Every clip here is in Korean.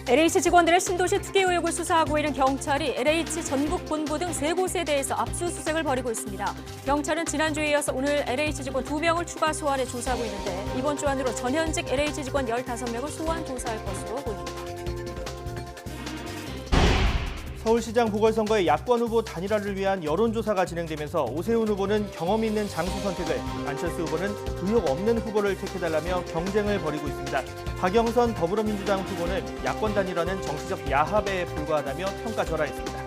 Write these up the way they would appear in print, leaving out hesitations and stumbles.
LH 직원들의 신도시 투기 의혹을 수사하고 있는 경찰이 LH 전북 본부 등 3곳에 대해서 압수수색을 벌이고 있습니다. 경찰은 지난주에 이어서 오늘 LH 직원 2명을 추가 소환해 조사하고 있는데 이번 주 안으로 전현직 LH 직원 15명을 소환 조사할 것으로 보입니다. 서울시장 보궐선거의 야권 후보 단일화를 위한 여론조사가 진행되면서 오세훈 후보는 경험 있는 장소 선택을, 안철수 후보는 의혹 없는 후보를 택해달라며 경쟁을 벌이고 있습니다. 박영선 더불어민주당 후보는 야권 단일화는 정치적 야합에 불과하다며 평가절하했습니다.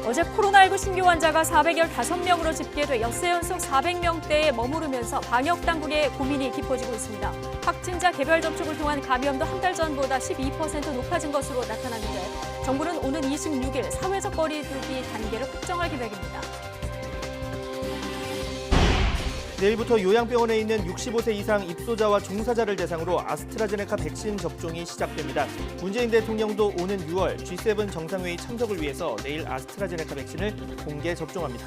어제 코로나19 신규 환자가 415명으로 집계돼 엿새 연속 400명대에 머무르면서 방역당국의 고민이 깊어지고 있습니다. 확진자 개별 접촉을 통한 감염도 한 달 전보다 12% 높아진 것으로 나타났는데 정부는 오는 26일 사회적 거리 두기 단계를 확정할 계획입니다. 내일부터 요양병원에 있는 65세 이상 입소자와 종사자를 대상으로 아스트라제네카 백신 접종이 시작됩니다. 문재인 대통령도 오는 6월 G7 정상회의 참석을 위해서 내일 아스트라제네카 백신을 공개 접종합니다.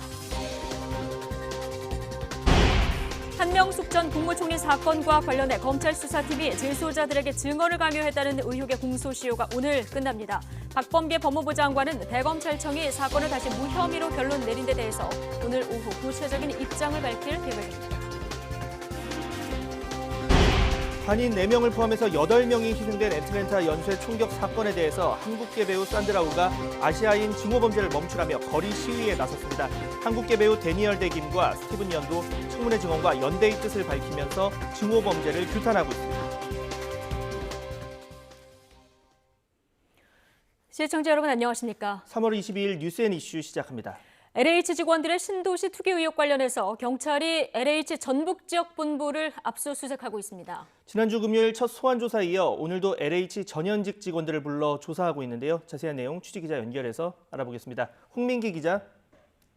한명숙 전 국무총리 사건과 관련해 검찰 수사팀이 재소자들에게 증언을 강요했다는 의혹의 공소시효가 오늘 끝납니다. 박범계 법무부 장관은 대검찰청이 사건을 다시 무혐의로 결론 내린 데 대해서 오늘 오후 구체적인 입장을 밝힐 계획입니다. 한인 4명을 포함해서 8명이 희생된 애틀랜타 연쇄 총격 사건에 대해서 한국계 배우 산드라우가 아시아인 증오범죄를 멈추라며 거리 시위에 나섰습니다. 한국계 배우 데니얼 데김과 스티븐 연도 청문회 증언과 연대의 뜻을 밝히면서 증오범죄를 규탄하고 있습니다. 시청자 여러분 안녕하십니까? 3월 22일 뉴스앤 이슈 시작합니다. LH 직원들의 신도시 투기 의혹 관련해서 경찰이 LH 전북 지역 본부를 압수수색하고 있습니다. 지난주 금요일 첫 소환 조사에 이어 오늘도 LH 전현직 직원들을 불러 조사하고 있는데요. 자세한 내용 취재기자 연결해서 알아보겠습니다. 홍민기 기자.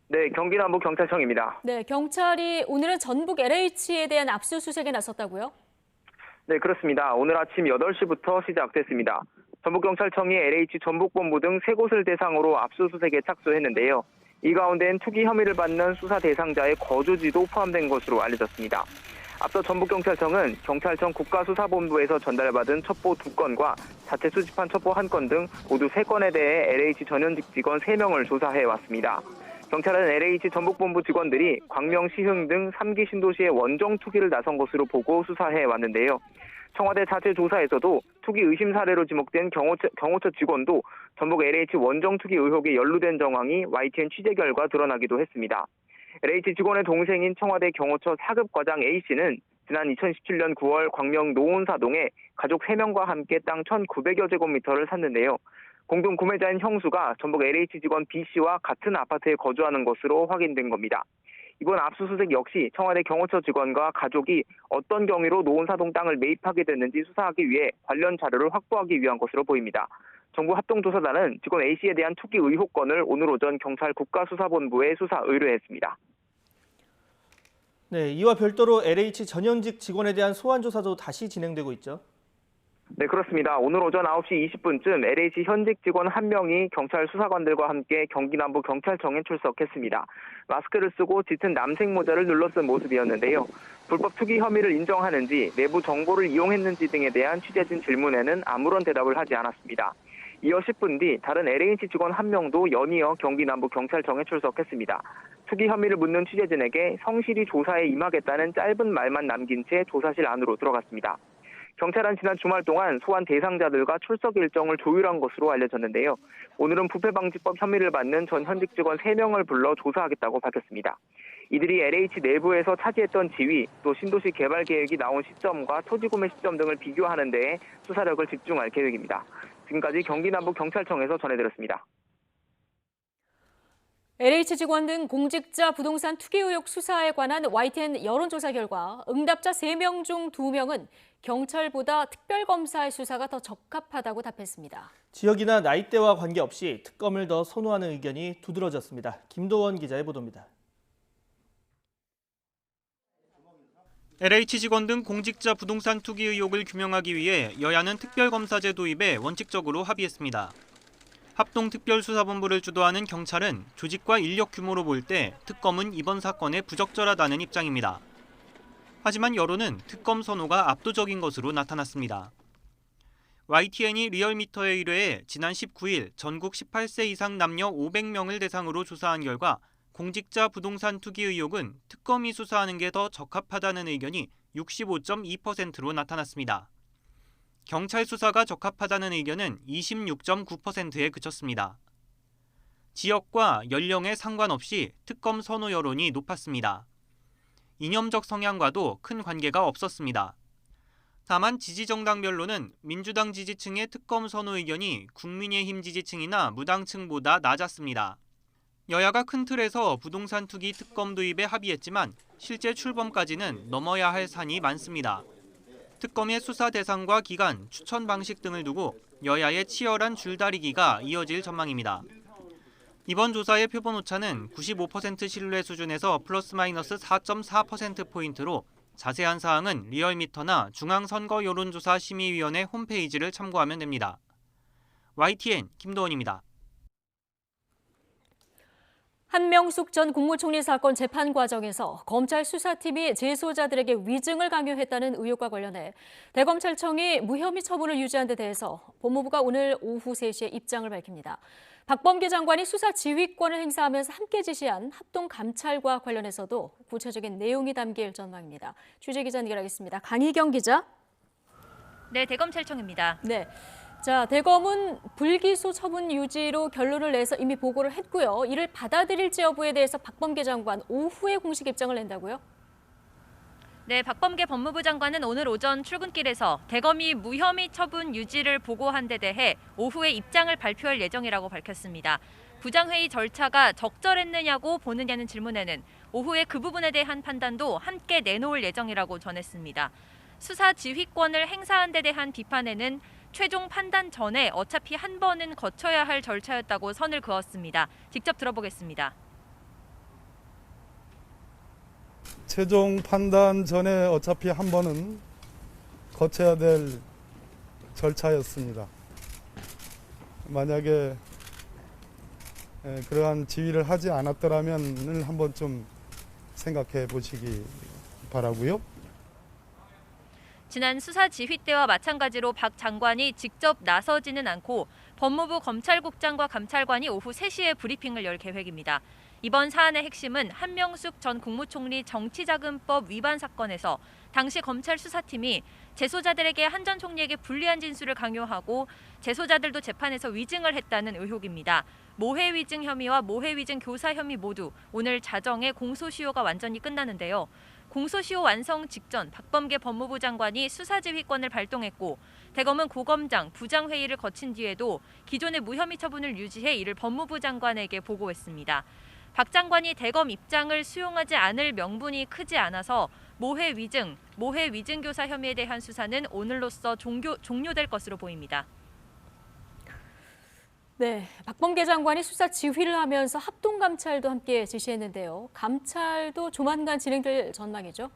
네, 경기 남부 경찰청입니다. 네, 경찰이 오늘은 전북 LH에 대한 압수수색에 나섰다고요? 네, 그렇습니다. 오늘 아침 8시부터 시작됐습니다. 전북경찰청이 LH 전북본부 등 3곳을 대상으로 압수수색에 착수했는데요. 이 가운데는 투기 혐의를 받는 수사 대상자의 거주지도 포함된 것으로 알려졌습니다. 앞서 전북경찰청은 경찰청 국가수사본부에서 전달받은 첩보 2건과 자체 수집한 첩보 1건 등 모두 3건에 대해 LH 전현직 직원 3명을 조사해왔습니다. 경찰은 LH 전북본부 직원들이 광명, 시흥 등 3기 신도시의 원정 투기를 나선 것으로 보고 수사해왔는데요. 청와대 자체 조사에서도 투기 의심 사례로 지목된 경호처 직원도 전북 LH 원정 투기 의혹에 연루된 정황이 YTN 취재 결과 드러나기도 했습니다. LH 직원의 동생인 청와대 경호처 4급 과장 A씨는 지난 2017년 9월 광명 노원사동에 가족 3명과 함께 땅 1,900여 제곱미터를 샀는데요. 공동 구매자인 형수가 전북 LH 직원 B씨와 같은 아파트에 거주하는 것으로 확인된 겁니다. 이번 압수수색 역시 청와대 경호처 직원과 가족이 어떤 경위로 노원사동 땅을 매입하게 됐는지 수사하기 위해 관련 자료를 확보하기 위한 것으로 보입니다. 정부 합동조사단은 직원 A씨에 대한 투기 의혹 건을 오늘 오전 경찰 국가수사본부에 수사 의뢰했습니다. 네, 이와 별도로 LH 전현직 직원에 대한 소환 조사도 다시 진행되고 있죠. 네, 그렇습니다. 오늘 오전 9시 20분쯤 LH 현직 직원 1명이 경찰 수사관들과 함께 경기 남부 경찰청에 출석했습니다. 마스크를 쓰고 짙은 남색 모자를 눌러쓴 모습이었는데요. 불법 투기 혐의를 인정하는지, 내부 정보를 이용했는지 등에 대한 취재진 질문에는 아무런 대답을 하지 않았습니다. 이어 10분 뒤 다른 LH 직원 1명도 연이어 경기 남부 경찰청에 출석했습니다. 투기 혐의를 묻는 취재진에게 성실히 조사에 임하겠다는 짧은 말만 남긴 채 조사실 안으로 들어갔습니다. 경찰은 지난 주말 동안 소환 대상자들과 출석 일정을 조율한 것으로 알려졌는데요. 오늘은 부패방지법 혐의를 받는 전 현직 직원 3명을 불러 조사하겠다고 밝혔습니다. 이들이 LH 내부에서 차지했던 지위, 또 신도시 개발 계획이 나온 시점과 토지 구매 시점 등을 비교하는 데에 수사력을 집중할 계획입니다. 지금까지 경기 남부 경찰청에서 전해드렸습니다. LH 직원 등 공직자 부동산 투기 의혹 수사에 관한 YTN 여론조사 결과 응답자 3명 중 2명은 경찰보다 특별검사의 수사가 더 적합하다고 답했습니다. 지역이나 나이대와 관계없이 특검을 더 선호하는 의견이 두드러졌습니다. 김도원 기자의 보도입니다. LH 직원 등 공직자 부동산 투기 의혹을 규명하기 위해 여야는 특별검사제 도입에 원칙적으로 합의했습니다. 합동특별수사본부를 주도하는 경찰은 조직과 인력 규모로 볼 때 특검은 이번 사건에 부적절하다는 입장입니다. 하지만 여론은 특검 선호가 압도적인 것으로 나타났습니다. YTN이 리얼미터에 의뢰해 지난 19일 전국 18세 이상 남녀 500명을 대상으로 조사한 결과 공직자 부동산 투기 의혹은 특검이 수사하는 게 더 적합하다는 의견이 65.2%로 나타났습니다. 경찰 수사가 적합하다는 의견은 26.9%에 그쳤습니다. 지역과 연령에 상관없이 특검 선호 여론이 높았습니다. 이념적 성향과도 큰 관계가 없었습니다. 다만 지지정당별로는 민주당 지지층의 특검 선호 의견이 국민의힘 지지층이나 무당층보다 낮았습니다. 여야가 큰 틀에서 부동산 투기 특검 도입에 합의했지만 실제 출범까지는 넘어야 할 산이 많습니다. 특검의 수사 대상과 기간, 추천 방식 등을 두고 여야의 치열한 줄다리기가 이어질 전망입니다. 이번 조사의 표본 오차는 95% 신뢰 수준에서 플러스 마이너스 4.4%포인트로 자세한 사항은 리얼미터나 중앙선거여론조사 심의위원회 홈페이지를 참고하면 됩니다. YTN 김도원입니다. 한명숙 전 국무총리 사건 재판 과정에서 검찰 수사팀이 재소자들에게 위증을 강요했다는 의혹과 관련해 대검찰청이 무혐의 처분을 유지한 데 대해서 법무부가 오늘 오후 3시에 입장을 밝힙니다. 박범계 장관이 수사 지휘권을 행사하면서 함께 지시한 합동감찰과 관련해서도 구체적인 내용이 담길 전망입니다. 취재기자 연결하겠습니다. 강희경 기자. 네, 대검찰청입니다. 네. 자, 대검은 불기소 처분 유지로 결론을 내서 이미 보고를 했고요. 이를 받아들일지 여부에 대해서 박범계 장관 오후에 공식 입장을 낸다고요? 네, 박범계 법무부 장관은 오늘 오전 출근길에서 대검이 무혐의 처분 유지를 보고한 데 대해 오후에 입장을 발표할 예정이라고 밝혔습니다. 부장회의 절차가 적절했느냐고 보느냐는 질문에는 오후에 그 부분에 대한 판단도 함께 내놓을 예정이라고 전했습니다. 수사 지휘권을 행사한 데 대한 비판에는 최종 판단 전에 어차피 한 번은 거쳐야 할 절차였다고 선을 그었습니다. 직접 들어보겠습니다. 최종 판단 전에 어차피 한 번은 거쳐야 될 절차였습니다. 만약에 그러한 지휘를 하지 않았더라면 한번 좀 생각해 보시기 바라고요. 지난 수사 지휘 때와 마찬가지로 박 장관이 직접 나서지는 않고 법무부 검찰국장과 감찰관이 오후 3시에 브리핑을 열 계획입니다. 이번 사안의 핵심은 한명숙 전 국무총리 정치자금법 위반 사건에서 당시 검찰 수사팀이 재소자들에게 한 전 총리에게 불리한 진술을 강요하고 재소자들도 재판에서 위증을 했다는 의혹입니다. 모해 위증 혐의와 모해 위증 교사 혐의 모두 오늘 자정에 공소시효가 완전히 끝나는데요. 공소시효 완성 직전 박범계 법무부 장관이 수사지휘권을 발동했고 대검은 고검장, 부장회의를 거친 뒤에도 기존의 무혐의 처분을 유지해 이를 법무부 장관에게 보고했습니다. 박 장관이 대검 입장을 수용하지 않을 명분이 크지 않아서 모해 위증 교사 혐의에 대한 수사는 오늘로써 종료될 것으로 보입니다. 네, 박범계 장관이 수사 지휘를 하면서 합동감찰도 함께 지시했는데요. 감찰도 조만간 진행될 전망이죠?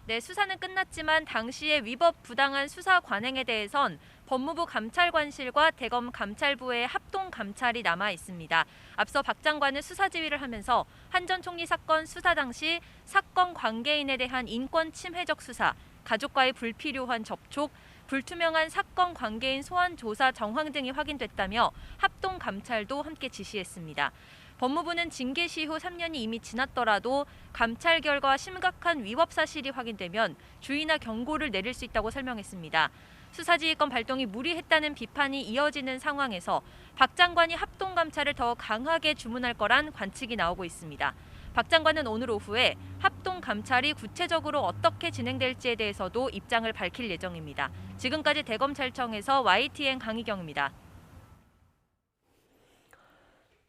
네, 수사는 끝났지만 당시의 위법 부당한 수사 관행에 대해선 법무부 감찰관실과 대검 감찰부의 합동 감찰이 남아 있습니다. 앞서 박 장관은 수사 지휘를 하면서 한 전 총리 사건 수사 당시 사건 관계인에 대한 인권 침해적 수사, 가족과의 불필요한 접촉, 불투명한 사건 관계인 소환 조사 정황 등이 확인됐다며 합동 감찰도 함께 지시했습니다. 법무부는 징계 시효 3년이 이미 지났더라도 감찰 결과 심각한 위법 사실이 확인되면 주의나 경고를 내릴 수 있다고 설명했습니다. 수사지휘권 발동이 무리했다는 비판이 이어지는 상황에서 박 장관이 합동 감찰을 더 강하게 주문할 거란 관측이 나오고 있습니다. 박 장관은 오늘 오후에 합동 감찰이 구체적으로 어떻게 진행될지에 대해서도 입장을 밝힐 예정입니다. 지금까지 대검찰청에서 YTN 강희경입니다.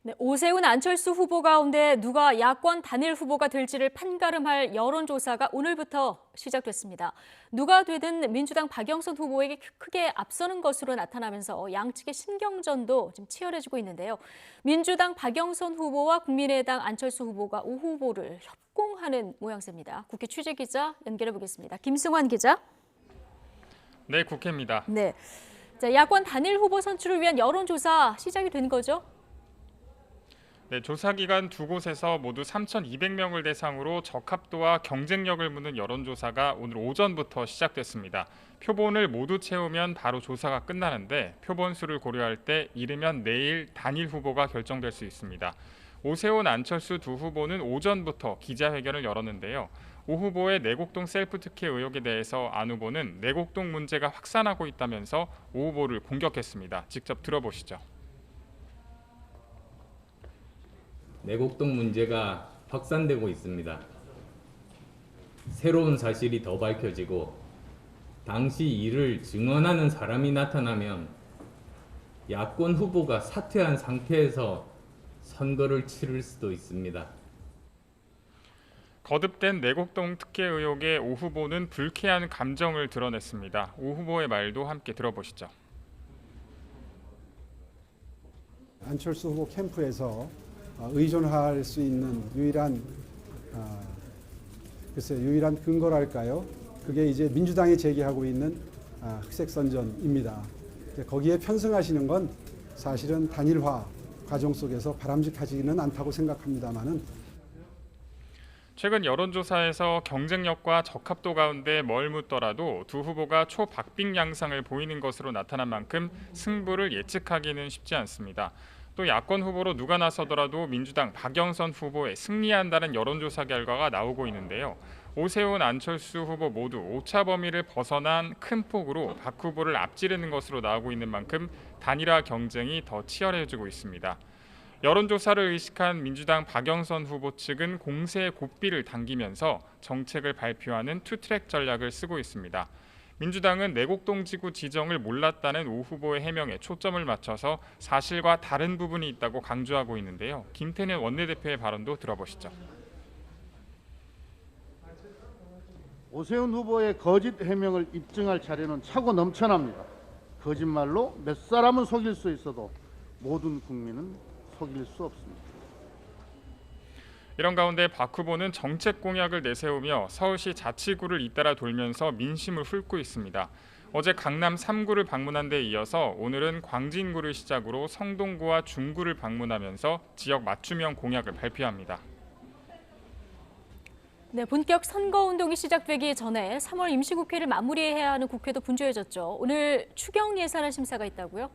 네, 오세훈 안철수 후보 가운데 누가 야권 단일 후보가 될지를 판가름할 여론조사가 오늘부터 시작됐습니다. 누가 되든 민주당 박영선 후보에게 크게 앞서는 것으로 나타나면서 양측의 신경전도 지금 치열해지고 있는데요. 민주당 박영선 후보와 국민의당 안철수 후보가 오 후보를 협공하는 모양새입니다. 국회 취재기자 연결해 보겠습니다. 김승환 기자. 네, 국회입니다. 네, 자, 야권 단일 후보 선출을 위한 여론조사 시작이 된 거죠? 네, 조사 기간 두 곳에서 모두 3,200명을 대상으로 적합도와 경쟁력을 묻는 여론조사가 오늘 오전부터 시작됐습니다. 표본을 모두 채우면 바로 조사가 끝나는데 표본 수를 고려할 때 이르면 내일 단일 후보가 결정될 수 있습니다. 오세훈, 안철수 두 후보는 오전부터 기자회견을 열었는데요. 오 후보의 내곡동 셀프 특혜 의혹에 대해서 안 후보는 내곡동 문제가 확산하고 있다면서 오 후보를 공격했습니다. 직접 들어보시죠. 내곡동 문제가 확산되고 있습니다. 새로운 사실이 더 밝혀지고 당시 이를 증언하는 사람이 나타나면 야권 후보가 사퇴한 상태에서 선거를 치를 수도 있습니다. 거듭된 내곡동 특혜 의혹에 오 후보는 불쾌한 감정을 드러냈습니다. 오 후보의 말도 함께 들어보시죠. 안철수 후보 캠프에서 의존할 수 있는 유일한 근거랄까요? 그게 이제 민주당이 제기하고 있는 흑색 선전입니다. 거기에 편승하시는 건 사실은 단일화 과정 속에서 바람직하지는 않다고 생각합니다만은 최근 여론조사에서 경쟁력과 적합도 가운데 멀묻더라도 두 후보가 초박빙 양상을 보이는 것으로 나타난 만큼 승부를 예측하기는 쉽지 않습니다. 또 야권 후보로 누가 나서더라도 민주당 박영선 후보에 승리한다는 여론조사 결과가 나오고 있는데요. 오세훈, 안철수 후보 모두 오차 범위를 벗어난 큰 폭으로 박 후보를 앞지르는 것으로 나오고 있는 만큼 단일화 경쟁이 더 치열해지고 있습니다. 여론조사를 의식한 민주당 박영선 후보 측은 공세의 고삐를 당기면서 정책을 발표하는 투트랙 전략을 쓰고 있습니다. 민주당은 내곡동 지구 지정을 몰랐다는 오 후보의 해명에 초점을 맞춰서 사실과 다른 부분이 있다고 강조하고 있는데요. 김태년 원내대표의 발언도 들어보시죠. 오세훈 후보의 거짓 해명을 입증할 자료는 차고 넘쳐납니다. 거짓말로 몇 사람은 속일 수 있어도 모든 국민은 속일 수 없습니다. 이런 가운데 박 후보는 정책 공약을 내세우며 서울시 자치구를 잇따라 돌면서 민심을 훑고 있습니다. 어제 강남 3구를 방문한 데 이어서 오늘은 광진구를 시작으로 성동구와 중구를 방문하면서 지역 맞춤형 공약을 발표합니다. 네, 본격 선거운동이 시작되기 전에 3월 임시국회를 마무리해야 하는 국회도 분주해졌죠. 오늘 추경 예산안 심사가 있다고요?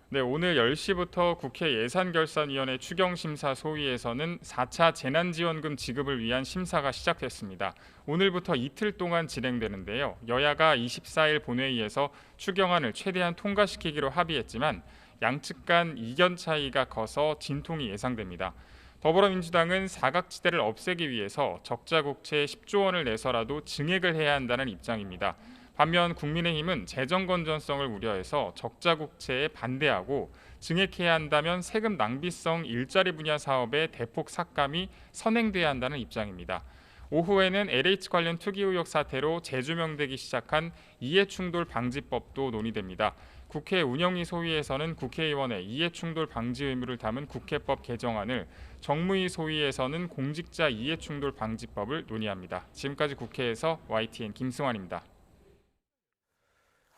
네, 오늘 10시부터 국회 예산결산위원회 추경심사 소위에서는 4차 재난지원금 지급을 위한 심사가 시작됐습니다. 오늘부터 이틀 동안 진행되는데요. 여야가 24일 본회의에서 추경안을 최대한 통과시키기로 합의했지만 양측 간 이견 차이가 커서 진통이 예상됩니다. 더불어민주당은 사각지대를 없애기 위해서 적자 국채 10조 원을 내서라도 증액을 해야 한다는 입장입니다. 반면 국민의힘은 재정 건전성을 우려해서 적자 국채에 반대하고 증액해야 한다면 세금 낭비성 일자리 분야 사업의 대폭 삭감이 선행돼야 한다는 입장입니다. 오후에는 LH 관련 투기 의혹 사태로 재조명되기 시작한 이해충돌 방지법도 논의됩니다. 국회 운영위 소위에서는 국회의원의 이해충돌 방지 의무를 담은 국회법 개정안을, 정무위 소위에서는 공직자 이해충돌 방지법을 논의합니다. 지금까지 국회에서 YTN 김승환입니다.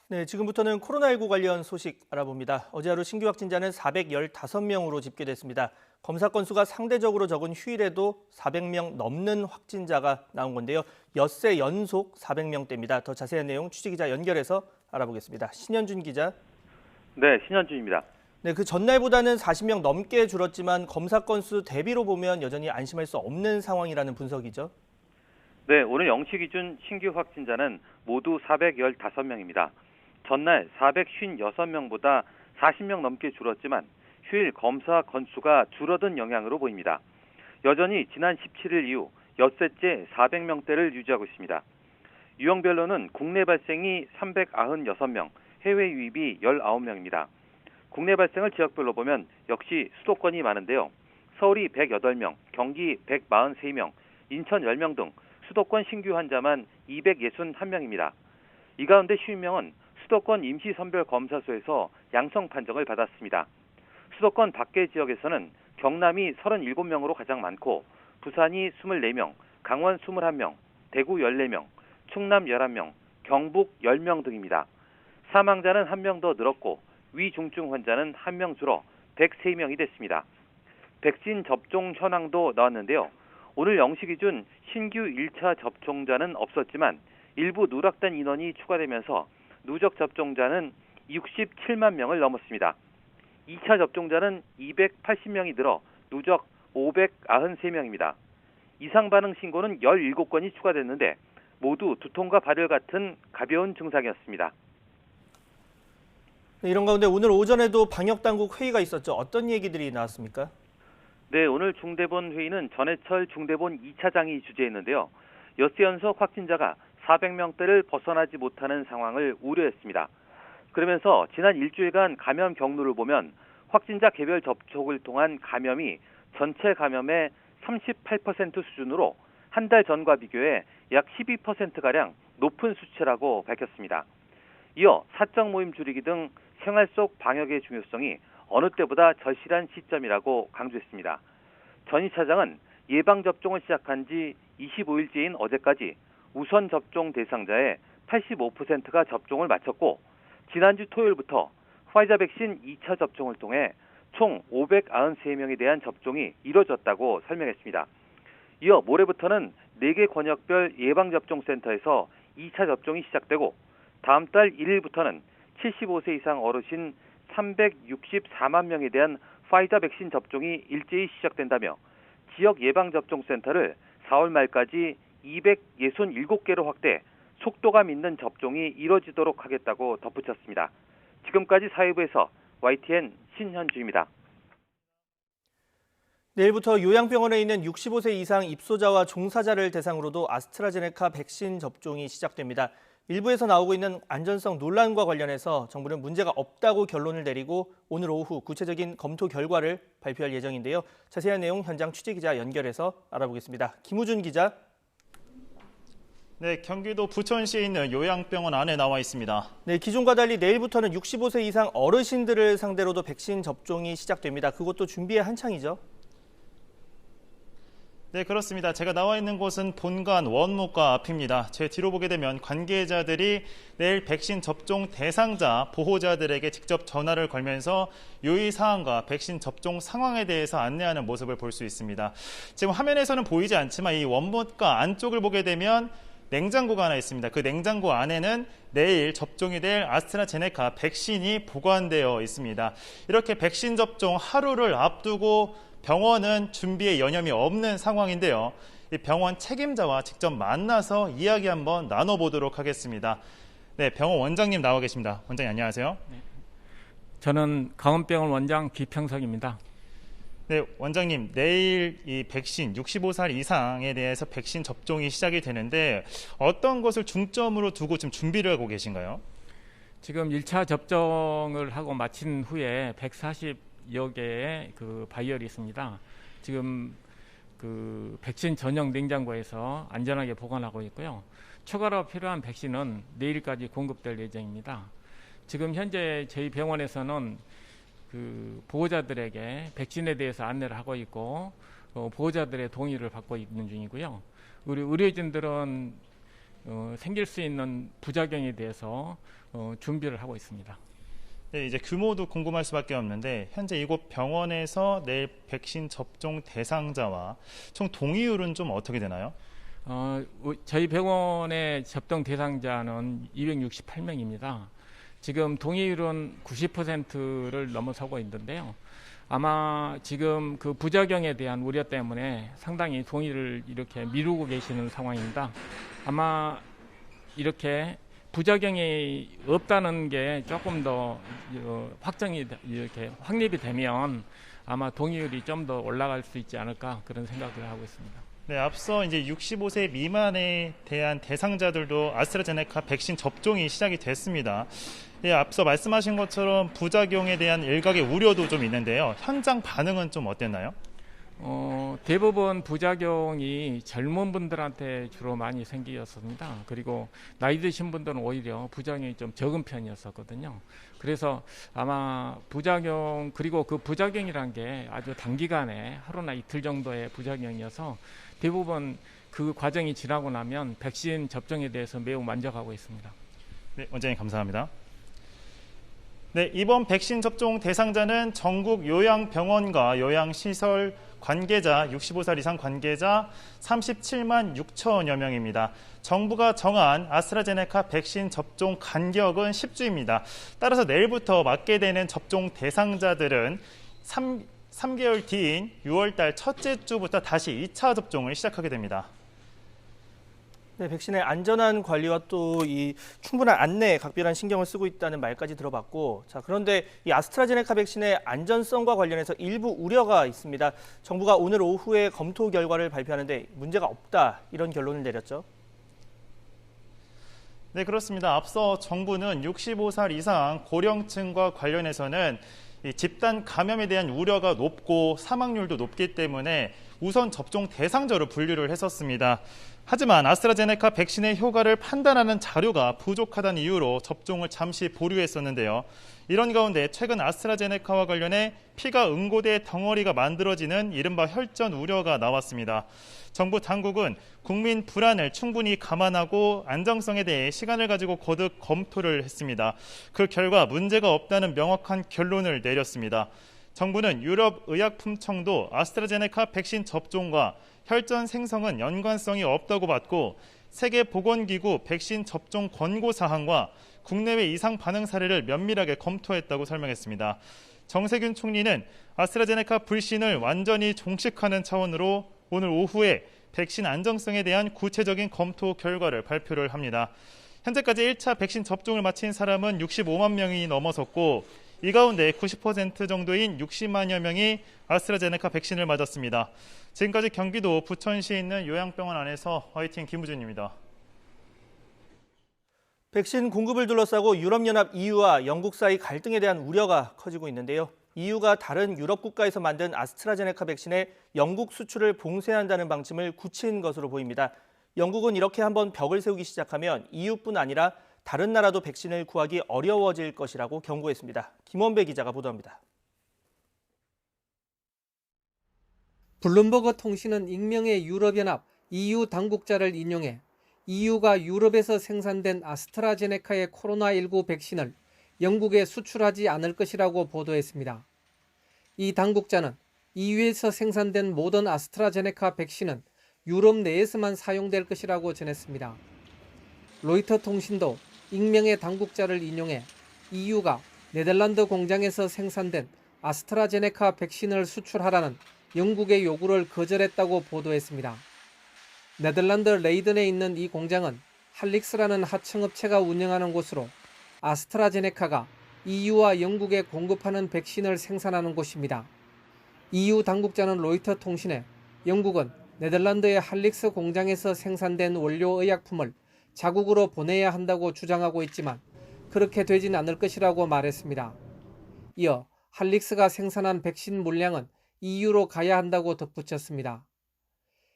네, 지금부터는 코로나19 관련 소식 알아봅니다. 어제 하루 신규 확진자는 415명으로 집계됐습니다. 검사 건수가 상대적으로 적은 휴일에도 400명 넘는 확진자가 나온 건데요. 엿새 연속 400명대입니다. 더 자세한 내용 취재기자 연결해서 알아보겠습니다. 신현준 기자. 네, 신현준입니다. 네, 그 전날보다는 40명 넘게 줄었지만 검사 건수 대비로 보면 여전히 안심할 수 없는 상황이라는 분석이죠. 네, 오늘 0시 기준 신규 확진자는 모두 415명입니다. 전날 456명보다 40명 넘게 줄었지만 휴일 검사 건수가 줄어든 영향으로 보입니다. 여전히 지난 17일 이후 엿새째 400명대를 유지하고 있습니다. 유형별로는 국내 발생이 396명, 해외 유입이 19명입니다. 국내 발생을 지역별로 보면 역시 수도권이 많은데요. 서울이 108명, 경기 143명, 인천 10명 등 수도권 신규 환자만 261명입니다. 이 가운데 50명은 수도권 임시선별검사소에서 양성 판정을 받았습니다. 수도권 밖의 지역에서는 경남이 37명으로 가장 많고 부산이 24명, 강원 21명, 대구 14명, 충남 11명, 경북 10명 등입니다. 사망자는 1명 더 늘었고 위중증 환자는 1명 줄어 103명이 됐습니다. 백신 접종 현황도 나왔는데요. 오늘 0시 기준 신규 1차 접종자는 없었지만 일부 누락된 인원이 추가되면서 누적 접종자는 67만 명을 넘었습니다. 2차 접종자는 280명이 늘어 누적 593명입니다. 이상 반응 신고는 17건이 추가됐는데 모두 두통과 발열 같은 가벼운 증상이었습니다. 이런 가운데 오늘 오전에도 방역당국 회의가 있었죠. 어떤 얘기들이 나왔습니까? 네, 오늘 중대본 회의는 전해철 중대본 2차장이 주재했는데요. 엿새 연속 확진자가 400명대를 벗어나지 못하는 상황을 우려했습니다. 그러면서 지난 일주일간 감염 경로를 보면 확진자 개별 접촉을 통한 감염이 전체 감염의 38% 수준으로 한 달 전과 비교해 약 12%가량 높은 수치라고 밝혔습니다. 이어 사적 모임 줄이기 등 생활 속 방역의 중요성이 어느 때보다 절실한 시점이라고 강조했습니다. 전 2차장은 예방접종을 시작한 지 25일째인 어제까지 우선 접종 대상자의 85%가 접종을 마쳤고 지난주 토요일부터 화이자 백신 2차 접종을 통해 총 593명에 대한 접종이 이뤄졌다고 설명했습니다. 이어 모레부터는 4개 권역별 예방접종센터에서 2차 접종이 시작되고 다음 달 1일부터는 75세 이상 어르신 364만 명에 대한 화이자 백신 접종이 일제히 시작된다며 지역 예방접종센터를 4월 말까지 267개로 확대, 속도감 있는 접종이 이뤄지도록 하겠다고 덧붙였습니다. 지금까지 사회부에서 YTN 신현주입니다. 내일부터 요양병원에 있는 65세 이상 입소자와 종사자를 대상으로도 아스트라제네카 백신 접종이 시작됩니다. 일부에서 나오고 있는 안전성 논란과 관련해서 정부는 문제가 없다고 결론을 내리고 오늘 오후 구체적인 검토 결과를 발표할 예정인데요. 자세한 내용 현장 취재기자 연결해서 알아보겠습니다. 김우준 기자. 네, 경기도 부천시에 있는 요양병원 안에 나와 있습니다. 네, 기존과 달리 내일부터는 65세 이상 어르신들을 상대로도 백신 접종이 시작됩니다. 그것도 준비에 한창이죠? 네, 그렇습니다. 제가 나와 있는 곳은 본관 원무과 앞입니다. 제 뒤로 보게 되면 관계자들이 내일 백신 접종 대상자, 보호자들에게 직접 전화를 걸면서 유의사항과 백신 접종 상황에 대해서 안내하는 모습을 볼 수 있습니다. 지금 화면에서는 보이지 않지만 이 원무과 안쪽을 보게 되면 냉장고가 하나 있습니다. 그 냉장고 안에는 내일 접종이 될 아스트라제네카 백신이 보관되어 있습니다. 이렇게 백신 접종 하루를 앞두고 병원은 준비에 여념이 없는 상황인데요. 이 병원 책임자와 직접 만나서 이야기 한번 나눠보도록 하겠습니다. 네, 병원 원장님 나와 계십니다. 원장님 안녕하세요. 네, 저는 강원병원 원장 기평석입니다. 네, 원장님 내일 이 백신 65살 이상에 대해서 백신 접종이 시작이 되는데 어떤 것을 중점으로 두고 지금 준비를 하고 계신가요? 지금 1차 접종을 하고 마친 후에 140여 개의 그 바이얼이 있습니다. 지금 그 백신 전용 냉장고에서 안전하게 보관하고 있고요. 추가로 필요한 백신은 내일까지 공급될 예정입니다. 지금 현재 저희 병원에서는 그 보호자들에게 백신에 대해서 안내를 하고 있고 보호자들의 동의를 받고 있는 중이고요. 우리 의료진들은 생길 수 있는 부작용에 대해서 준비를 하고 있습니다. 네, 이제 규모도 궁금할 수밖에 없는데 현재 이곳 병원에서 내일 백신 접종 대상자와 총 동의율은 좀 어떻게 되나요? 저희 병원의 접종 대상자는 268명입니다. 지금 동의율은 90%를 넘어서고 있는데요. 아마 지금 그 부작용에 대한 우려 때문에 상당히 동의를 이렇게 미루고 계시는 상황입니다. 아마 이렇게 부작용이 없다는 게 조금 더 확정이 이렇게 확립이 되면 아마 동의율이 좀 더 올라갈 수 있지 않을까 그런 생각을 하고 있습니다. 네, 앞서 이제 65세 미만에 대한 대상자들도 아스트라제네카 백신 접종이 시작이 됐습니다. 예, 앞서 말씀하신 것처럼 부작용에 대한 일각의 우려도 좀 있는데요. 현장 반응은 좀 어땠나요? 대부분 부작용이 젊은 분들한테 주로 많이 생기었습니다. 그리고 나이 드신 분들은 오히려 부작용이 좀 적은 편이었었거든요. 그래서 아마 부작용, 그리고 그 부작용이란 게 아주 단기간에 하루나 이틀 정도의 부작용이어서 대부분 그 과정이 지나고 나면 백신 접종에 대해서 매우 만족하고 있습니다. 네, 원장님 감사합니다. 네, 이번 백신 접종 대상자는 전국 요양병원과 요양시설 관계자 65살 이상 관계자 37만 6천여 명입니다. 정부가 정한 아스트라제네카 백신 접종 간격은 10주입니다. 따라서 내일부터 맞게 되는 접종 대상자들은 3개월 뒤인 6월 달 첫째 주부터 다시 2차 접종을 시작하게 됩니다. 네, 백신의 안전한 관리와 또 이 충분한 안내에 각별한 신경을 쓰고 있다는 말까지 들어봤고, 자, 그런데 이 아스트라제네카 백신의 안전성과 관련해서 일부 우려가 있습니다. 정부가 오늘 오후에 검토 결과를 발표하는데 문제가 없다, 이런 결론을 내렸죠. 네, 그렇습니다. 앞서 정부는 65살 이상 고령층과 관련해서는 이 집단 감염에 대한 우려가 높고 사망률도 높기 때문에 우선 접종 대상자로 분류를 했었습니다. 하지만 아스트라제네카 백신의 효과를 판단하는 자료가 부족하다는 이유로 접종을 잠시 보류했었는데요. 이런 가운데 최근 아스트라제네카와 관련해 피가 응고대 덩어리가 만들어지는 이른바 혈전 우려가 나왔습니다. 정부 당국은 국민 불안을 충분히 감안하고 안정성에 대해 시간을 가지고 거듭 검토를 했습니다. 그 결과 문제가 없다는 명확한 결론을 내렸습니다. 정부는 유럽의약품청도 아스트라제네카 백신 접종과 혈전 생성은 연관성이 없다고 봤고, 세계보건기구 백신 접종 권고 사항과 국내외 이상 반응 사례를 면밀하게 검토했다고 설명했습니다. 정세균 총리는 아스트라제네카 불신을 완전히 종식하는 차원으로 오늘 오후에 백신 안정성에 대한 구체적인 검토 결과를 발표를 합니다. 현재까지 1차 백신 접종을 마친 사람은 65만 명이 넘어섰고, 이 가운데 90% 정도인 60만여 명이 아스트라제네카 백신을 맞았습니다. 지금까지 경기도 부천시에 있는 요양병원 안에서 YTN 김우준입니다. 백신 공급을 둘러싸고 유럽연합 EU와 영국 사이 갈등에 대한 우려가 커지고 있는데요. EU가 다른 유럽 국가에서 만든 아스트라제네카 백신의 영국 수출을 봉쇄한다는 방침을 굳힌 것으로 보입니다. 영국은 이렇게 한번 벽을 세우기 시작하면 EU뿐 아니라 다른 나라도 백신을 구하기 어려워질 것이라고 경고했습니다. 김원배 기자가 보도합니다. 블룸버그 통신은 익명의 유럽연합 EU 당국자를 인용해 EU가 유럽에서 생산된 아스트라제네카의 코로나19 백신을 영국에 수출하지 않을 것이라고 보도했습니다. 이 당국자는 EU에서 생산된 모든 아스트라제네카 백신은 유럽 내에서만 사용될 것이라고 전했습니다. 로이터 통신도 익명의 당국자를 인용해 EU가 네덜란드 공장에서 생산된 아스트라제네카 백신을 수출하라는 영국의 요구를 거절했다고 보도했습니다. 네덜란드 레이든에 있는 이 공장은 할릭스라는 하청업체가 운영하는 곳으로 아스트라제네카가 EU와 영국에 공급하는 백신을 생산하는 곳입니다. EU 당국자는 로이터 통신에 영국은 네덜란드의 할릭스 공장에서 생산된 원료 의약품을 자국으로 보내야 한다고 주장하고 있지만 그렇게 되진 않을 것이라고 말했습니다. 이어 할릭스가 생산한 백신 물량은 EU로 가야 한다고 덧붙였습니다.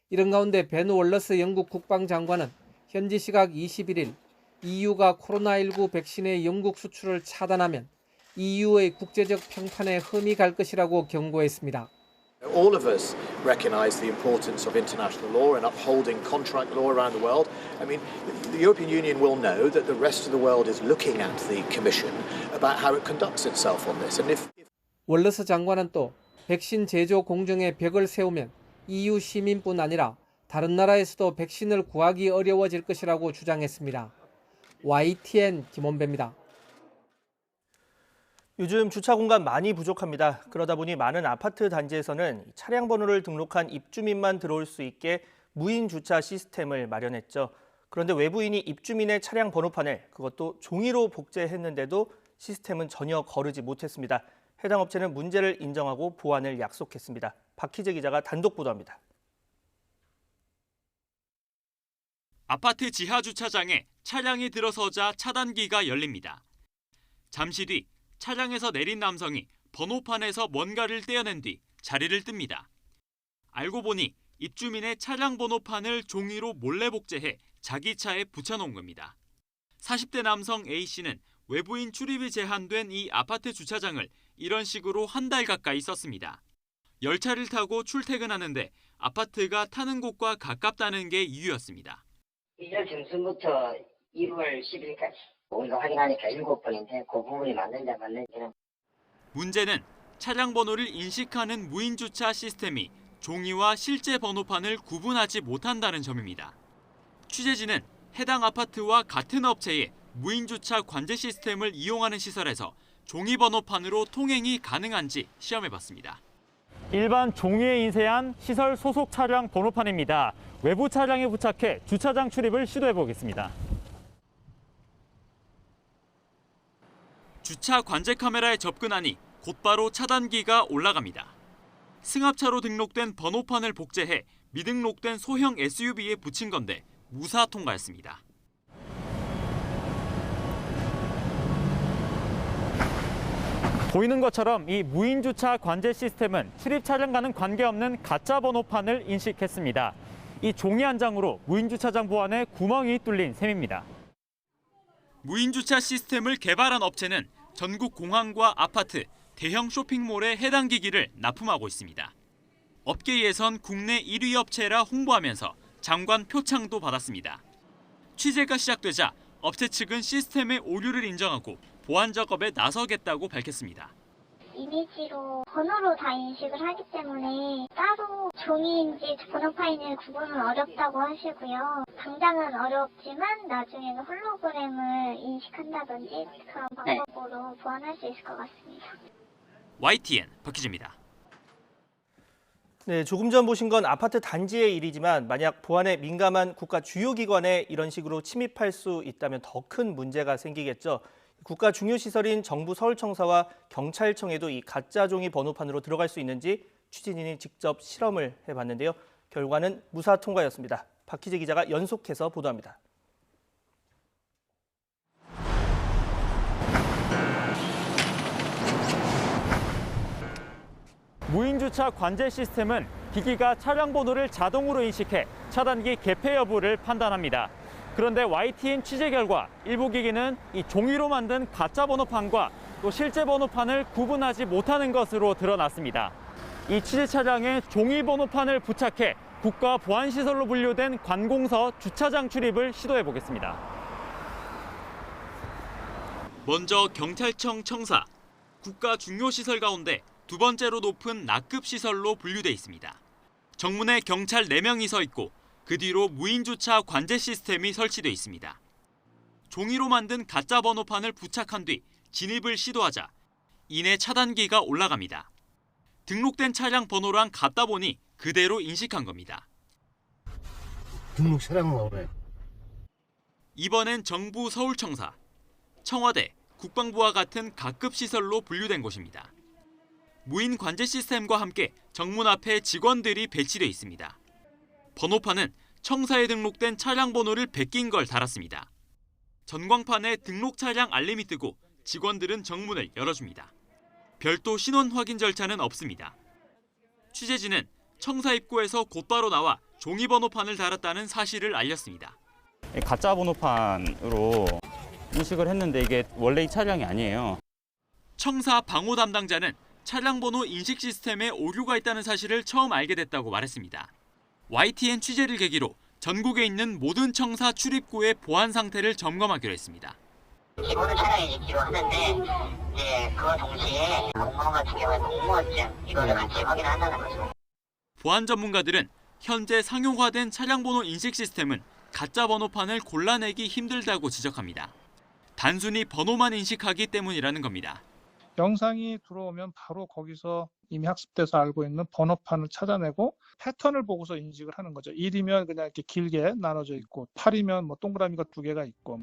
이런 가운데 벤 월러스 영국 국방장관은 현지 시각 21일 EU가 코로나19 백신의 영국 수출을 차단하면 EU의 국제적 평판에 흠이 갈 것이라고 경고했습니다. All of us recognise the importance of international law and upholding contract law around the world. I mean, the European Union will know that the rest of the world is looking at the Commission about how it conducts itself on this. And if 월러스 장관은 또 백신 제조 공정에 벽을 세우면 EU 시민뿐 아니라 다른 나라에서도 백신을 구하기 어려워질 것이라고 주장했습니다. YTN 김원배입니다. 요즘 주차 공간 많이 부족합니다. 그러다 보니 많은 아파트 단지에서는 차량 번호를 등록한 입주민만 들어올 수 있게 무인 주차 시스템을 마련했죠. 그런데 외부인이 입주민의 차량 번호판을 그것도 종이로 복제했는데도 시스템은 전혀 거르지 못했습니다. 해당 업체는 문제를 인정하고 보완을 약속했습니다. 박희재 기자가 단독 보도합니다. 아파트 지하 주차장에 차량이 들어서자 차단기가 열립니다. 잠시 뒤 차량에서 내린 남성이 번호판에서 뭔가를 떼어낸 뒤 자리를 뜹니다. 알고 보니 입주민의 차량 번호판을 종이로 몰래 복제해 자기 차에 붙여놓은 겁니다. 40대 남성 A씨는 외부인 출입이 제한된 이 아파트 주차장을 이런 식으로 한 달 가까이 썼습니다. 열차를 타고 출퇴근하는데 아파트가 타는 곳과 가깝다는 게 이유였습니다. 1월 중순부터 2월 10일까지 우리가 확인하니까 7번인데 그 부분이 맞는지 안 맞는지는. 문제는 차량 번호를 인식하는 무인 주차 시스템이 종이와 실제 번호판을 구분하지 못한다는 점입니다. 취재진은 해당 아파트와 같은 업체의 무인 주차 관제 시스템을 이용하는 시설에서 종이 번호판으로 통행이 가능한지 시험해봤습니다. 일반 종이에 인쇄한 시설 소속 차량 번호판입니다. 외부 차량에 부착해 주차장 출입을 시도해보겠습니다. 주차 관제 카메라에 접근하니 곧바로 차단기가 올라갑니다. 승합차로 등록된 번호판을 복제해 미등록된 소형 SUV에 붙인 건데 무사 통과했습니다. 보이는 것처럼 이 무인 주차 관제 시스템은 출입 차량과는 관계없는 가짜 번호판을 인식했습니다. 이 종이 한 장으로 무인 주차장 보안에 구멍이 뚫린 셈입니다. 무인 주차 시스템을 개발한 업체는 전국 공항과 아파트, 대형 쇼핑몰에 해당 기기를 납품하고 있습니다. 업계에선 국내 1위 업체라 홍보하면서 장관 표창도 받았습니다. 취재가 시작되자 업체 측은 시스템의 오류를 인정하고 보안 작업에 나서겠다고 밝혔습니다. 이미지로 번호로 다 인식을 하기 때문에 따로 종이인지 번호판인지 구분은 어렵다고 하시고요. 당장은 어렵지만 나중에는 홀로그램을 인식한다든지 그런 방법으로 보완할 수 있을 것 같습니다. YTN 박희재입니다. 네, 조금 전 보신 건 아파트 단지의 일이지만 만약 보안에 민감한 국가 주요 기관에 이런 식으로 침입할 수 있다면 더 큰 문제가 생기겠죠. 국가 중요 시설인 정부 서울청사와 경찰청에도 이 가짜 종이 번호판으로 들어갈 수 있는지 취재진이 직접 실험을 해봤는데요. 결과는 무사 통과였습니다. 박희재 기자가 연속해서 보도합니다. 무인 주차 관제 시스템은 기기가 차량 번호를 자동으로 인식해 차단기 개폐 여부를 판단합니다. 그런데 YTN 취재 결과 일부 기기는 이 종이로 만든 가짜 번호판과 또 실제 번호판을 구분하지 못하는 것으로 드러났습니다. 이 취재 차량에 종이 번호판을 부착해 국가 보안시설로 분류된 관공서 주차장 출입을 시도해 보겠습니다. 먼저 경찰청 청사, 국가 중요 시설 가운데 두 번째로 높은 나급 시설로 분류돼 있습니다. 정문에 경찰 4명이 서 있고 그 뒤로 무인 주차 관제 시스템이 설치돼 있습니다. 종이로 만든 가짜 번호판을 부착한 뒤 진입을 시도하자 이내 차단기가 올라갑니다. 등록된 차량 번호랑 같다 보니 그대로 인식한 겁니다. 등록 차량은 나오네. 이번엔 정부 서울청사, 청와대, 국방부와 같은 각급 시설로 분류된 곳입니다. 무인 관제 시스템과 함께 정문 앞에 직원들이 배치돼 있습니다. 번호판은 청사에 등록된 차량 번호를 베낀 걸 달았습니다. 전광판에 등록 차량 알림이 뜨고 직원들은 정문을 열어줍니다. 별도 신원 확인 절차는 없습니다. 취재진은 청사 입구에서 곧바로 나와 종이 번호판을 달았다는 사실을 알렸습니다. 가짜 번호판으로 인식을 했는데 이게 원래 이 차량이 아니에요. 청사 방호 담당자는 차량 번호 인식 시스템에 오류가 있다는 사실을 처음 알게 됐다고 말했습니다. YTN 취재를 계기로 전국에 있는 모든 청사 출입구의 보안 상태를 점검하기로 했습니다. 기본은 차량에 있기로 하는데 이제 그와 동시에 공무원 같은 경우에 공무원증 이거를 같이 확인한다는 거죠. 보안 전문가들은 현재 상용화된 차량 번호 인식 시스템은 가짜 번호판을 골라내기 힘들다고 지적합니다. 단순히 번호만 인식하기 때문이라는 겁니다. 영상이 들어오면 바로 거기서 이미 학습돼서 알고 있는 번호판을 찾아내고 패턴을 보고서 인식을 하는 거죠. 1이면 그냥 이렇게 길게 나눠져 있고 8이면 뭐 동그라미가 2개가 있고.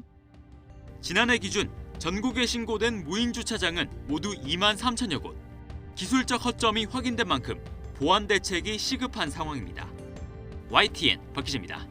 지난해 기준 전국에 신고된 무인 주차장은 모두 2만 3천여 곳. 기술적 허점이 확인된 만큼 보안 대책이 시급한 상황입니다. YTN 박희재입니다.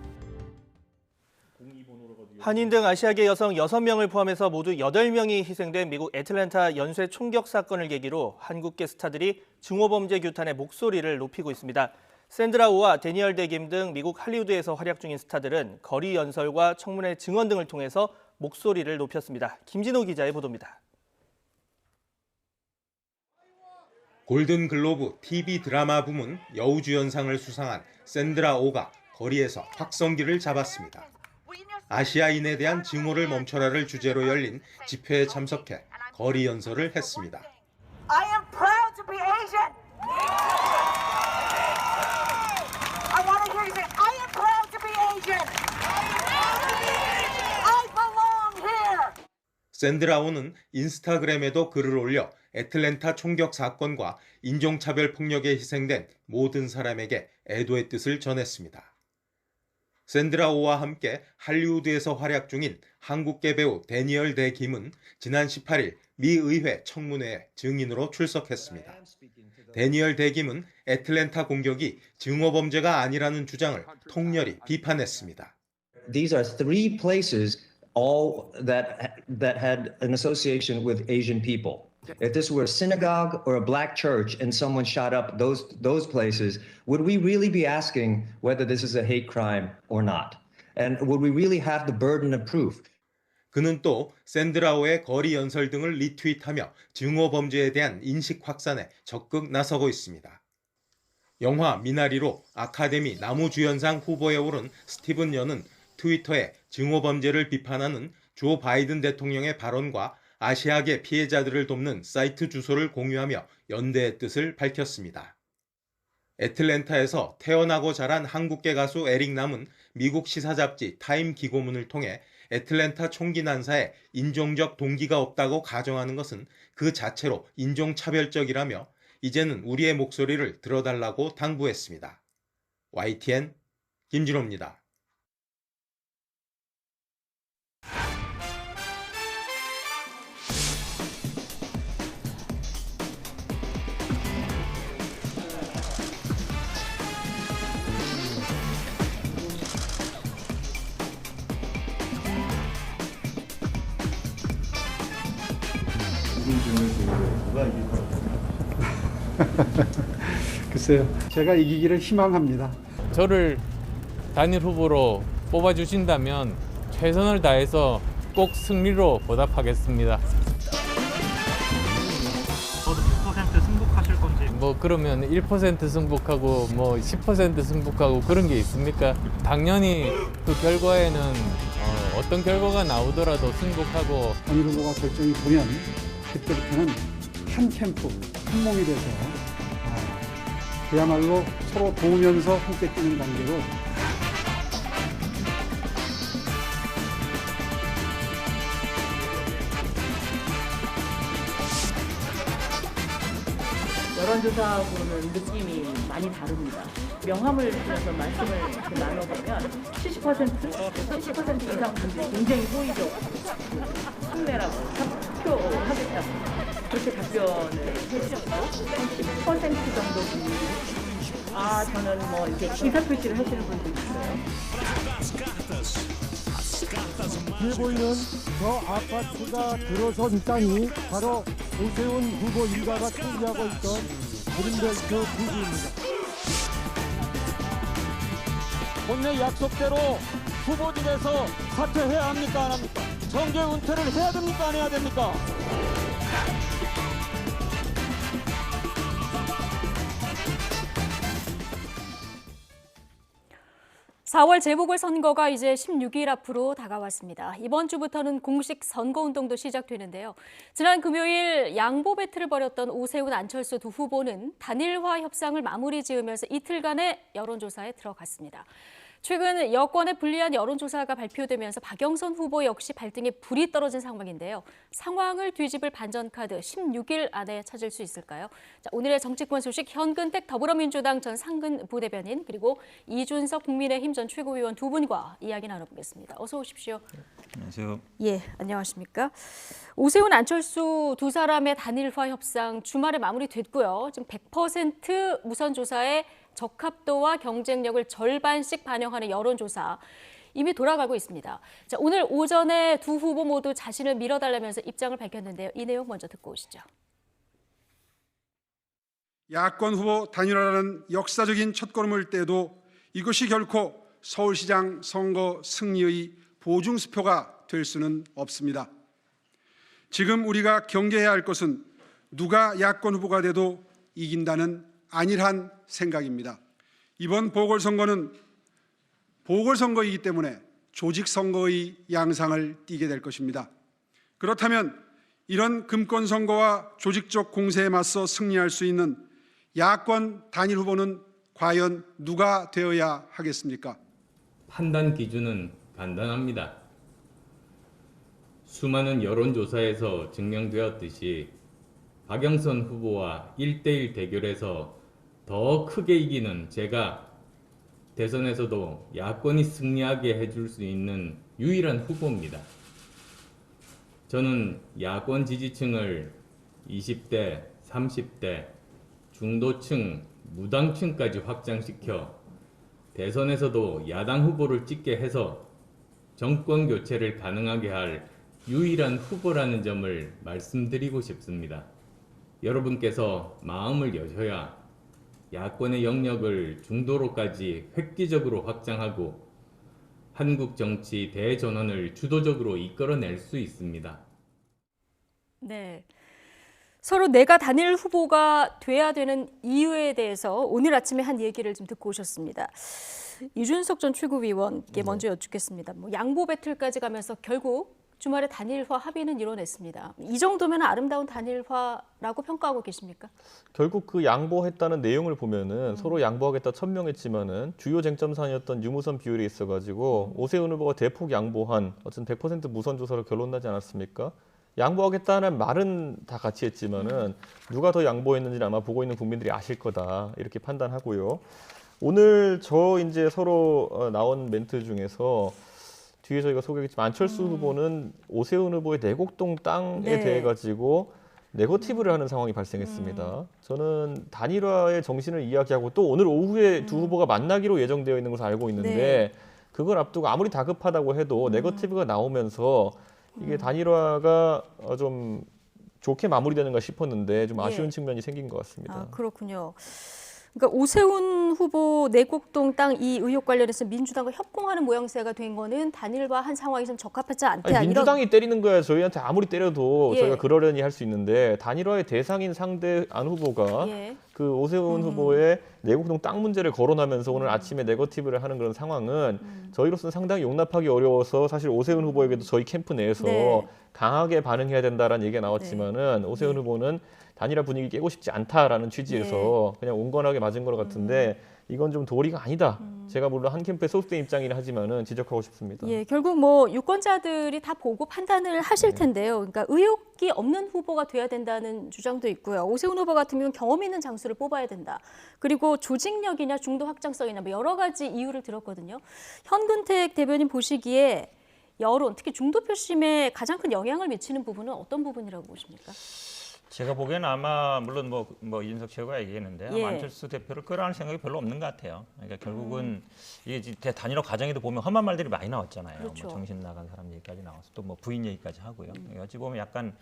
한인 등 아시아계 여성 6명을 포함해서 모두 8명이 희생된 미국 애틀랜타 연쇄 총격 사건을 계기로 한국계 스타들이 증오범죄 규탄의 목소리를 높이고 있습니다. 샌드라 오와 데니얼 데김 등 미국 할리우드에서 활약 중인 스타들은 거리 연설과 청문회 증언 등을 통해서 목소리를 높였습니다. 김진호 기자의 보도입니다. 골든글로브 TV 드라마 부문 여우주연상을 수상한 샌드라 오가 거리에서 확성기를 잡았습니다. 아시아인에 대한 증오를 멈춰라를 주제로 열린 집회에 참석해 거리 연설을 했습니다. I am proud to be Asian. I want to hear you say, I am proud to be Asian. I belong here. 샌드라오는 인스타그램에도 글을 올려 애틀랜타 총격 사건과 인종차별 폭력에 희생된 모든 사람에게 애도의 뜻을 전했습니다. 샌드라오와 함께 할리우드에서 활약 중인 한국계 배우 데니얼 대 김은 지난 18일 미 의회 청문회에 증인으로 출석했습니다. 데니얼 대 김은 애틀랜타 공격이 증오범죄가 아니라는 주장을 통렬히 비판했습니다. These are three places all that had an association with Asian people. If this were a synagogue or a black church and someone shot up those places, would we really be asking whether this is a hate crime or not? And would we really have the burden of proof? 그는 또 샌드라오의 거리 연설 등을 리트윗하며 증오 범죄에 대한 인식 확산에 적극 나서고 있습니다. 영화 미나리로 아카데미 나무주연상 후보에 오른 스티븐 연은 트위터에 증오 범죄를 비판하는 조 바이든 대통령의 발언과 아시아계 피해자들을 돕는 사이트 주소를 공유하며 연대의 뜻을 밝혔습니다. 애틀랜타에서 태어나고 자란 한국계 가수 에릭 남은 미국 시사잡지 타임 기고문을 통해 애틀랜타 총기 난사에 인종적 동기가 없다고 가정하는 것은 그 자체로 인종차별적이라며 이제는 우리의 목소리를 들어달라고 당부했습니다. YTN 김진호입니다. 글쎄요, 제가 이기기를 희망합니다. 저를 단일 후보로 뽑아주신다면 최선을 다해서 꼭 승리로 보답하겠습니다. 저도 100% 승복하실 건지. 뭐 그러면 1% 승복하고 뭐 10% 승복하고 그런 게 있습니까? 당연히 그 결과에는 어떤 결과가 나오더라도 승복하고. 단일 후보가 결정이 되면 그때부터는 한 캠프, 한 몸이 돼서 그야말로 서로 도우면서 함께 뛰는 관계로 여론조사하고는 느낌이 많이 다릅니다. 명함을 들여서 말씀을 나눠보면 70% 이상 분들이 굉장히 호의적으로 참내라고 사표하겠다고 그렇게 답변을 해주셨고 10% 정도 분들이 저는 뭐 이렇게 의사표시를 하시는 분도 있어요. 뒤에 보이는 저 아파트가 들어선 땅이 바로 오세훈 후보 일가가 소유하고 있던 그린벨트 부지입니다. 본래 약속대로 후보직에서 사퇴해야 합니까 안 합니까? 정계 은퇴를 해야 됩니까 안 해야 됩니까? 4월 재보궐선거가 이제 16일 앞으로 다가왔습니다. 이번 주부터는 공식 선거운동도 시작되는데요. 지난 금요일 양보 배틀을 벌였던 오세훈, 안철수 두 후보는 단일화 협상을 마무리 지으면서 이틀간의 여론조사에 들어갔습니다. 최근 여권에 불리한 여론조사가 발표되면서 박영선 후보 역시 발등에 불이 떨어진 상황인데요. 상황을 뒤집을 반전카드 16일 안에 찾을 수 있을까요? 자, 오늘의 정치권 소식 현근택 더불어민주당 전 상근 부대변인 그리고 이준석 국민의힘 전 최고위원 두 분과 이야기 나눠보겠습니다. 어서 오십시오. 안녕하세요. 예, 안녕하십니까. 오세훈, 안철수 두 사람의 단일화 협상 주말에 마무리됐고요. 지금 100% 무선조사에 적합도와 경쟁력을 절반씩 반영하는 여론조사 이미 돌아가고 있습니다. 자, 오늘 오전에 두 후보 모두 자신을 밀어달라면서 입장을 밝혔는데요. 이 내용 먼저 듣고 오시죠. 야권 후보 단일화라는 역사적인 첫걸음을 떼도 이것이 결코 서울시장 선거 승리의 보증수표가 될 수는 없습니다. 지금 우리가 경계해야 할 것은 누가 야권 후보가 돼도 이긴다는 안일한 생각입니다. 이번 보궐선거는 보궐선거이기 때문에 조직 선거의 양상을 띠게 될 것입니다. 그렇다면 이런 금권 선거와 조직적 공세에 맞서 승리할 수 있는 야권 단일 후보는 과연 누가 되어야 하겠습니까? 판단 기준은 간단합니다. 수많은 여론조사에서 증명되었듯이 박영선 후보와 1대1 대결에서 더 크게 이기는 제가 대선에서도 야권이 승리하게 해줄 수 있는 유일한 후보입니다. 저는 야권 지지층을 20대, 30대, 중도층, 무당층까지 확장시켜 대선에서도 야당 후보를 찍게 해서 정권 교체를 가능하게 할 유일한 후보라는 점을 말씀드리고 싶습니다. 여러분께서 마음을 여셔야 야권의 영역을 중도로까지 획기적으로 확장하고 한국 정치 대전환을 주도적으로 이끌어낼 수 있습니다. 네. 서로 내가 단일 후보가 돼야 되는 이유에 대해서 오늘 아침에 한 얘기를 좀 듣고 오셨습니다. 이준석 전 최고위원께 먼저 여쭙겠습니다. 뭐 양보 배틀까지 가면서 결국 주말에 단일화 합의는 이뤄냈습니다. 이 정도면 아름다운 단일화라고 평가하고 계십니까? 결국 그 양보했다는 내용을 보면은 서로 양보하겠다 천명했지만은 주요 쟁점 사안이었던 유무선 비율이 있어가지고 오세훈 후보가 대폭 양보한 어쨌든 100% 무선 조사로 결론 나지 않았습니까? 양보하겠다는 말은 다 같이 했지만은 누가 더 양보했는지는 아마 보고 있는 국민들이 아실 거다 이렇게 판단하고요. 오늘 저 이제 서로 나온 멘트 중에서 뒤에 저희가 소개했지만 안철수 후보는 오세훈 후보의 내곡동 땅에 대해 가지고 네거티브를 하는 상황이 발생했습니다. 저는 단일화의 정신을 이야기하고 또 오늘 오후에 두 후보가 만나기로 예정되어 있는 것을 알고 있는데 그걸 앞두고 아무리 다급하다고 해도 네거티브가 나오면서 이게 단일화가 좀 좋게 마무리되는가 싶었는데 좀 아쉬운 측면이 생긴 것 같습니다. 아, 그렇군요. 그러니까 오세훈 후보 내곡동 땅 이 의혹 관련해서 민주당과 협공하는 모양새가 된 거는 단일화한 상황이 좀 적합하지 않다. 아니, 민주당이 때리는 거야. 저희한테 아무리 때려도 예. 저희가 그러려니 할 수 있는데 단일화의 대상인 상대 안 후보가 그 오세훈 후보의 내곡동 땅 문제를 거론하면서 오늘 아침에 네거티브를 하는 그런 상황은 저희로서는 상당히 용납하기 어려워서 사실 오세훈 후보에게도 저희 캠프 내에서 강하게 반응해야 된다라는 얘기가 나왔지만은 오세훈 후보는 단일화 분위기 깨고 싶지 않다라는 취지에서 그냥 온건하게 맞은 것 같은데 이건 좀 도리가 아니다. 제가 물론 한 캠프에 소속된 입장이긴 하지만은 지적하고 싶습니다. 예, 결국 뭐 유권자들이 다 보고 판단을 하실 텐데요. 그러니까 의혹이 없는 후보가 돼야 된다는 주장도 있고요. 오세훈 후보 같은 경우는 경험 있는 장수를 뽑아야 된다. 그리고 조직력이냐 중도 확장성이냐 뭐 여러 가지 이유를 들었거든요. 현근택 대변인 보시기에 여론, 특히 중도 표심에 가장 큰 영향을 미치는 부분은 어떤 부분이라고 보십니까? 제가 보기에는 아마 물론 뭐 이준석 최고가 얘기했는데 예. 안철수 대표를 끌어안을 생각이 별로 없는 것 같아요. 그러니까 결국은 이게 단일화 과정에도 보면 험한 말들이 많이 나왔잖아요. 그렇죠. 뭐 정신 나간 사람 얘기까지 나와서 또 뭐 부인 얘기까지 하고요. 어찌 보면 약간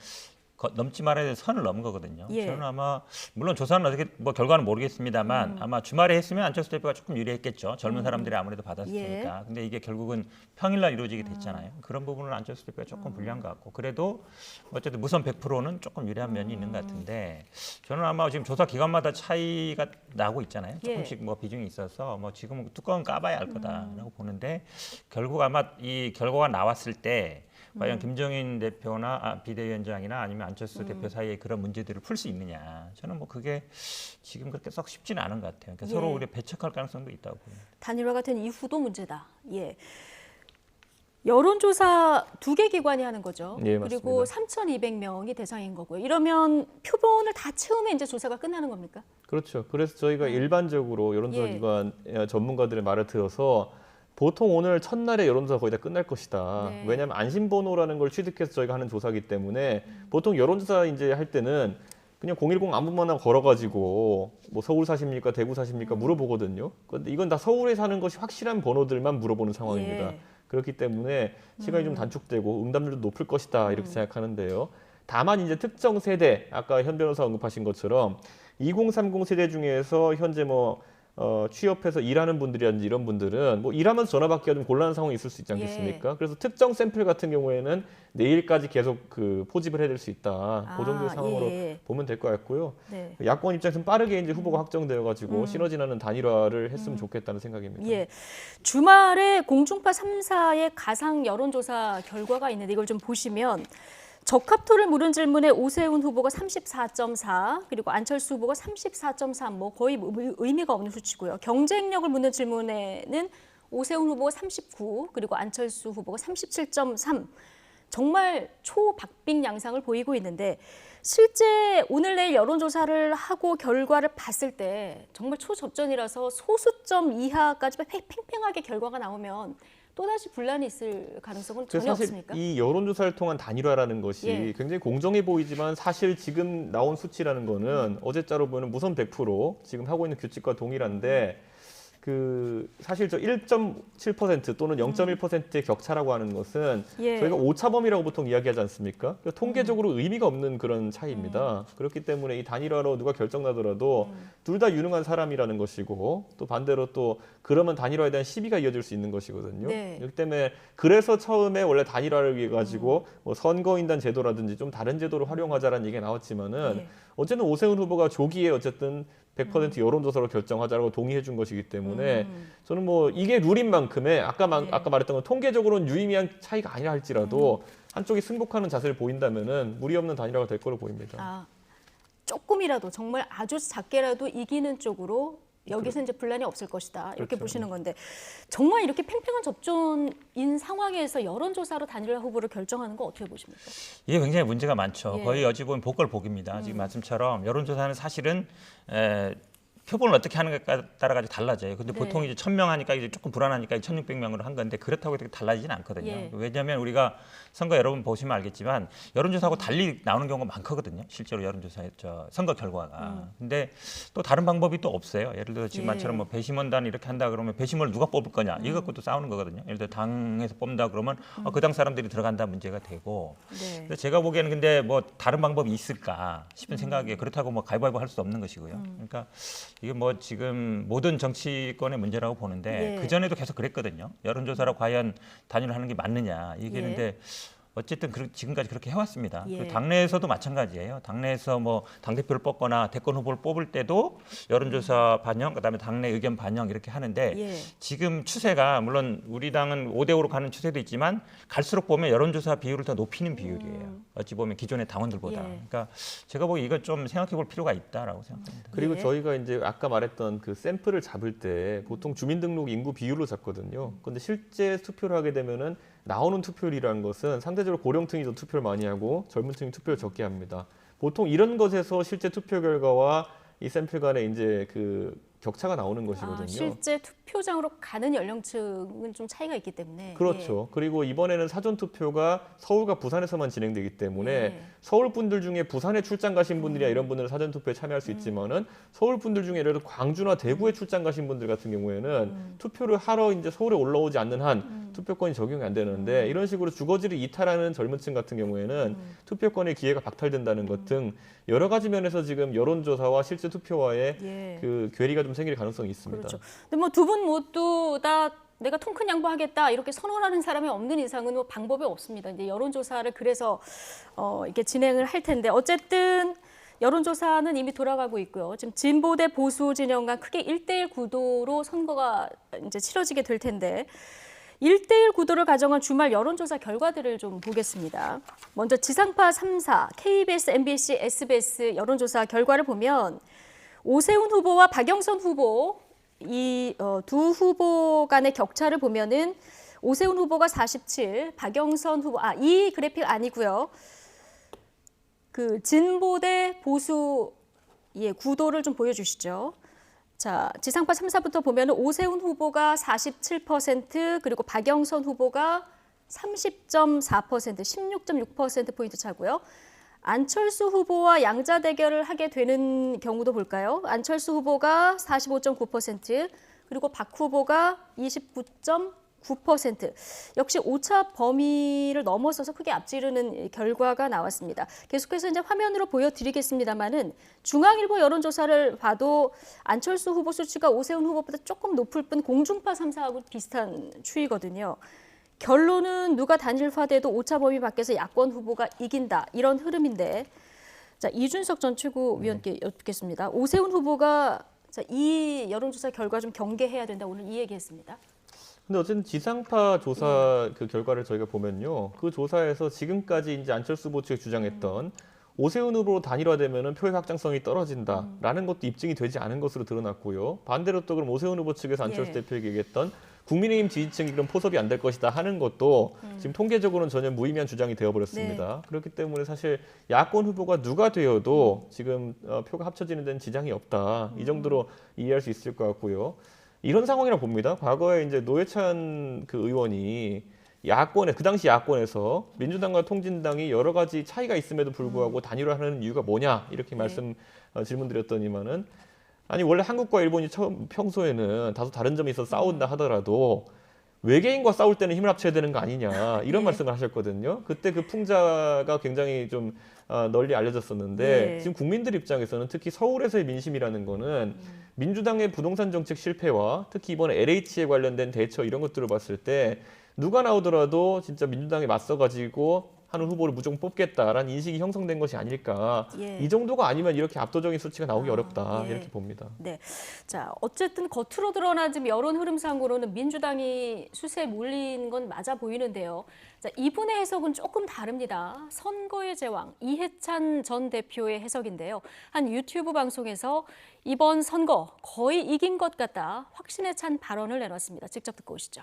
넘지 말아야 될 선을 넘은 거거든요. 예. 저는 아마 물론 조사는 어떻게 뭐 결과는 모르겠습니다만 아마 주말에 했으면 안철수 대표가 조금 유리했겠죠. 젊은 사람들이 아무래도 받았을 테니까. 근데 이게 결국은 평일날 이루어지게 됐잖아요. 그런 부분은 안철수 대표가 조금 불리한 것 같고 그래도 어쨌든 무선 100%는 조금 유리한 면이 있는 것 같은데 저는 아마 지금 조사 기관마다 차이가 나고 있잖아요. 조금씩 뭐 비중이 있어서 뭐 지금 뚜껑은 까봐야 알 거다라고 보는데 결국 아마 이 결과가 나왔을 때 과연 김종인 대표나 비대위원장이나 아니면 안철수 대표 사이에 그런 문제들을 풀 수 있느냐. 저는 뭐 그게 지금 그렇게 썩 쉽지는 않은 것 같아요. 그러니까 서로 우리 배척할 가능성도 있다고 봅니다. 단일화가 된 이후도 문제다. 예. 여론조사 2개 기관이 하는 거죠. 예, 그리고 3,200명이 대상인 거고요. 이러면 표본을 다 채우면 이제 조사가 끝나는 겁니까? 그렇죠. 그래서 저희가 일반적으로 여론조사 기관 전문가들의 말을 들어서 보통 오늘 첫날에 여론조사 거의 다 끝날 것이다. 왜냐하면 안심번호라는 걸 취득해서 저희가 하는 조사이기 때문에 보통 여론조사 이제 할 때는 그냥 010 아무거나 걸어가지고 뭐 서울 사십니까, 대구 사십니까 물어보거든요. 그런데 이건 다 서울에 사는 것이 확실한 번호들만 물어보는 상황입니다. 그렇기 때문에 시간이 좀 단축되고 응답률도 높을 것이다 이렇게 생각하는데요. 다만 이제 특정 세대, 아까 현 변호사 언급하신 것처럼 2030 세대 중에서 현재 뭐 취업해서 일하는 분들이라든지 이런 분들은 뭐 일하면서 전화 받기가 좀 곤란한 상황이 있을 수 있지 않겠습니까? 그래서 특정 샘플 같은 경우에는 내일까지 계속 그 포집을 해야 될 수 있다. 그 정도의 상황으로 보면 될 것 같고요. 네. 야권 입장에서는 빠르게 이제 후보가 확정되어가지고 시너지 나는 단일화를 했으면 좋겠다는 생각입니다. 예. 주말에 공중파 3사의 가상 여론조사 결과가 있는데 이걸 좀 보시면 적합도를 물은 질문에 오세훈 후보가 34.4 그리고 안철수 후보가 34.3 뭐 거의 의미가 없는 수치고요. 경쟁력을 묻는 질문에는 오세훈 후보가 39 그리고 안철수 후보가 37.3 정말 초박빙 양상을 보이고 있는데 실제 오늘 내일 여론조사를 하고 결과를 봤을 때 정말 초접전이라서 소수점 이하까지 팽팽하게 결과가 나오면 또다시 분란이 있을 가능성은 전혀 사실 없습니까? 이 여론조사를 통한 단일화라는 것이 굉장히 공정해 보이지만 사실 지금 나온 수치라는 거는 어제자로 보면 무선 100% 지금 하고 있는 규칙과 동일한데 그 사실 저 1.7% 또는 0.1%의 격차라고 하는 것은 저희가 오차범위라고 보통 이야기하지 않습니까? 통계적으로 의미가 없는 그런 차이입니다. 그렇기 때문에 이 단일화로 누가 결정나더라도 둘 다 유능한 사람이라는 것이고 또 반대로 또 그러면 단일화에 대한 시비가 이어질 수 있는 것이거든요. 그렇기 때문에 그래서 처음에 원래 단일화를 위해 가지고 뭐 선거인단 제도라든지 좀 다른 제도를 활용하자라는 얘기가 나왔지만은 어쨌든 오세훈 후보가 조기에 어쨌든 100% 여론조사로 결정하자라고 동의해 준 것이기 때문에 저는 뭐 이게 룰인 만큼의 아까 말했던 건 통계적으로는 유의미한 차이가 아니라 할지라도 한쪽이 승복하는 자세를 보인다면은 무리 없는 단일화가 될 거로 보입니다. 조금이라도 정말 아주 작게라도 이기는 쪽으로 여기서 이제 분란이 없을 것이다 이렇게 보시는 건데 정말 이렇게 팽팽한 접전인 상황에서 여론조사로 단일화 후보를 결정하는 거 어떻게 보십니까? 이게 굉장히 문제가 많죠. 거의 어찌 보면 복걸복입니다. 지금 말씀처럼 여론조사는 사실은 표본을 어떻게 하는가에 따라 가지고 달라져요. 근데 보통 이제 1,000명 하니까 이제 조금 불안하니까 1,600명으로 한 건데 그렇다고 이렇게 달라지진 않거든요. 왜냐하면 우리가 선거 여러분 보시면 알겠지만 여론조사하고 달리 나오는 경우가 많거든요. 실제로 여론조사의 선거 결과가. 근데 또 다른 방법이 또 없어요. 예를 들어 지금 말처럼 뭐 배심원단 이렇게 한다 그러면 배심원을 누가 뽑을 거냐 이거 갖고 또 싸우는 거거든요. 예를 들어 당에서 뽑는다 그러면 그 당 사람들이 들어간다 문제가 되고. 그래서 제가 보기에는 근데 뭐 다른 방법이 있을까 싶은 생각에 그렇다고 뭐 가위바위보 할 수 없는 것이고요. 그러니까 이게 뭐 지금 모든 정치권의 문제라고 보는데 그 전에도 계속 그랬거든요. 여론조사로 과연 단일화하는 게 맞느냐 이게 있는데 어쨌든 지금까지 그렇게 해왔습니다. 그 당내에서도 마찬가지예요. 당내에서 뭐 당대표를 뽑거나 대권 후보를 뽑을 때도 여론조사 반영, 그다음에 당내 의견 반영 이렇게 하는데 지금 추세가 물론 우리 당은 5대5로 가는 추세도 있지만 갈수록 보면 여론조사 비율을 더 높이는 비율이에요. 어찌 보면 기존의 당원들보다. 그러니까 제가 보기 이거 좀 생각해 볼 필요가 있다라고 생각합니다. 그리고 저희가 이제 아까 말했던 그 샘플을 잡을 때 보통 주민등록 인구 비율로 잡거든요. 그런데 실제 투표를 하게 되면은 나오는 투표율이라는 것은 상대적으로 고령층이 더 투표를 많이 하고 젊은 층이 투표를 적게 합니다. 보통 이런 것에서 실제 투표 결과와 이 샘플 간에 이제 그 격차가 나오는 것이거든요. 실제 투표장으로 가는 연령층은 좀 차이가 있기 때문에. 그렇죠. 그리고 이번에는 사전 투표가 서울과 부산에서만 진행되기 때문에 서울 분들 중에 부산에 출장 가신 분들이나 이런 분들은 사전 투표에 참여할 수 있지만은 서울 분들 중에 예를 들어 광주나 대구에 출장 가신 분들 같은 경우에는 투표를 하러 이제 서울에 올라오지 않는 한 투표권이 적용이 안 되는데 이런 식으로 주거지를 이탈하는 젊은층 같은 경우에는 투표권의 기회가 박탈된다는 것 등 여러 가지 면에서 지금 여론조사와 실제 투표와의 그 괴리가 좀 생길 가능성이 있습니다. 그렇죠. 근데 뭐 두 분 모두 다 내가 통 큰 양보하겠다 이렇게 선언하는 사람이 없는 이상은 뭐 방법이 없습니다. 이제 여론조사를 그래서 이렇게 진행을 할 텐데 어쨌든 여론조사는 이미 돌아가고 있고요. 지금 진보 대 보수 진영 간 크게 1대1 구도로 선거가 이제 치러지게 될 텐데 1대1 구도를 가정한 주말 여론조사 결과들을 좀 보겠습니다. 먼저 지상파 3사, KBS, MBC, SBS 여론조사 결과를 보면 오세훈 후보와 박영선 후보 이 두 후보 간의 격차를 보면은 오세훈 후보가 47, 박영선 후보 이 그래픽 아니고요. 그 진보 대 보수 구도를 좀 보여주시죠. 자, 지상파 3사부터 보면 오세훈 후보가 47%, 그리고 박영선 후보가 30.4%, 16.6%포인트 차고요. 안철수 후보와 양자 대결을 하게 되는 경우도 볼까요? 안철수 후보가 45.9%, 그리고 박 후보가 29.9% 9%. 역시 오차 범위를 넘어서서 크게 앞지르는 결과가 나왔습니다. 계속해서 이제 화면으로 보여드리겠습니다만은 중앙일보 여론조사를 봐도 안철수 후보 수치가 오세훈 후보보다 조금 높을 뿐 공중파 3사하고 비슷한 추이거든요. 결론은 누가 단일화돼도 오차 범위 밖에서 야권 후보가 이긴다 이런 흐름인데, 자 이준석 전 최고위원께 여쭙겠습니다. 오세훈 후보가 이 여론조사 결과 좀 경계해야 된다 오늘 이 얘기했습니다. 근데 어쨌든 지상파 조사 그 결과를 저희가 보면요, 그 조사에서 지금까지 이제 안철수 후보 측이 주장했던 오세훈 후보로 단일화되면은 표의 확장성이 떨어진다라는 것도 입증이 되지 않은 것으로 드러났고요. 반대로 또 그럼 오세훈 후보 측에서 안철수 대표에게 얘기했던 국민의힘 지지층이 그럼 포섭이 안 될 것이다 하는 것도 지금 통계적으로는 전혀 무의미한 주장이 되어버렸습니다. 그렇기 때문에 사실 야권 후보가 누가 되어도 지금 표가 합쳐지는 데는 지장이 없다. 이 정도로 이해할 수 있을 것 같고요. 이런 상황이라 봅니다. 과거에 이제 노회찬 그 의원이 그 당시 야권에서 민주당과 통진당이 여러 가지 차이가 있음에도 불구하고 단일화하는 이유가 뭐냐 이렇게 질문드렸더니만은 아니 원래 한국과 일본이 평소에는 다소 다른 점이 있어서 싸운다 하더라도 외계인과 싸울 때는 힘을 합쳐야 되는 거 아니냐 이런 말씀을 하셨거든요. 그때 그 풍자가 굉장히 좀 널리 알려졌었는데 지금 국민들 입장에서는 특히 서울에서의 민심이라는 거는 민주당의 부동산 정책 실패와 특히 이번에 LH에 관련된 대처 이런 것들을 봤을 때 누가 나오더라도 진짜 민주당에 맞서가지고 하는 후보를 무조건 뽑겠다라는 인식이 형성된 것이 아닐까. 이 정도가 아니면 이렇게 압도적인 수치가 나오기 어렵다. 이렇게 봅니다. 네, 자 어쨌든 겉으로 드러난 지금 여론 흐름상으로는 민주당이 수세에 몰린 건 맞아 보이는데요. 자, 이분의 해석은 조금 다릅니다. 선거의 제왕 이해찬 전 대표의 해석인데요. 한 유튜브 방송에서 이번 선거 거의 이긴 것 같다 확신에 찬 발언을 내놨습니다. 직접 듣고 오시죠.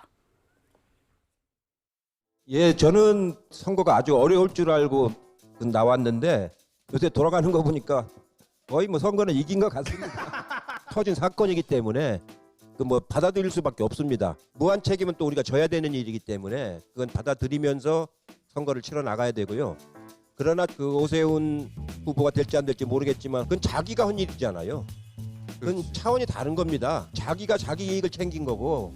예, 저는 선거가 아주 어려울 줄 알고 나왔는데 요새 돌아가는 거 보니까 거의 뭐 선거는 이긴 것 같습니다. 터진 사건이기 때문에 그 뭐 받아들일 수밖에 없습니다. 무한 책임은 또 우리가 져야 되는 일이기 때문에 그건 받아들이면서 선거를 치러 나가야 되고요. 그러나 그 오세훈 후보가 될지 안 될지 모르겠지만 그건 자기가 한 일이잖아요. 그건 차원이 다른 겁니다. 자기가 자기 이익을 챙긴 거고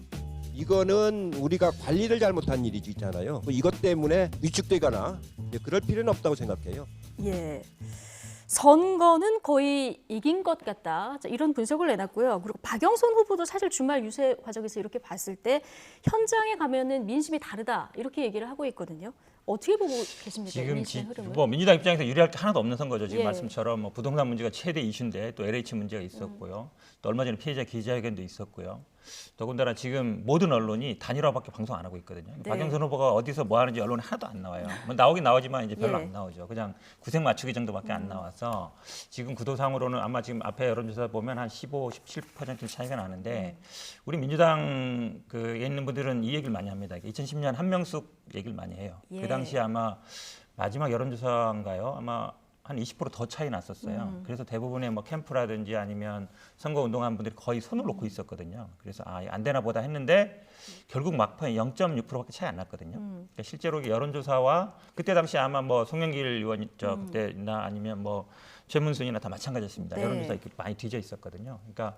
이거는 우리가 관리를 잘못한 일이지 있잖아요. 이것 때문에 위축되거나 그럴 필요는 없다고 생각해요. 예, 선거는 거의 이긴 것 같다. 자, 이런 분석을 내놨고요. 그리고 박영선 후보도 사실 주말 유세 과정에서 이렇게 봤을 때 현장에 가면은 민심이 다르다 이렇게 얘기를 하고 있거든요. 어떻게 보고 계십니까? 지금 뭐 민주당 입장에서 유리할 게 하나도 없는 선거죠. 지금 예. 말씀처럼 뭐 부동산 문제가 최대 이슈인데 또 LH 문제가 있었고요. 또 얼마 전에 피해자 기자회견도 있었고요. 더군다나 지금 모든 언론이 단일화밖에 방송 안 하고 있거든요. 네. 박영선 후보가 어디서 뭐 하는지 언론에 하나도 안 나와요. 뭐 나오긴 나오지만 이제 별로 예. 안 나오죠. 그냥 구색 맞추기 정도밖에 안 나와서 지금 구도상으로는 아마 지금 앞에 여론조사 보면 한 15, 17% 차이가 나는데 우리 민주당 그에 있는 분들은 이 얘기를 많이 합니다. 2010년 한명숙 얘기를 많이 해요. 예. 그 당시 아마 마지막 여론조사인가요? 아마 한 20% 더 차이 났었어요. 그래서 대부분의 뭐 캠프라든지 아니면 선거 운동한 분들이 거의 손을 놓고 있었거든요. 그래서 안 되나 보다 했는데 결국 막판에 0.6%밖에 차이 안 났거든요. 그러니까 실제로 여론조사와 그때 당시 아마 뭐 송영길 의원 그때나 아니면 뭐 최문순이나 다 마찬가지였습니다. 네. 여론조사 이렇게 많이 뒤져 있었거든요. 그러니까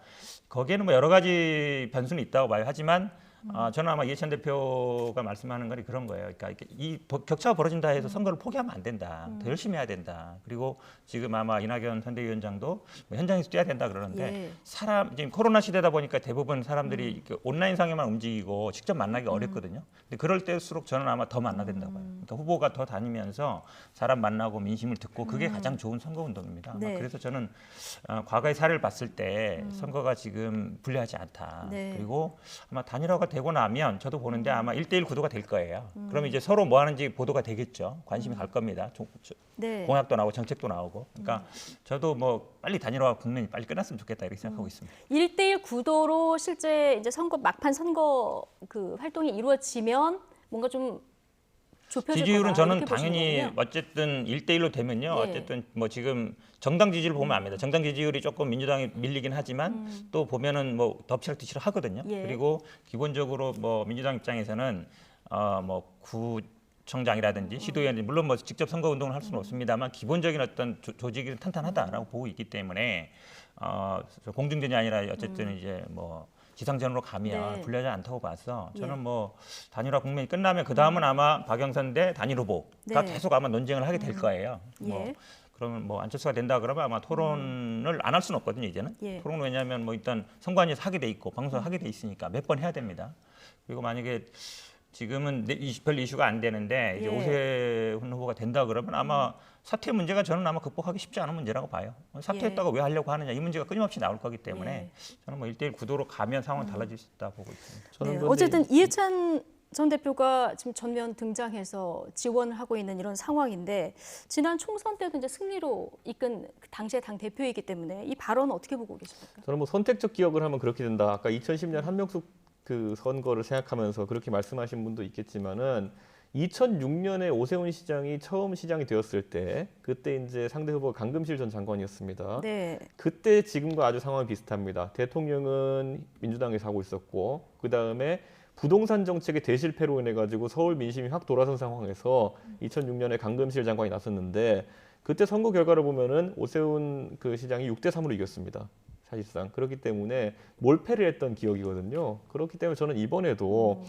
거기에는 뭐 여러 가지 변수는 있다고 봐요. 하지만 저는 아마 이해찬 대표가 말씀하는 건 그런 거예요. 그러니까 이 격차가 벌어진다 해서 선거를 포기하면 안 된다. 더 열심히 해야 된다. 그리고 지금 아마 이낙연 선대위원장도 뭐 현장에서 뛰어야 된다 그러는데 지금 코로나 시대다 보니까 대부분 사람들이 온라인상에만 움직이고 직접 만나기 어렵거든요. 근데 그럴 때일수록 저는 아마 더 만나야 된다고 봐요. 그러니까 후보가 더 다니면서 사람 만나고 민심을 듣고 그게 가장 좋은 선거 운동입니다. 네. 그래서 저는 과거의 사례를 봤을 때 선거가 지금 불리하지 않다. 네. 그리고 아마 단일화가 되고 나면 저도 보는데 아마 1대1 구도가 될 거예요. 그러면 이제 서로 뭐 하는지 보도가 되겠죠. 관심이 갈 겁니다. 네. 공약도 나오고 정책도 나오고. 그러니까 저도 뭐 빨리 단일화 국면이 빨리 끝났으면 좋겠다 이렇게 생각하고 있습니다. 1대1 구도로 실제 이제 막판 선거 그 활동이 이루어지면 뭔가 좀 좁혀질 지지율은 거다, 저는 이렇게 보시는 당연히 거군요. 어쨌든 1대1로 되면요. 예. 어쨌든 뭐 지금 정당 지지를 보면 압니다. 정당 지지율이 조금 민주당이 밀리긴 하지만 또 보면은 뭐 덮치락뒤치락 하거든요. 예. 그리고 기본적으로 뭐 민주당 입장에서는 뭐 구청장이라든지 시도위원들 물론 뭐 직접 선거 운동을 할 수는 없습니다만 기본적인 어떤 조직이 탄탄하다라고 보고 있기 때문에 공중전이 아니라 어쨌든 이제 뭐 지상전으로 가면 네. 불리하지 않다고 봐서 저는 예. 뭐 단일화 국면이 끝나면 그 다음은 아마 박영선 대 단일 후보가 네. 계속 아마 논쟁을 하게 될 거예요. 예. 뭐 그러면 뭐 안철수가 된다 그러면 아마 토론을 안 할 수는 없거든요 이제는. 예. 토론은 왜냐하면 뭐 일단 선관위에서 하게 돼 있고 방송 하게 돼 있으니까 몇 번 해야 됩니다. 그리고 만약에 지금은 별 이슈가 안 되는데 이제 예. 오세훈 후보가 된다 그러면 아마 사퇴 문제가 저는 아마 극복하기 쉽지 않은 문제라고 봐요. 사퇴했다가 왜 하려고 하느냐 이 문제가 끊임없이 나올 거기 때문에 저는 뭐 1대1 구도로 가면 상황은 달라질 수 있다 보고 있습니다. 네, 어쨌든 이해찬 전 대표가 지금 전면 등장해서 지원을 하고 있는 이런 상황인데 지난 총선 때도 이제 승리로 이끈 당시의 당 대표이기 때문에 이 발언 어떻게 보고 계십니까? 저는 뭐 선택적 기억을 하면 그렇게 된다. 아까 2010년 한명숙 그 선거를 생각하면서 그렇게 말씀하신 분도 있겠지만은 2006년에 오세훈 시장이 처음 시장이 되었을 때 그때 이제 상대 후보가 강금실 전 장관이었습니다. 네. 그때 지금과 아주 상황이 비슷합니다. 대통령은 민주당에서 하고 있었고 그 다음에 부동산 정책의 대실패로 인해 가지고 서울 민심이 확 돌아선 상황에서 2006년에 강금실 장관이 나섰는데 그때 선거 결과를 보면은 오세훈 그 시장이 6대3으로 이겼습니다. 사실상 그렇기 때문에 몰패를 했던 기억이거든요. 그렇기 때문에 저는 이번에도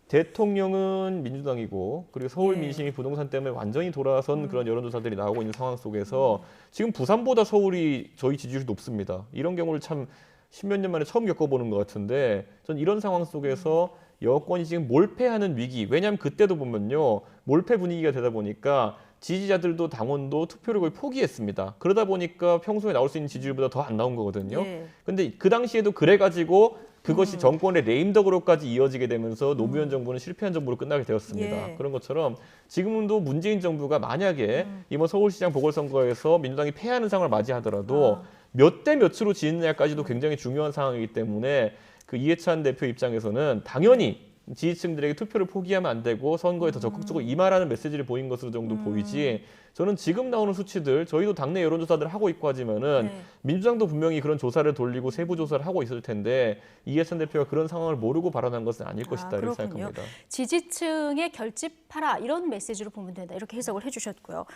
대통령은 민주당이고 그리고 서울 민심이 부동산 때문에 완전히 돌아선 그런 여론조사들이 나오고 있는 상황 속에서 지금 부산보다 서울이 저희 지지율이 높습니다. 이런 경우를 참 십몇 년 만에 처음 겪어보는 것 같은데 전 이런 상황 속에서 여권이 지금 몰패하는 위기, 왜냐하면 그때도 보면요 몰패 분위기가 되다 보니까 지지자들도 당원도 투표를 거의 포기했습니다. 그러다 보니까 평소에 나올 수 있는 지지율보다 더 안 나온 거거든요. 근데 그 당시에도 그래가지고 그것이 정권의 레임덕으로까지 이어지게 되면서 노무현 정부는 실패한 정부로 끝나게 되었습니다. 그런 것처럼 지금도 문재인 정부가 만약에 이번 서울시장 보궐선거에서 민주당이 패하는 상황을 맞이하더라도 몇 대 몇으로 지느냐까지도 굉장히 중요한 상황이기 때문에 그 이해찬 대표 입장에서는 당연히 지지층들에게 투표를 포기하면 안 되고 선거에 더 적극적으로 임하라는 메시지를 보인 것으로 정도 보이지 저는 지금 나오는 수치들 저희도 당내 여론조사들 하고 있고 하지만은 민주당도 분명히 그런 조사를 돌리고 세부 조사를 하고 있을 텐데 이해찬 대표가 그런 상황을 모르고 발언한 것은 아닐 것이다 이렇게 생각합니다. 지지층의 결집하라 이런 메시지로 보면 된다 이렇게 해석을 해주셨고요.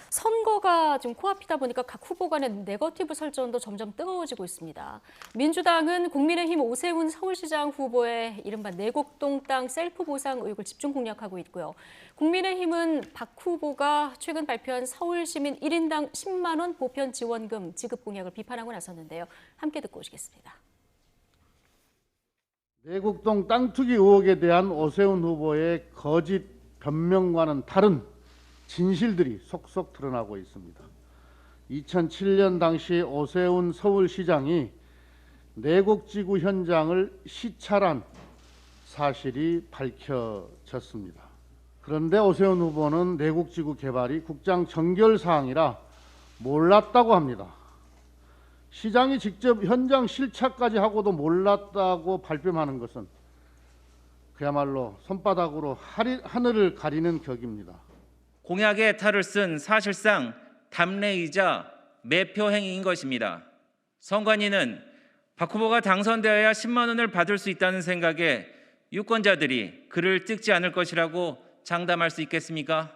선거가 좀 코앞이다 보니까 각 후보 간의 네거티브 설전도 점점 뜨거워지고 있습니다. 민주당은 국민의힘 오세훈 서울시장 후보의 이른바 내곡동 땅 셀프 보상 의혹을 집중 공략하고 있고요. 국민의힘은 박 후보가 최근 발표한 서울시민 1인당 10만 원 보편 지원금 지급 공약을 비판하고 나섰는데요. 함께 듣고 오시겠습니다. 내곡동 땅 투기 의혹에 대한 오세훈 후보의 거짓 변명과는 다른 진실들이 속속 드러나고 있습니다. 2007년 당시 오세훈 서울시장이 내곡지구 현장을 시찰한 사실이 밝혀졌습니다. 그런데 오세훈 후보는 내곡지구 개발이 국장 정결 사항이라 몰랐다고 합니다. 시장이 직접 현장 실차까지 하고도 몰랐다고 발뺌하는 것은 그야말로 손바닥으로 하늘을 가리는 격입니다. 공약의 탈을 쓴 사실상 담례이자 매표 행위인 것입니다. 선관위는 박 후보가 당선되어야 10만 원을 받을 수 있다는 생각에 유권자들이 그를 찍지 않을 것이라고 장담할 수 있겠습니까?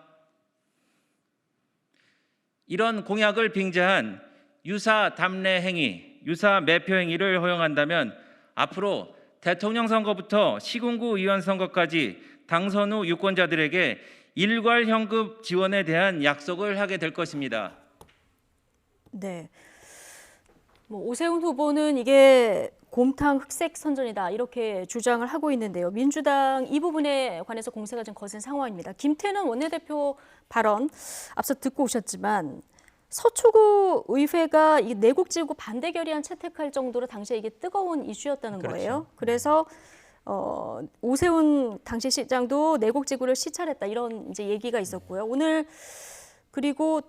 이런 공약을 빙자한 유사 담례 행위, 유사 매표 행위를 허용한다면 앞으로 대통령 선거부터 시군구 의원 선거까지 당선 후 유권자들에게 일괄 현금 지원에 대한 약속을 하게 될 것입니다. 네. 오세훈 후보는 이게 곰탕 흑색 선전이다 이렇게 주장을 하고 있는데요. 민주당 이 부분에 관해서 공세가 좀 거센 상황입니다. 김태년 원내대표 발언 앞서 듣고 오셨지만 서초구 의회가 이 내곡지구 반대 결의안 채택할 정도로 당시에 이게 뜨거운 이슈였다는 거예요. 그래서 오세훈 당시 시장도 내곡지구를 시찰했다 이런 이제 얘기가 있었고요. 오늘 그리고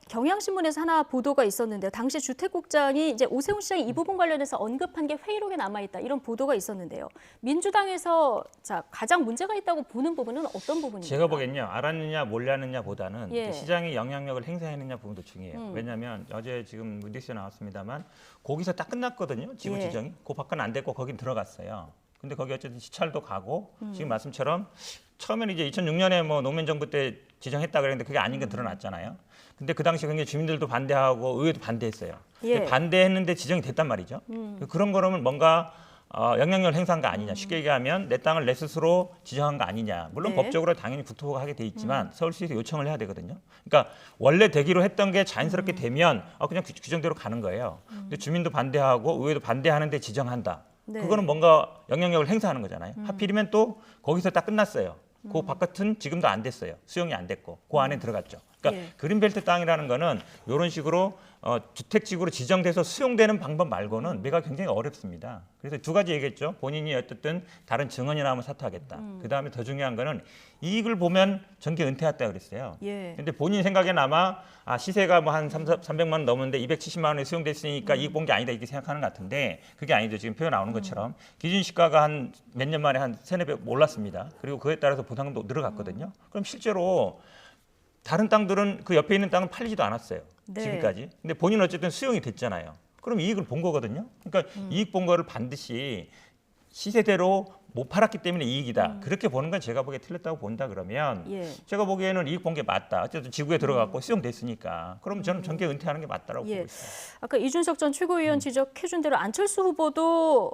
경향신문에서 하나 보도가 있었는데요. 당시 주택국장이 이제 오세훈 시장이 이 부분 관련해서 언급한 게 회의록에 남아있다 이런 보도가 있었는데요. 민주당에서 자 가장 문제가 있다고 보는 부분은 어떤 부분입니까? 제가 보기엔요. 알았느냐 몰랐느냐보다는 예. 시장이 영향력을 행사했느냐 부분도 중요해요. 왜냐하면 어제 지금 뉴스에 나왔습니다만 거기서 딱 끝났거든요. 지구 지정이. 그 밖은 안 됐고 거긴 들어갔어요. 근데 거기 어쨌든 시찰도 가고 지금 말씀처럼 처음에는 이제 2006년에 뭐 노무현 정부 때 지정했다 그랬는데 그게 아닌 게 드러났잖아요. 근데 그 당시 굉장히 주민들도 반대하고 의회도 반대했어요. 예. 반대했는데 지정이 됐단 말이죠. 그런 거라면 뭔가 영향력을 행사한 거 아니냐. 쉽게 얘기하면 내 땅을 내 스스로 지정한 거 아니냐. 물론 네. 법적으로 당연히 국토부가 하게 돼 있지만 서울시에서 요청을 해야 되거든요. 그러니까 원래 되기로 했던 게 자연스럽게 되면 그냥 규정대로 가는 거예요. 근데 주민도 반대하고 의회도 반대하는데 지정한다. 네. 그거는 뭔가 영향력을 행사하는 거잖아요. 하필이면 또 거기서 딱 끝났어요. 그 바깥은 지금도 안 됐어요. 수용이 안 됐고 그 안에 들어갔죠. 그러니까 예. 그린벨트 땅이라는 거는 이런 식으로 주택지구로 지정돼서 수용되는 방법 말고는 매가 굉장히 어렵습니다. 그래서 두 가지 얘기했죠. 본인이 어쨌든 다른 증언이 나오면 사퇴하겠다. 그다음에 더 중요한 거는 이익을 보면 정기 은퇴했다 그랬어요. 예. 근데 본인 생각엔 아마 시세가 뭐 한 300만 원 넘었는데 270만 원에 수용됐으니까 이익 본 게 아니다 이렇게 생각하는 것 같은데 그게 아니죠. 지금 표현 나오는 것처럼 기준 시가가 한 몇 년 만에 한 3-4배 올랐습니다. 그리고 그에 따라서 보상도 늘어갔거든요. 그럼 실제로 다른 땅들은 그 옆에 있는 땅은 팔리지도 않았어요. 네. 지금까지. 근데 본인은 어쨌든 수용이 됐잖아요. 그럼 이익을 본 거거든요. 그러니까 이익 본 거를 반드시 시세대로 못 팔았기 때문에 이익이다. 그렇게 보는 건 제가 보기에 틀렸다고 본다 그러면 예. 제가 보기에는 이익 본 게 맞다. 어쨌든 지구에 들어갔고 수용됐으니까. 그럼 저는 정계 은퇴하는 게 맞다라고 예. 보고 있어요. 아까 이준석 전 최고위원 지적해준 대로 안철수 후보도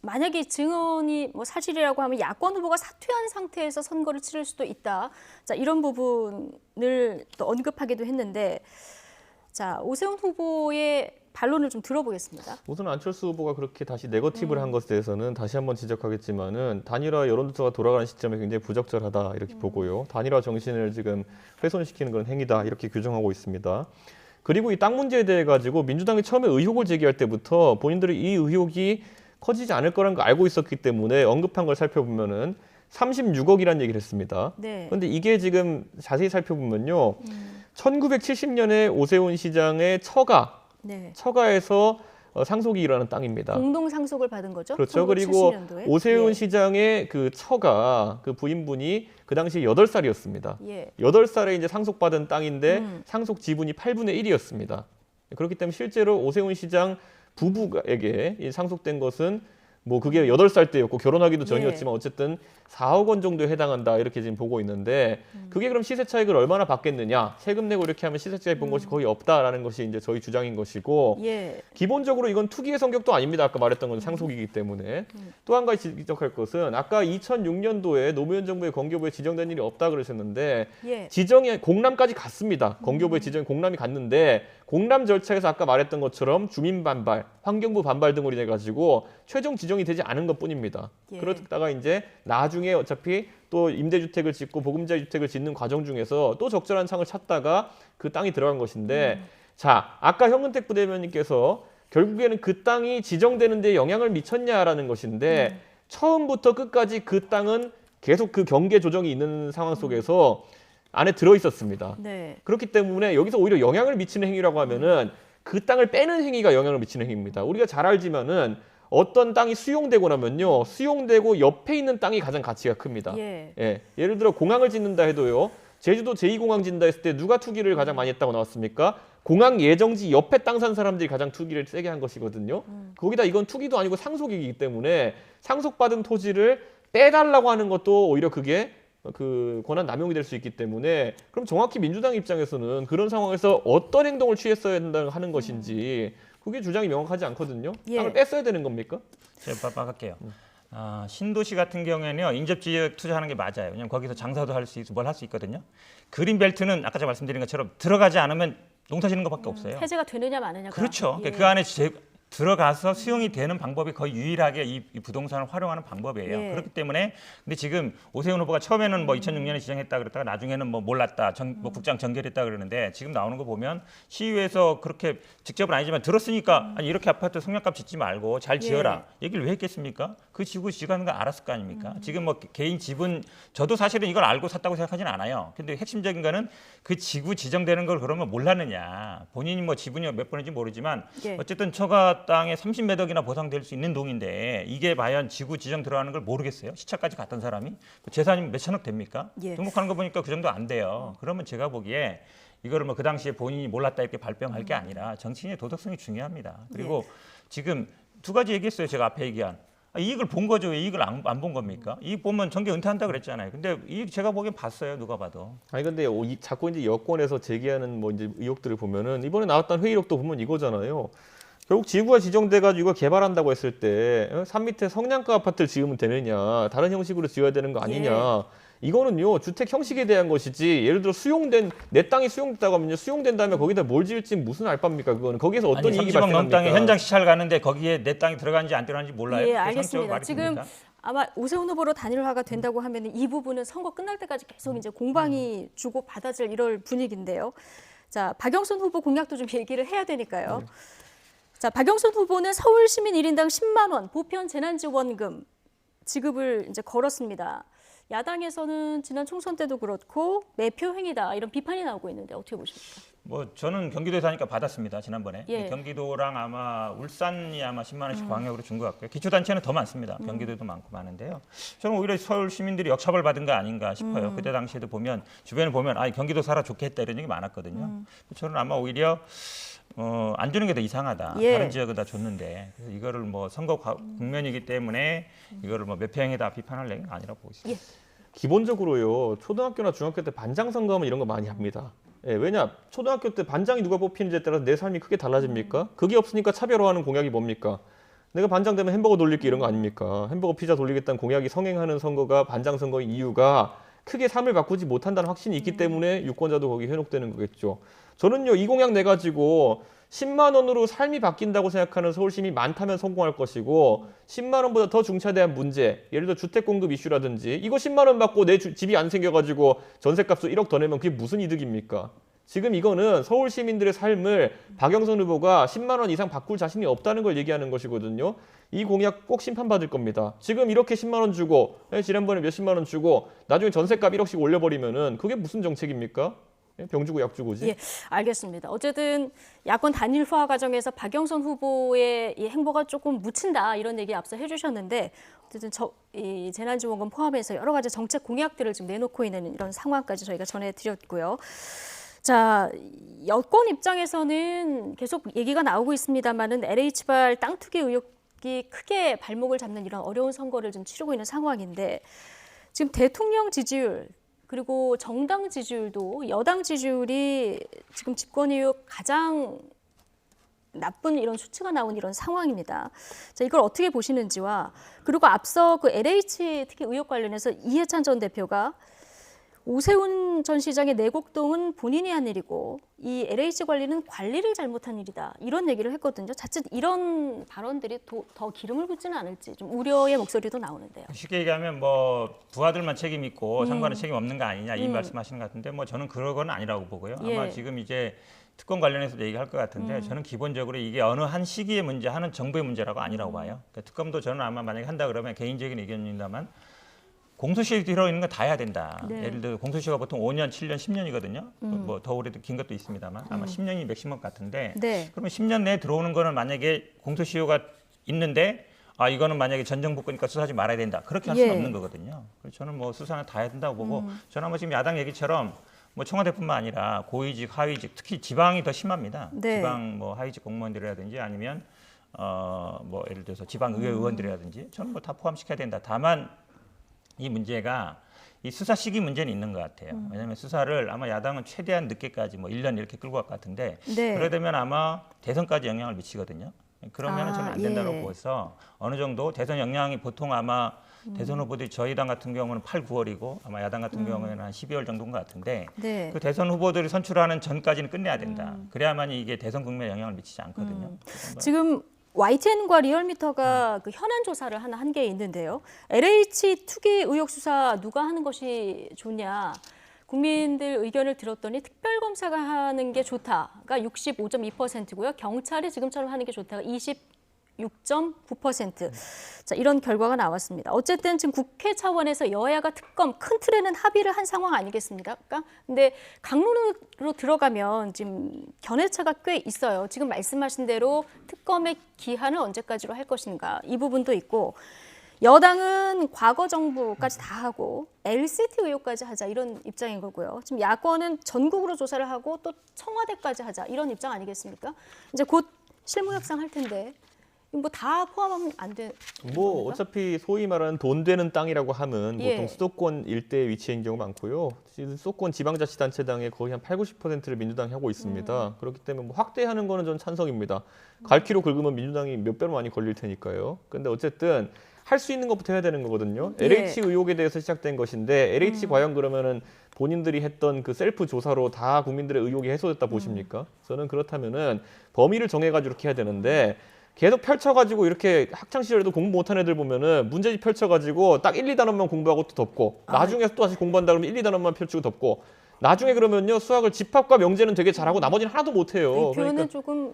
만약에 증언이 뭐 사실이라고 하면 야권 후보가 사퇴한 상태에서 선거를 치를 수도 있다. 자, 이런 부분을 또 언급하기도 했는데, 자, 오세훈 후보의 반론을 좀 들어보겠습니다. 우선 안철수 후보가 그렇게 다시 네거티브를 한 것에 대해서는 다시 한번 지적하겠지만은 단일화 여론조사가 돌아가는 시점에 굉장히 부적절하다 이렇게 보고요. 단일화 정신을 지금 훼손시키는 그런 행위다 이렇게 규정하고 있습니다. 그리고 이 땅 문제에 대해 가지고 민주당이 처음에 의혹을 제기할 때부터 본인들이 이 의혹이 커지지 않을 거라는 걸 알고 있었기 때문에 언급한 걸 살펴보면은 36억이라는 얘기를 했습니다. 네. 그런데 이게 지금 자세히 살펴보면요. 1970년에 오세훈 시장의 네. 처가에서 상속이 일어나는 땅입니다. 공동 상속을 받은 거죠? 그렇죠. 그리고 1970년도에? 오세훈 예. 시장의 그 처가 그 부인분이 그 당시 8살이었습니다. 예. 8살에 이제 상속받은 땅인데 상속 지분이 8분의 1이었습니다. 그렇기 때문에 실제로 오세훈 시장 부부에게 이 상속된 것은 뭐 그게 8살 때였고 결혼하기도 전이었지만 어쨌든 4억 원 정도에 해당한다 이렇게 지금 보고 있는데 그게 그럼 시세 차익을 얼마나 받겠느냐? 세금 내고 이렇게 하면 시세 차익 본 것이 거의 없다라는 것이 이제 저희 주장인 것이고 예. 기본적으로 이건 투기의 성격도 아닙니다. 아까 말했던 건 상속이기 때문에 또 한 가지 지적할 것은 아까 2006년도에 노무현 정부의 건교부에 지정된 일이 없다 그러셨는데 예. 지정이 공람까지 갔습니다. 건교부의 지정이 공람이 갔는데 공람 절차에서 아까 말했던 것처럼 주민 반발, 환경부 반발 등으로 인해 가지고 최종 지정이 되지 않은 것뿐입니다. 예. 그러다가 이제 나중에 어차피 또 임대주택을 짓고 보금자리 주택을 짓는 과정 중에서 또 적절한 창을 찾다가 그 땅이 들어간 것인데 자, 아까 현근택 부대변인께서 결국에는 그 땅이 지정되는 데 영향을 미쳤냐라는 것인데 처음부터 끝까지 그 땅은 계속 그 경계 조정이 있는 상황 속에서 안에 들어 있었습니다. 네. 그렇기 때문에 여기서 오히려 영향을 미치는 행위라고 하면은 그 땅을 빼는 행위가 영향을 미치는 행위입니다. 우리가 잘 알지만은 어떤 땅이 수용되고 나면요. 수용되고 옆에 있는 땅이 가장 가치가 큽니다. 예. 예를 들어 공항을 짓는다 해도요. 제주도 제2공항 짓는다 했을 때 누가 투기를 가장 많이 했다고 나왔습니까? 공항 예정지 옆에 땅 산 사람들이 가장 투기를 세게 한 것이거든요. 거기다 이건 투기도 아니고 상속이기 때문에 상속받은 토지를 빼달라고 하는 것도 오히려 그게 그 권한 남용이 될 수 있기 때문에 그럼 정확히 민주당 입장에서는 그런 상황에서 어떤 행동을 취했어야 된다는 하는 것인지 그게 주장이 명확하지 않거든요. 예. 땅을 뺐어야 되는 겁니까? 제가 빠갈게요. 신도시 같은 경우에는요. 인접지역 투자하는 게 맞아요. 왜냐하면 거기서 장사도 할 수 있고 뭘 할 수 있거든요. 그린벨트는 아까 제가 말씀드린 것처럼 들어가지 않으면 농사 짓는 것밖에 없어요. 해제가 되느냐 마느냐가. 그렇죠. 예. 그 안에 들어가서 수용이 되는 방법이 거의 유일하게 이 부동산을 활용하는 방법이에요. 예. 그렇기 때문에 근데 지금 오세훈 후보가 처음에는 뭐 2006년에 지정했다 그랬다가 나중에는 뭐 몰랐다, 뭐 국장 전결했다 그러는데 지금 나오는 거 보면 시의회에서 그렇게 직접은 아니지만 들었으니까 아니 이렇게 아파트 성역값 짓지 말고 잘 지어라 얘기를 왜 했겠습니까? 그 지구 지가는 거 알았을 거 아닙니까? 지금 뭐 개인 지분 저도 사실은 이걸 알고 샀다고 생각하지는 않아요. 근데 핵심적인 거는 그 지구 지정되는 걸 그러면 몰랐느냐? 본인이 뭐 지분이 몇 번인지 모르지만 예. 어쨌든 처가 땅에 30매덕이나 보상될 수 있는 동인데 이게 과연 지구 지정 들어가는 걸 모르겠어요. 시차까지 갔던 사람이 재산이 몇천억 됩니까? 예. 등록하는 거 보니까 그 정도 안 돼요. 그러면 제가 보기에 이거를 뭐 그 당시에 본인이 몰랐다 이렇게 발뺌할 게 아니라 정치인의 도덕성이 중요합니다. 그리고 지금 두 가지 얘기했어요. 제가 앞에 얘기한 이익을 본 거죠. 왜 이익을 안 본 겁니까? 이익 보면 정계 은퇴한다 그랬잖아요. 근데 이익 제가 보기엔 봤어요. 누가 봐도. 아니 근데 자꾸 이제 여권에서 제기하는 뭐 이제 의혹들을 보면은 이번에 나왔던 회의록도 보면 이거잖아요. 결국 지구가 지정돼가지고 이걸 개발한다고 했을 때 산 밑에 성냥가 아파트를 지으면 되느냐, 다른 형식으로 지어야 되는 거 아니냐. 예. 이거는요 주택 형식에 대한 것이지, 예를 들어 수용된 내 땅이 수용됐다고 하면요, 수용된 다음에 거기다 뭘 지을지 무슨 알바입니까? 그거는 거기에서 어떤 이익이 30억 넘 땅에 발생합니까? 현장 시찰 가는데 거기에 내 땅이 들어간지 안 들어간지 몰라요. 예, 그게 알겠습니다. 상식적으로 말이 지금 됩니까? 아마 오세훈 후보로 단일화가 된다고 하면 이 부분은 선거 끝날 때까지 계속 이제 공방이 주고 받아질 이럴 분위기인데요. 자, 박영선 후보 공약도 좀 얘기를 해야 되니까요. 자, 박영선 후보는 서울 시민 1인당 10만 원 보편 재난지원금 지급을 이제 걸었습니다. 야당에서는 지난 총선 때도 그렇고 매표 행위다 이런 비판이 나오고 있는데 어떻게 보십니까? 뭐 저는 경기도에 사니까 받았습니다. 지난번에. 예. 경기도랑 아마 울산이 아마 10만 원씩 광역으로 준 것 같고요. 기초단체는 더 많습니다. 경기도도 많고 많은데요. 저는 오히려 서울 시민들이 역차별 받은 거 아닌가 싶어요. 그때 당시에도 보면 주변을 보면 경기도 살아 좋겠다 이런 얘기 많았거든요. 저는 아마 오히려 안 주는 게 더 이상하다. 예. 다른 지역은 다 줬는데 그래서 이거를 뭐 선거 국면이기 때문에 이거를 뭐 매표행위다 비판할 얘기는 아니라고 보고 있습니다. 기본적으로요 초등학교나 중학교 때 반장 선거하면 이런 거 많이 합니다. 예, 왜냐 초등학교 때 반장이 누가 뽑히는지에 따라서 내 삶이 크게 달라집니까? 그게 없으니까 차별화하는 공약이 뭡니까? 내가 반장 되면 햄버거 돌릴게 이런 거 아닙니까? 햄버거 피자 돌리겠다는 공약이 성행하는 선거가 반장 선거의 이유가 크게 삶을 바꾸지 못한다는 확신이 있기 때문에 유권자도 거기 현혹되는 거겠죠. 저는요 이 공약 내가지고 10만 원으로 삶이 바뀐다고 생각하는 서울시민이 많다면 성공할 것이고 10만 원보다 더 중차대한 문제, 예를 들어 주택 공급 이슈라든지 이거 10만 원 받고 내 집이 안 생겨가지고 전셋값을 1억 더 내면 그게 무슨 이득입니까? 지금 이거는 서울 시민들의 삶을 박영선 후보가 10만 원 이상 바꿀 자신이 없다는 걸 얘기하는 것이거든요. 이 공약 꼭 심판받을 겁니다. 지금 이렇게 10만 원 주고 지난번에 몇십만 원 주고 나중에 전셋값 1억씩 올려버리면은 그게 무슨 정책입니까? 병 주고 약 주고지. 예, 알겠습니다. 어쨌든 야권 단일화 과정에서 박영선 후보의 이 행보가 조금 묻힌다 이런 얘기 앞서 해주셨는데 어쨌든 이 재난지원금 포함해서 여러 가지 정책 공약들을 지금 내놓고 있는 이런 상황까지 저희가 전해드렸고요. 자, 여권 입장에서는 계속 얘기가 나오고 있습니다만은 LH발 땅 투기 의혹이 크게 발목을 잡는 이런 어려운 선거를 좀 치르고 있는 상황인데 지금 대통령 지지율 그리고 정당 지지율도 여당 지지율이 지금 집권 이후 가장 나쁜 이런 수치가 나온 이런 상황입니다. 자, 이걸 어떻게 보시는지와 그리고 앞서 그 LH 특히 의혹 관련해서 이해찬 전 대표가 오세훈 전 시장의 내곡동은 본인이 한 일이고 이 LH 관리는 관리를 잘못한 일이다. 이런 얘기를 했거든요. 자칫 이런 발언들이 더 기름을 붓지는 않을지 좀 우려의 목소리도 나오는데요. 쉽게 얘기하면 뭐 부하들만 책임 있고 상관은 책임 없는 거 아니냐 이 말씀하시는 것 같은데 뭐 저는 그런 건 아니라고 보고요. 아마 예. 지금 이제 특권 관련해서도 얘기할 것 같은데 저는 기본적으로 이게 어느 한 시기의 문제, 하는 정부의 문제라고 아니라고 봐요. 그러니까 특검도 저는 아마 만약에 한다 그러면 개인적인 의견입니다만 공소시효 들어있는 건 다 해야 된다. 네. 예를 들어 공소시효가 보통 5년, 7년, 10년이거든요. 뭐 더 오래도 긴 것도 있습니다만 아마 10년이 맥시멈 같은데 네. 그러면 10년 내에 들어오는 거는 만약에 공소시효가 있는데 이거는 만약에 전 정부 거니까 수사하지 말아야 된다. 그렇게 할 수는 예. 없는 거거든요. 그래서 저는 뭐 수사는 다 해야 된다고 보고 저는 뭐 지금 야당 얘기처럼 뭐 청와대뿐만 아니라 고위직, 하위직 특히 지방이 더 심합니다. 네. 지방 뭐 하위직 공무원들이라든지 아니면 뭐 예를 들어서 지방의회 의원들이라든지 저는 뭐 다 포함시켜야 된다. 다만 이 문제가 이 수사 시기 문제는 있는 것 같아요. 왜냐하면 수사를 아마 야당은 최대한 늦게까지 뭐 1년 이렇게 끌고 갈 것 같은데 네. 그러게 되면 아마 대선까지 영향을 미치거든요. 그러면 저는 안 된다고 예. 보여서 어느 정도 대선 영향이 보통 아마 대선 후보들이 저희 당 같은 경우는 8, 9월이고 아마 야당 같은 경우에는 한 12월 정도인 것 같은데 네. 그 대선 후보들이 선출하는 전까지는 끝내야 된다. 그래야만 이게 대선 국면에 영향을 미치지 않거든요. 지금 YTN과 리얼미터가 그 현안 조사를 하나 한 게 있는데요. LH 투기 의혹 수사 누가 하는 것이 좋냐. 국민들 의견을 들었더니 특별검사가 하는 게 좋다가 65.2%고요. 경찰이 지금처럼 하는 게 좋다가 26.9%. 자, 이런 결과가 나왔습니다. 어쨌든 지금 국회 차원에서 여야가 특검 큰 틀에는 합의를 한 상황 아니겠습니까? 근데 강론으로 들어가면 지금 견해차가 꽤 있어요. 지금 말씀하신 대로 특검의 기한을 언제까지로 할 것인가 이 부분도 있고 여당은 과거 정부까지 다 하고 LCT 의혹까지 하자 이런 입장인 거고요. 지금 야권은 전국으로 조사를 하고 또 청와대까지 하자 이런 입장 아니겠습니까? 이제 곧 실무 협상 할 텐데 뭐 다 포함하면 안 돼. 뭐 어차피 소위 말하는 돈 되는 땅이라고 하면 예. 보통 수도권 일대에 위치한 경우 많고요. 수도권 지방자치단체당의 거의 한 80~90%를 민주당이 하고 있습니다. 그렇기 때문에 뭐 확대하는 거는 전 찬성입니다. 갈 키로 긁으면 민주당이 몇 배로 많이 걸릴 테니까요. 근데 어쨌든 할 수 있는 것부터 해야 되는 거거든요. 예. LH 의혹에 대해서 시작된 것인데 LH 과연 그러면은 본인들이 했던 그 셀프 조사로 다 국민들의 의혹이 해소됐다 보십니까? 저는 그렇다면은 범위를 정해가지고 이렇게 해야 되는데 계속 펼쳐가지고 이렇게 학창 시절에도 공부 못한 애들 보면은 문제집 펼쳐가지고 딱 1, 2단원만 공부하고 또 덮고 나중에 또 다시 공부한다 그러면 1, 2단원만 펼치고 덮고 나중에 그러면요 수학을 집합과 명제는 되게 잘하고 나머지는 하나도 못해요. 이 표현은 조금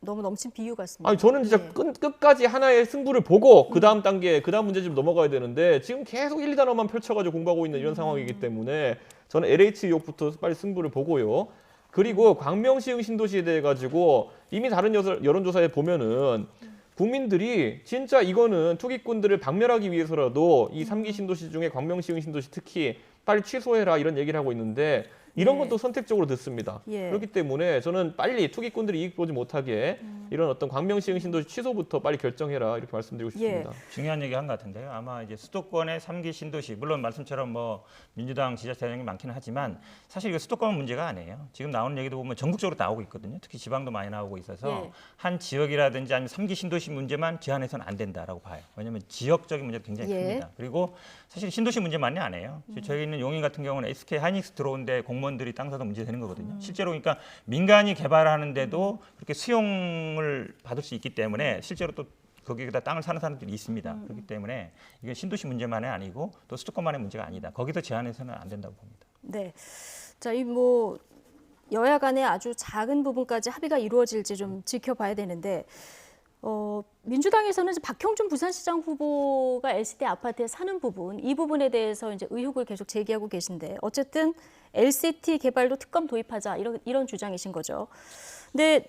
너무 넘친 비유 같습니다. 아니 저는 진짜 끝까지 하나의 승부를 보고 그 다음 단계, 그 다음 문제집 넘어가야 되는데 지금 계속 1, 2단원만 펼쳐가지고 공부하고 있는 이런 상황이기 때문에 저는 LH 의혹부터 빨리 승부를 보고요. 그리고 광명시흥 신도시에 대해 가지고 이미 다른 여론조사에 보면은 국민들이 진짜 이거는 투기꾼들을 박멸하기 위해서라도 이 3기 신도시 중에 광명시흥 신도시 특히 빨리 취소해라 이런 얘기를 하고 있는데 이런 것도 선택적으로 듣습니다. 예. 그렇기 때문에 저는 빨리 투기꾼들이 이익 보지 못하게 이런 어떤 광명시흥 신도시 취소부터 빨리 결정해라 이렇게 말씀드리고 싶습니다. 중요한 얘기 한 것 같은데요. 아마 이제 수도권의 3기 신도시 물론 말씀처럼 뭐 민주당 지지자 대장이 많기는 하지만 사실 이거 수도권 문제가 아니에요. 지금 나오는 얘기도 보면 전국적으로 나오고 있거든요. 특히 지방도 많이 나오고 있어서 한 지역이라든지 아니면 3기 신도시 문제만 제한해서는 안 된다라고 봐요. 왜냐하면 지역적인 문제가 굉장히 큽니다. 그리고 사실 신도시 문제만이 아니에요. 저희 있는 용인 같은 경우는 SK 하이닉스 들어온데 공무원들이 땅 사도 문제 되는 거거든요. 실제로 그러니까 민간이 개발하는데도 그렇게 수용을 받을 수 있기 때문에 실제로 또 거기에다 땅을 사는 사람들이 있습니다. 그렇기 때문에 이게 신도시 문제만이 아니고 또 수도권만의 문제가 아니다. 거기서 제한해서는 안 된다고 봅니다. 네. 자, 이 뭐 여야 간에 아주 작은 부분까지 합의가 이루어질지 좀 지켜봐야 되는데 민주당에서는 박형준 부산시장 후보가 LCT 아파트에 사는 부분, 이 부분에 대해서 이제 의혹을 계속 제기하고 계신데 어쨌든 LCT 개발도 특검 도입하자 이런 주장이신 거죠. 근데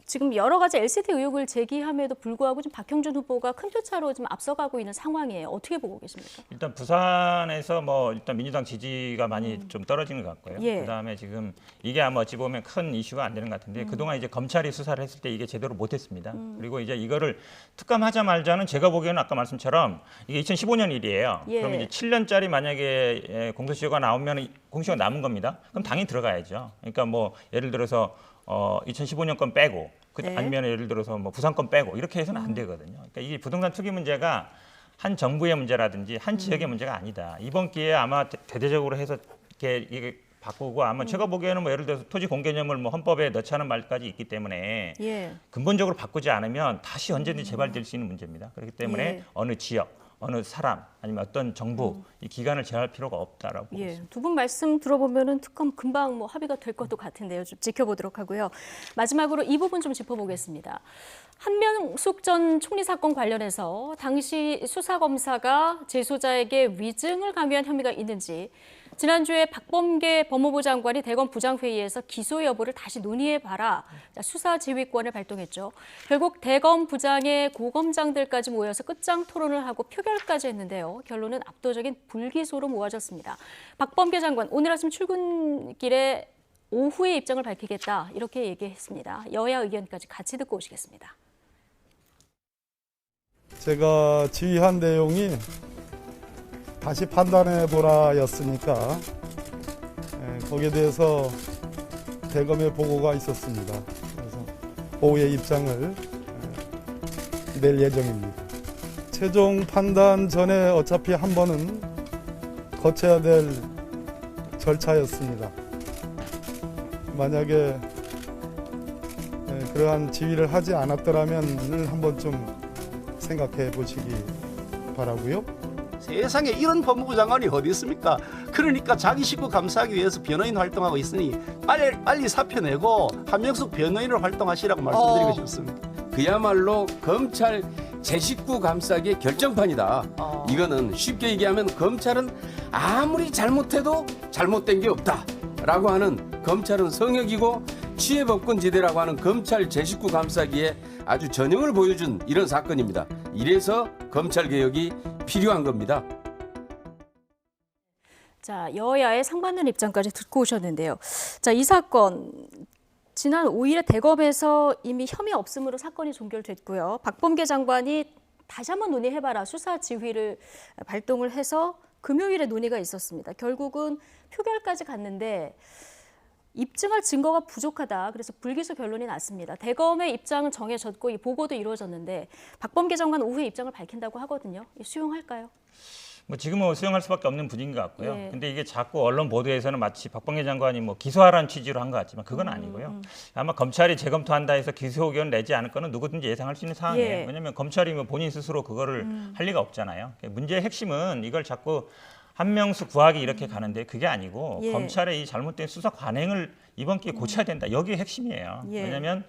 지금 여러 가지 LCT 의혹을 제기함에도 불구하고 좀 박형준 후보가 큰 표차로 좀 앞서가고 있는 상황이에요. 어떻게 보고 계십니까? 일단 부산에서 뭐 일단 민주당 지지가 많이 좀 떨어지는 것 같고요. 예. 그다음에 지금 이게 아마 어찌 보면 큰 이슈가 안 되는 것 같은데 그동안 이제 검찰이 수사를 했을 때 이게 제대로 못했습니다. 그리고 이제 이거를 특검하자 말자는 제가 보기에는 아까 말씀처럼 이게 2015년 일이에요. 예. 그럼 이제 7년짜리 만약에 공소시효가 나오면 공소시효가 남은 겁니다. 그럼 당연히 들어가야죠. 그러니까 뭐 예를 들어서 2015년 건 빼고 아니면 예를 들어서 뭐 부산 건 빼고 이렇게 해서는 안 되거든요. 그러니까 이게 부동산 투기 문제가 한 정부의 문제라든지 한 지역의 문제가 아니다. 이번 기회에 아마 대대적으로 해서 이게 바꾸고 아마 제가 보기에는 뭐 예를 들어서 토지 공개념을 뭐 헌법에 넣자는 말까지 있기 때문에 근본적으로 바꾸지 않으면 다시 언제든지 재발될 수 있는 문제입니다. 그렇기 때문에 어느 지역 어느 사람 아니면 어떤 정부 이 기간을 제한할 필요가 없다라고 보고 있습니다. 두 분 말씀 들어보면은 특검 금방 뭐 합의가 될 것도 같은데요. 좀 지켜보도록 하고요. 마지막으로 이 부분 좀 짚어보겠습니다. 한명숙 전 총리 사건 관련해서 당시 수사검사가 재소자에게 위증을 강요한 혐의가 있는지 지난주에 박범계 법무부 장관이 대검 부장회의에서 기소 여부를 다시 논의해봐라 수사 지휘권을 발동했죠. 결국 대검 부장의 고검장들까지 모여서 끝장 토론을 하고 표결까지 했는데요. 결론은 압도적인 불기소로 모아졌습니다. 박범계 장관 오늘 아침 출근길에 오후에 입장을 밝히겠다 이렇게 얘기했습니다. 여야 의견까지 같이 듣고 오시겠습니다. 제가 지휘한 내용이 다시 판단해보라였으니까 거기에 대해서 대검의 보고가 있었습니다. 그래서 오후에 입장을 낼 예정입니다. 최종 판단 전에 어차피 한 번은 거쳐야 될 절차였습니다. 만약에 그러한 지휘를 하지 않았더라면 한번 좀 생각해 보시기 바라고요. 세상에 이런 법무부 장관이 어디 있습니까? 그러니까 자기 식구 감싸기 위해서 변호인 활동하고 있으니 빨리 사표 내고 한명숙 변호인을 활동하시라고 말씀드리고 싶습니다. 그야말로 검찰 제 식구 감싸기의 결정판이다. 이거는 쉽게 얘기하면 검찰은 아무리 잘못해도 잘못된 게 없다라고 하는 검찰은 성역이고 치해법권지대라고 하는 검찰 제 식구 감싸기에 아주 전형을 보여준 이런 사건입니다. 이래서 검찰개혁이 필요한 겁니다. 자, 여야의 상반된 입장까지 듣고 오셨는데요. 자, 이 사건 지난 5일에 대검에서 이미 혐의 없음으로 사건이 종결됐고요. 박범계 장관이 다시 한번 논의해봐라 수사 지휘를 발동을 해서 금요일에 논의가 있었습니다. 결국은 표결까지 갔는데 입증할 증거가 부족하다. 그래서 불기소 결론이 났습니다. 대검의 입장은 정해졌고 이 보고도 이루어졌는데 박범계 장관 오후에 입장을 밝힌다고 하거든요. 수용할까요? 뭐 지금은 수용할 수밖에 없는 분위기인 것 같고요. 예. 근데 이게 자꾸 언론 보도에서는 마치 박범계 장관이 뭐 기소하라는 취지로 한 것 같지만 그건 아니고요. 아마 검찰이 재검토한다 해서 기소 의견 내지 않을 거는 누구든지 예상할 수 있는 상황이에요. 예. 왜냐하면 검찰이 뭐 본인 스스로 그거를 할 리가 없잖아요. 문제의 핵심은 이걸 자꾸 한명수 구하기 이렇게 가는데 그게 아니고 예. 검찰의 이 잘못된 수사 관행을 이번 기회에 고쳐야 된다. 여기에 핵심이에요. 예. 왜냐하면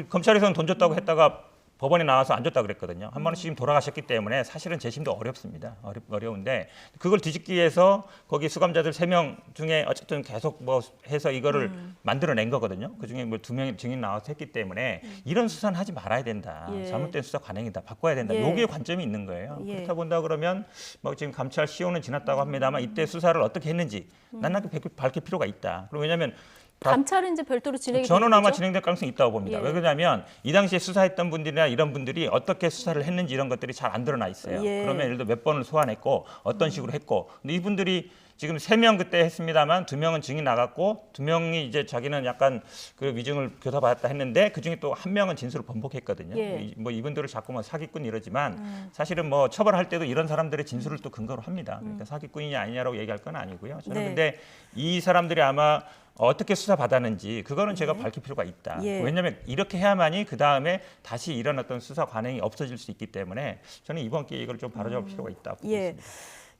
검찰에서는 돈 줬다고 했다가 법원에 나와서 안 줬다 그랬거든요. 한 번은 지금 돌아가셨기 때문에 사실은 재심도 어렵습니다. 어려운데 그걸 뒤집기 위해서 거기 수감자들 3명 중에 어쨌든 계속 뭐 해서 이거를 만들어낸 거거든요. 그중에 뭐 2명이 증인 나와서 했기 때문에 이런 수사는 하지 말아야 된다. 예. 잘못된 수사 관행이다. 바꿔야 된다. 예. 여기에 관점이 있는 거예요. 예. 그렇다 본다 그러면 뭐 지금 감찰 시효는 지났다고 합니다만 이때 수사를 어떻게 했는지 낱낱이 밝힐 필요가 있다. 그리고 왜냐하면 감찰은 이제 별도로 진행이 저는 아마 되겠죠? 진행될 가능성이 있다고 봅니다. 예. 왜 그러냐면 이 당시에 수사했던 분들이나 이런 분들이 어떻게 수사를 했는지 이런 것들이 잘 안 드러나 있어요. 예. 그러면 예를 들어 몇 번을 소환했고 어떤 식으로 했고 근데 이분들이 지금 3명 그때 했습니다만 2명은 증인 나갔고 2명이 이제 자기는 약간 그 위증을 교사받았다 했는데 그중에 또 1명은 진술을 번복했거든요. 예. 뭐 이분들을 자꾸 뭐 사기꾼 이러지만 사실은 뭐 처벌할 때도 이런 사람들의 진술을 또 근거로 합니다. 그러니까 사기꾼이냐 아니냐라고 얘기할 건 아니고요. 저는 네. 근데 이 사람들이 아마 어떻게 수사받았는지 그거는 제가 밝힐 필요가 있다. 예. 왜냐하면 이렇게 해야만이 그다음에 다시 이런 어떤 수사 관행이 없어질 수 있기 때문에 저는 이번 기회에 이걸 좀 바로잡을 필요가 있다고 보고 예. 있습니다.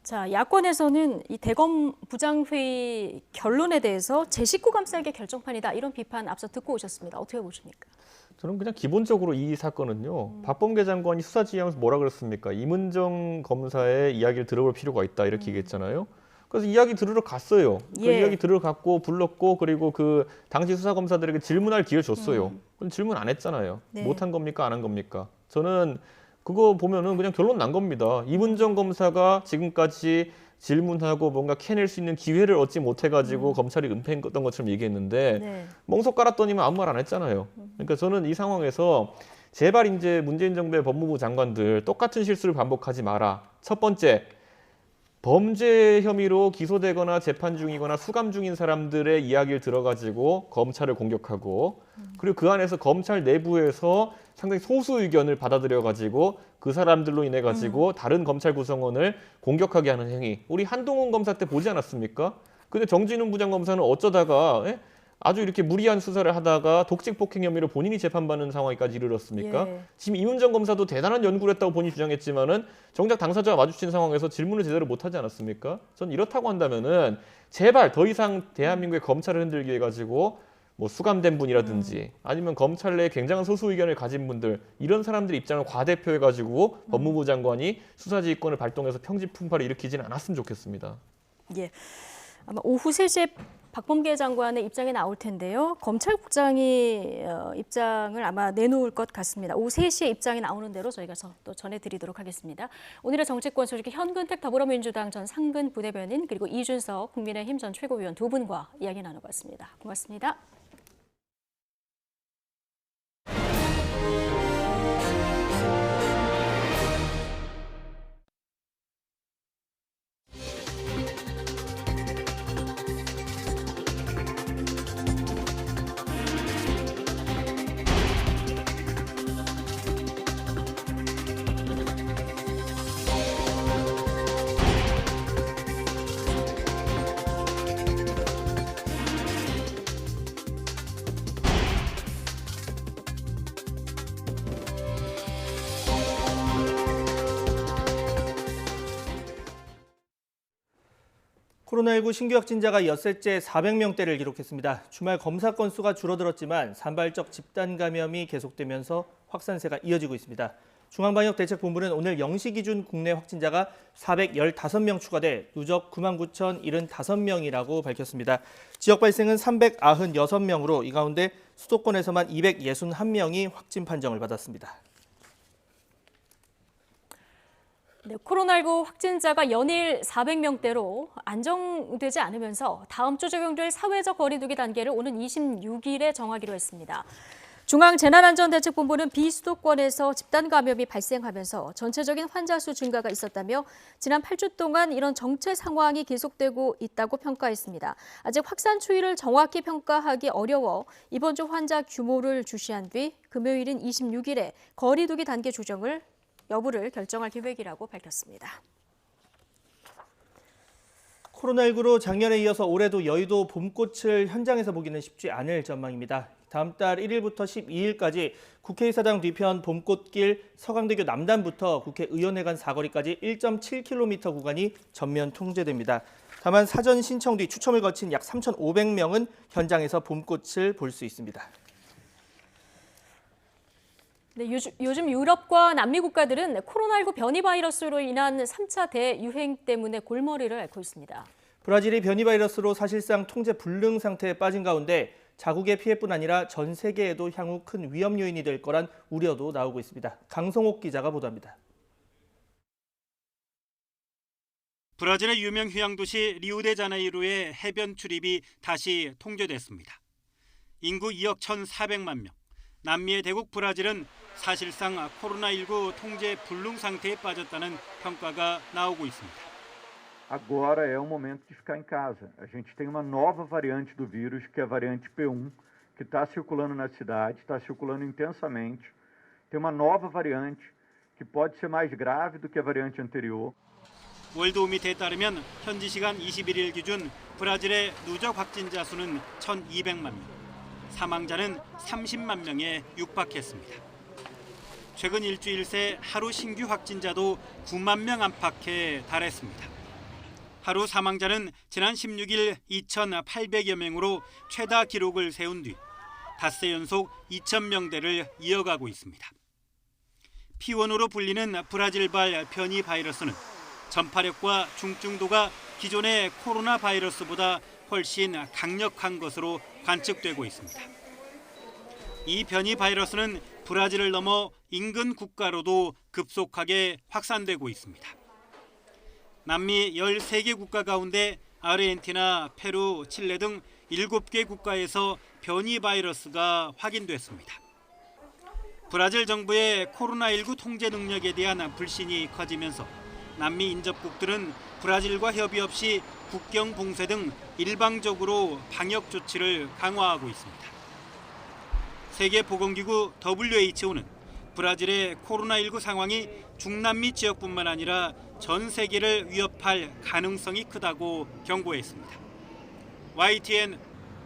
자, 야권에서는 이 대검 부장회의 결론에 대해서 제19 감싸기 결정판이다. 이런 비판 앞서 듣고 오셨습니다. 어떻게 보십니까? 저는 그냥 기본적으로 이 사건은요. 박범계 장관이 수사 지휘하면서 뭐라 그랬습니까? 임은정 검사의 이야기를 들어볼 필요가 있다. 이렇게 얘기했잖아요. 그래서 이야기 들으러 갔어요. 그 예. 이야기 들으러 갔고 불렀고 그리고 그 당시 수사검사들에게 질문할 기회 줬어요. 그럼 질문 안 했잖아요. 네. 못한 겁니까? 안 한 겁니까? 저는 그거 보면은 그냥 결론 난 겁니다. 임은정 검사가 지금까지 질문하고 뭔가 캐낼 수 있는 기회를 얻지 못해가지고 검찰이 은폐했던 것처럼 얘기했는데 네. 멍석 깔았더니만 아무 말 안 했잖아요. 그러니까 저는 이 상황에서 제발 이제 문재인 정부의 법무부 장관들 똑같은 실수를 반복하지 마라. 첫 번째, 범죄 혐의로 기소되거나 재판 중이거나 수감 중인 사람들의 이야기를 들어가지고 검찰을 공격하고 그리고 그 안에서 검찰 내부에서 상당히 소수 의견을 받아들여가지고 그 사람들로 인해 가지고 다른 검찰 구성원을 공격하게 하는 행위. 우리 한동훈 검사 때 보지 않았습니까? 근데 정진훈 부장검사는 어쩌다가 아주 이렇게 무리한 수사를 하다가 독직 폭행 혐의로 본인이 재판받는 상황까지 이르렀습니까? 예. 지금 임은정 검사도 대단한 연구를 했다고 본인이 주장했지만은 정작 당사자와 마주친 상황에서 질문을 제대로 못하지 않았습니까? 전 이렇다고 한다면은 제발 더 이상 대한민국의 검찰을 흔들기 위해 가지고 뭐 수감된 분이라든지 아니면 검찰 내에 굉장한 소수 의견을 가진 분들 이런 사람들의 입장을 과대표해 가지고 법무부 장관이 수사지휘권을 발동해서 평지풍파를 일으키지는 않았으면 좋겠습니다. 예. 아마 오후 3시에 박범계 장관의 입장이 나올 텐데요. 검찰국장이 입장을 아마 내놓을 것 같습니다. 오후 3시에 입장이 나오는 대로 저희가 또 전해드리도록 하겠습니다. 오늘의 정치권 소식 현근택 더불어민주당 전 상근 부대변인 그리고 이준석 국민의힘 전 최고위원 두 분과 이야기 나눠봤습니다. 고맙습니다. 코로나19 신규 확진자가 엿새째 400명대를 기록했습니다. 주말 검사 건수가 줄어들었지만 산발적 집단 감염이 계속되면서 확산세가 이어지고 있습니다. 중앙방역대책본부는 오늘 0시 기준 국내 확진자가 415명 추가돼 누적 99,075명이라고 밝혔습니다. 지역 발생은 396명으로 이 가운데 수도권에서만 261명이 확진 판정을 받았습니다. 네, 코로나19 확진자가 연일 400명대로 안정되지 않으면서 다음 주 적용될 사회적 거리두기 단계를 오는 26일에 정하기로 했습니다. 중앙재난안전대책본부는 비수도권에서 집단 감염이 발생하면서 전체적인 환자 수 증가가 있었다며 지난 8주 동안 이런 정체 상황이 계속되고 있다고 평가했습니다. 아직 확산 추이를 정확히 평가하기 어려워 이번 주 환자 규모를 주시한 뒤 금요일인 26일에 거리두기 단계 조정을 여부를 결정할 계획이라고 밝혔습니다. 코로나19로 작년에 이어서 올해도 여의도 봄꽃을 현장에서 보기는 쉽지 않을 전망입니다. 다음 달 1일부터 12일까지 국회의사당 뒤편 봄꽃길 서강대교 남단부터 국회의원회관 사거리까지 1.7km 구간이 전면 통제됩니다. 다만 사전 신청 뒤 추첨을 거친 약 3,500명은 현장에서 봄꽃을 볼 수 있습니다. 네, 요즘 유럽과 남미 국가들은 코로나19 변이 바이러스로 인한 3차 대유행 때문에 골머리를 앓고 있습니다. 브라질이 변이 바이러스로 사실상 통제 불능 상태에 빠진 가운데 자국의 피해뿐 아니라 전 세계에도 향후 큰 위험 요인이 될 거란 우려도 나오고 있습니다. 강성옥 기자가 보도합니다. 브라질의 유명 휴양도시 리우데자네이루의 해변 출입이 다시 통제됐습니다. 인구 2억 1,400만 명. 남미의 대국 브라질은 사실상 코로나19 통제 불능 상태에 빠졌다는 평가가 나오고 있습니다. Agora é o momento de ficar em casa. A gente tem uma nova variante do vírus, que é a variante P1, que está circulando na cidade, está circulando intensamente. Tem uma nova variante que pode ser mais grave do que a variante anterior. 월드오미터에 따르면 현지 시간 21일 기준 브라질의 누적 확진자 수는 1,200만 명, 사망자는 30만 명에 육박했습니다. 최근 일주일 새 하루 신규 확진자도 9만 명 안팎에 달했습니다. 하루 사망자는 지난 16일 2,800여 명으로 최다 기록을 세운 뒤 닷새 연속 2,000명대를 이어가고 있습니다. P1으로 불리는 브라질발 변이 바이러스는 전파력과 중증도가 기존의 코로나 바이러스보다 훨씬 강력한 것으로 관측되고 있습니다. 이 변이 바이러스는 브라질을 넘어 인근 국가로도 급속하게 확산되고 있습니다. 남미 13개 국가 가운데 아르헨티나, 페루, 칠레 등 7개 국가에서 변이 바이러스가 확인됐습니다. 브라질 정부의 코로나19 통제 능력에 대한 불신이 커지면서 남미 인접국들은 브라질과 협의 없이 국경 봉쇄 등 일방적으로 방역 조치를 강화하고 있습니다. 세계보건기구 WHO는 브라질의 코로나19 상황이 중남미 지역뿐만 아니라 전 세계를 위협할 가능성이 크다고 경고했습니다. YTN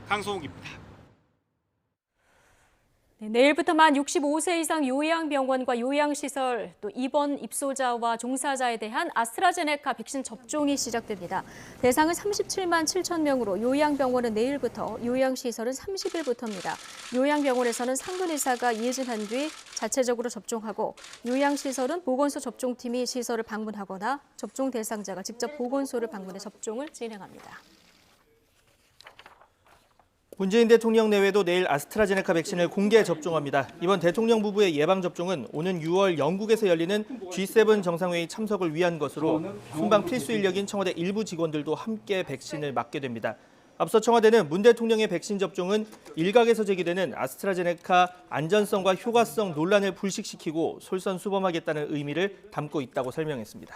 강성욱입니다. 네, 내일부터 만 65세 이상 요양병원과 요양시설, 또 입원 입소자와 종사자에 대한 아스트라제네카 백신 접종이 시작됩니다. 대상은 37만 7천 명으로 요양병원은 내일부터, 요양시설은 30일부터입니다. 요양병원에서는 상근의사가 이해진한 뒤 자체적으로 접종하고 요양시설은 보건소 접종팀이 시설을 방문하거나 접종 대상자가 직접 보건소를 방문해 접종을 진행합니다. 문재인 대통령 내외도 내일 아스트라제네카 백신을 공개 접종합니다. 이번 대통령 부부의 예방접종은 오는 6월 영국에서 열리는 G7 정상회의 참석을 위한 것으로 순방 필수 인력인 청와대 일부 직원들도 함께 백신을 맞게 됩니다. 앞서 청와대는 문 대통령의 백신 접종은 일각에서 제기되는 아스트라제네카 안전성과 효과성 논란을 불식시키고 솔선수범하겠다는 의미를 담고 있다고 설명했습니다.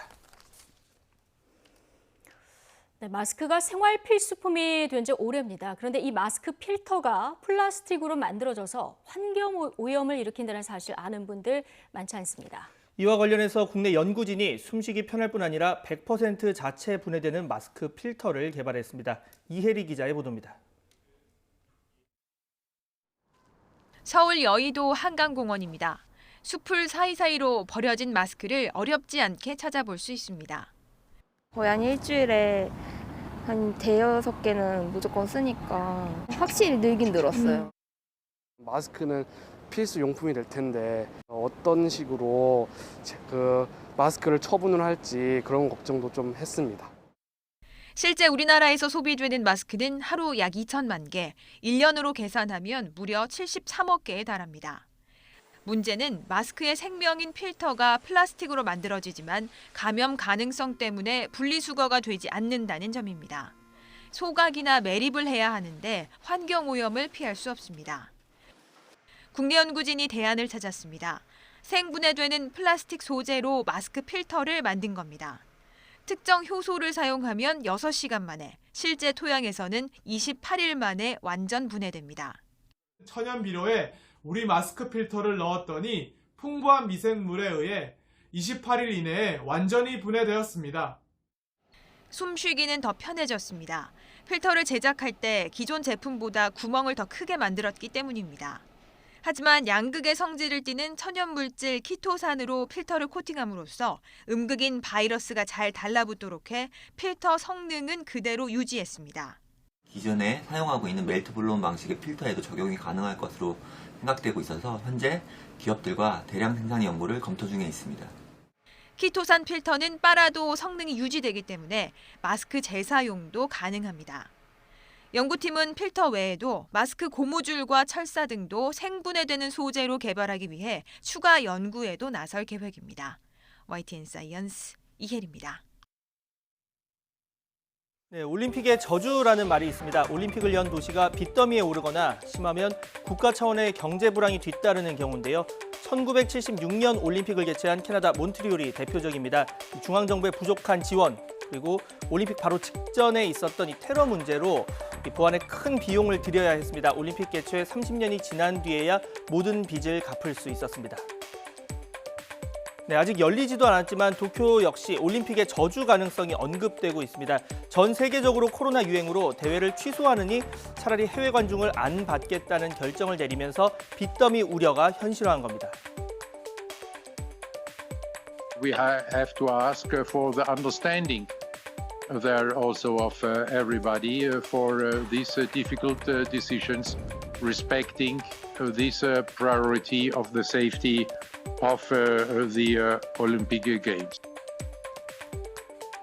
네, 마스크가 생활 필수품이 된 지 오래입니다. 그런데 이 마스크 필터가 플라스틱으로 만들어져서 환경 오염을 일으킨다는 사실 아는 분들 많지 않습니다. 이와 관련해서 국내 연구진이 숨쉬기 편할 뿐 아니라 100% 자체 분해되는 마스크 필터를 개발했습니다. 이혜리 기자의 보도입니다. 서울 여의도 한강공원입니다. 숲풀 사이사이로 버려진 마스크를 어렵지 않게 찾아볼 수 있습니다. 거의 한 일주일에 한 5-6개는 무조건 쓰니까 확실히 늘긴 늘었어요. 마스크는 필수 용품이 될 텐데 어떤 식으로 그 마스크를 처분을 할지 그런 걱정도 좀 했습니다. 실제 우리나라에서 소비되는 마스크는 하루 약 2천만 개, 1년으로 계산하면 무려 73억 개에 달합니다. 문제는 마스크의 생명인 필터가 플라스틱으로 만들어지지만 감염 가능성 때문에 분리수거가 되지 않는다는 점입니다. 소각이나 매립을 해야 하는데 환경오염을 피할 수 없습니다. 국내 연구진이 대안을 찾았습니다. 생분해되는 플라스틱 소재로 마스크 필터를 만든 겁니다. 특정 효소를 사용하면 6시간 만에, 실제 토양에서는 28일 만에 완전 분해됩니다. 천연 비료에 우리 마스크 필터를 넣었더니 풍부한 미생물에 의해 28일 이내에 완전히 분해되었습니다. 숨쉬기는 더 편해졌습니다. 필터를 제작할 때 기존 제품보다 구멍을 더 크게 만들었기 때문입니다. 하지만 양극의 성질을 띠는 천연물질 키토산으로 필터를 코팅함으로써 음극인 바이러스가 잘 달라붙도록 해 필터 성능은 그대로 유지했습니다. 기존에 사용하고 있는 멜트블론 방식의 필터에도 적용이 가능할 것으로 생각되고 있어서 현재 기업들과 대량 생산 연구를 검토 중에 있습니다. 키토산 필터는 빨아도 성능이 유지되기 때문에 마스크 재사용도 가능합니다. 연구팀은 필터 외에도 마스크 고무줄과 철사 등도 생분해되는 소재로 개발하기 위해 추가 연구에도 나설 계획입니다. YTN 사이언스 이혜리입니다. 네, 올림픽의 저주라는 말이 있습니다. 올림픽을 연 도시가 빚더미에 오르거나 심하면 국가 차원의 경제 불황이 뒤따르는 경우인데요. 1976년 올림픽을 개최한 캐나다 몬트리올이 대표적입니다. 중앙정부의 부족한 지원, 그리고 올림픽 바로 직전에 있었던 이 테러 문제로 보안에 큰 비용을 들여야 했습니다. 올림픽 개최 30년이 지난 뒤에야 모든 빚을 갚을 수 있었습니다. 네, 아직 열리지도 않았지만 도쿄 역시 올림픽의 저주 가능성이 언급되고 있습니다. 전 세계적으로 코로나 유행으로 대회를 취소하느니 차라리 해외 관중을 안 받겠다는 결정을 내리면서 빚더미 우려가 현실화한 겁니다. We have to ask for the understanding there also of everybody for these difficult decisions, respecting this priority of the safety of the Olympic Games.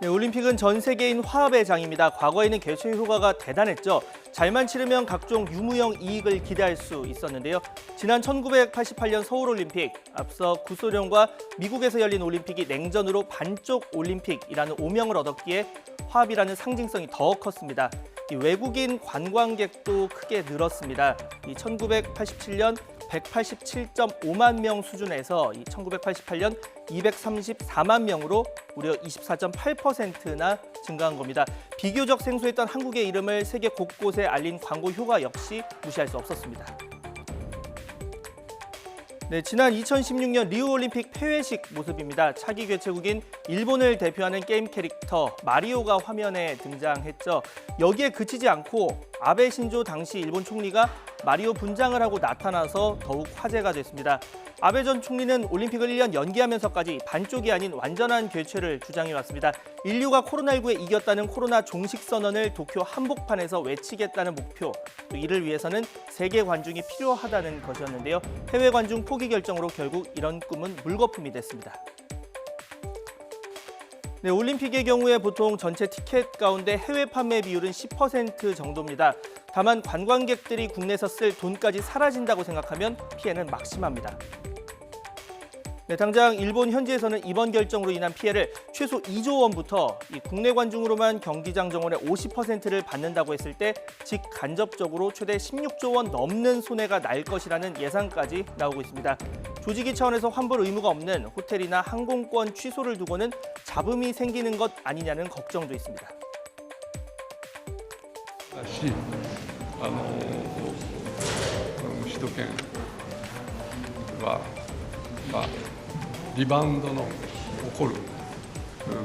네, 올림픽은 전 세계인 화합의 장입니다. 과거에는 개최 효과가 대단했죠. 잘만 치르면 각종 유무형 이익을 기대할 수 있었는데요. 지난 1988년 서울올림픽, 앞서 구소련과 미국에서 열린 올림픽이 냉전으로 반쪽 올림픽이라는 오명을 얻었기에 화합이라는 상징성이 더 컸습니다. 이 외국인 관광객도 크게 늘었습니다. 이 1987년 187.5만 명 수준에서 1988년 234만 명으로 무려 24.8%나 증가한 겁니다. 비교적 생소했던 한국의 이름을 세계 곳곳에 알린 광고 효과 역시 무시할 수 없었습니다. 네, 지난 2016년 리우올림픽 폐회식 모습입니다. 차기 개최국인 일본을 대표하는 게임 캐릭터 마리오가 화면에 등장했죠. 여기에 그치지 않고 아베 신조 당시 일본 총리가 마리오 분장을 하고 나타나서 더욱 화제가 됐습니다. 아베 전 총리는 올림픽을 1년 연기하면서까지 반쪽이 아닌 완전한 개최를 주장해왔습니다. 인류가 코로나19에 이겼다는 코로나 종식 선언을 도쿄 한복판에서 외치겠다는 목표, 또 이를 위해서는 세계 관중이 필요하다는 것이었는데요. 해외 관중 포기 결정으로 결국 이런 꿈은 물거품이 됐습니다. 네, 올림픽의 경우에 보통 전체 티켓 가운데 해외 판매 비율은 10% 정도입니다. 다만 관광객들이 국내에서 쓸 돈까지 사라진다고 생각하면 피해는 막심합니다. 네, 당장 일본 현지에서는 이번 결정으로 인한 피해를 최소 2조 원부터 이 국내 관중으로만 경기장 정원의 50%를 받는다고 했을 때 직간접적으로 최대 16조 원 넘는 손해가 날 것이라는 예상까지 나오고 있습니다. 조직위 차원에서 환불 의무가 없는 호텔이나 항공권 취소를 두고는 잡음이 생기는 것 아니냐는 걱정도 있습니다. 首都圏はリバウンドの起こる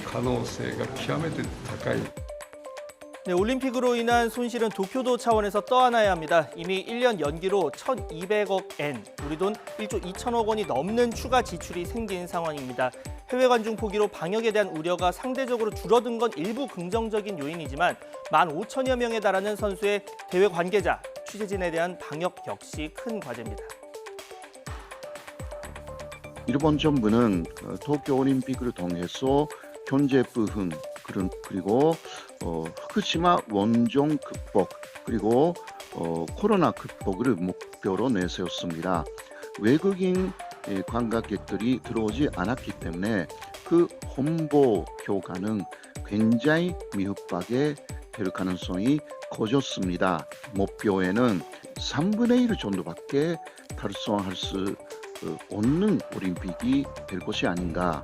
可能性が極めて高い。 네, 올림픽으로 인한 손실은 도쿄도 차원에서 떠안아야 합니다. 이미 1년 연기로 1,200억 엔, 우리 돈 1조 2천억 원이 넘는 추가 지출이 생긴 상황입니다. 해외 관중 포기로 방역에 대한 우려가 상대적으로 줄어든 건 일부 긍정적인 요인이지만 15,000여 명에 달하는 선수의 대회 관계자, 취재진에 대한 방역 역시 큰 과제입니다. 일본 정부는 도쿄올림픽을 통해서 경제 부흥 그리고 후쿠시마 원전 극복 그리고 코로나 극복을 목표로 내세웠습니다. 외국인 관광객들이 들어오지 않았기 때문에 그 홍보 효과는 굉장히 미흡하게 될 가능성이 커졌습니다. 목표에는 3분의 1 정도밖에 달성할 수 없는 올림픽이 될 것이 아닌가.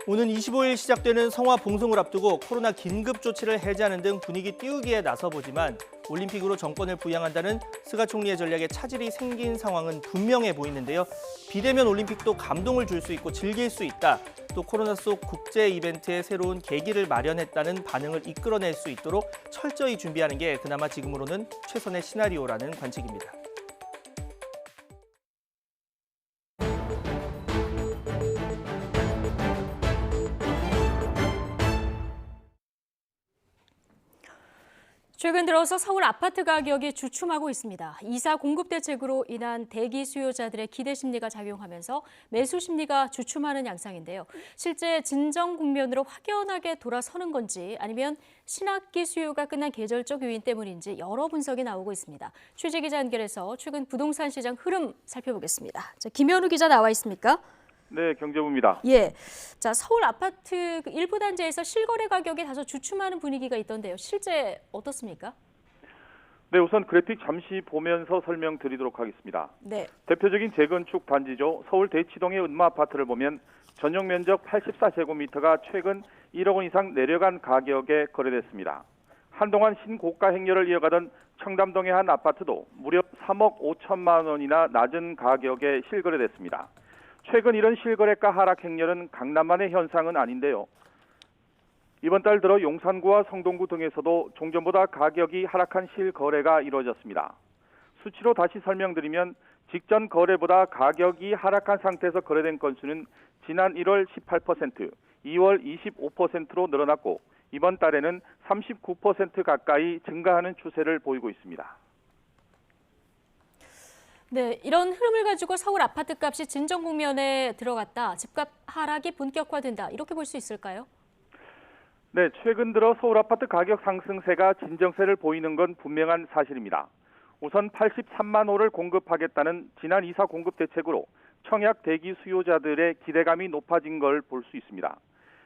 오는 25일 시작되는 성화 봉송을 앞두고 코로나 긴급 조치를 해제하는 등 분위기 띄우기에 나서보지만 올림픽으로 정권을 부양한다는 스가 총리의 전략에 차질이 생긴 상황은 분명해 보이는데요. 비대면 올림픽도 감동을 줄 수 있고 즐길 수 있다. 또 코로나 속 국제 이벤트의 새로운 계기를 마련했다는 반응을 이끌어낼 수 있도록 철저히 준비하는 게 그나마 지금으로는 최선의 시나리오라는 관측입니다. 최근 들어서 서울 아파트 가격이 주춤하고 있습니다. 이사 공급 대책으로 인한 대기 수요자들의 기대 심리가 작용하면서 매수 심리가 주춤하는 양상인데요. 실제 진정 국면으로 확연하게 돌아서는 건지 아니면 신학기 수요가 끝난 계절적 요인 때문인지 여러 분석이 나오고 있습니다. 취재 기자 연결해서 최근 부동산 시장 흐름 살펴보겠습니다. 자, 김현우 기자 나와 있습니까? 네, 경제부입니다. 예, 자 서울 아파트 일부 단지에서 실거래 가격이 다소 주춤하는 분위기가 있던데요. 실제 어떻습니까? 네, 우선 그래픽 잠시 보면서 설명드리도록 하겠습니다. 네. 대표적인 재건축 단지죠. 서울 대치동의 은마 아파트를 보면 전용 면적 84제곱미터가 최근 1억 원 이상 내려간 가격에 거래됐습니다. 한동안 신고가 행렬을 이어가던 청담동의 한 아파트도 무려 3억 5천만 원이나 낮은 가격에 실거래됐습니다. 최근 이런 실거래가 하락 행렬은 강남만의 현상은 아닌데요. 이번 달 들어 용산구와 성동구 등에서도 종전보다 가격이 하락한 실거래가 이루어졌습니다. 수치로 다시 설명드리면 직전 거래보다 가격이 하락한 상태에서 거래된 건수는 지난 1월 18%, 2월 25%로 늘어났고 이번 달에는 39% 가까이 증가하는 추세를 보이고 있습니다. 네, 이런 흐름을 가지고 서울 아파트 값이 진정 국면에 들어갔다. 집값 하락이 본격화된다. 이렇게 볼 수 있을까요? 네, 최근 들어 서울 아파트 가격 상승세가 진정세를 보이는 건 분명한 사실입니다. 우선 83만 호를 공급하겠다는 지난 이사 공급 대책으로 청약 대기 수요자들의 기대감이 높아진 걸 볼 수 있습니다.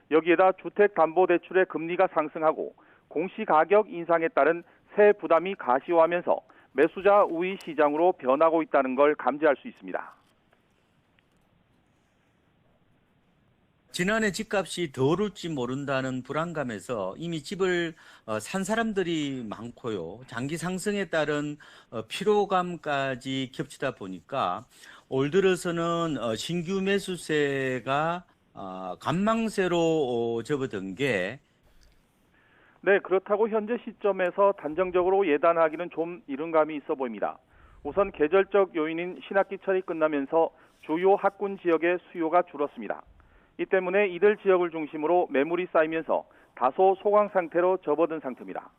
여기에다 주택담보대출의 금리가 상승하고 공시가격 인상에 따른 세 부담이 가시화하면서 매수자 우위 시장으로 변하고 있다는 걸 감지할 수 있습니다. 지난해 집값이 더 오를지 모른다는 불안감에서 이미 집을 산 사람들이 많고요. 장기 상승에 따른 피로감까지 겹치다 보니까 올 들어서는 신규 매수세가 관망세로 접어든 게 네, 그렇다고 현재 시점에서 단정적으로 예단하기는 좀 이른 감이 있어 보입니다. 우선 계절적 요인인 신학기철이 끝나면서 주요 학군 지역의 수요가 줄었습니다. 이 때문에 이들 지역을 중심으로 매물이 쌓이면서 다소 소강 상태로 접어든 상태입니다.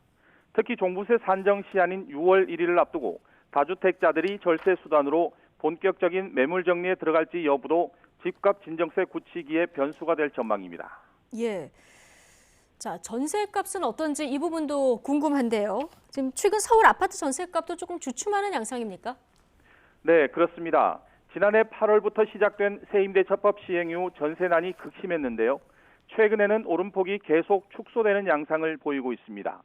특히 종부세 산정 시한인 6월 1일을 앞두고 다주택자들이 절세 수단으로 본격적인 매물 정리에 들어갈지 여부도 집값 진정세 굳히기에 변수가 될 전망입니다. 예. 자, 전세값은 어떤지 이 부분도 궁금한데요. 지금 최근 서울 아파트 전세값도 조금 주춤하는 양상입니까? 네, 그렇습니다. 지난해 8월부터 시작된 세임대차법 시행 이후 전세난이 극심했는데요. 최근에는 오름폭이 계속 축소되는 양상을 보이고 있습니다.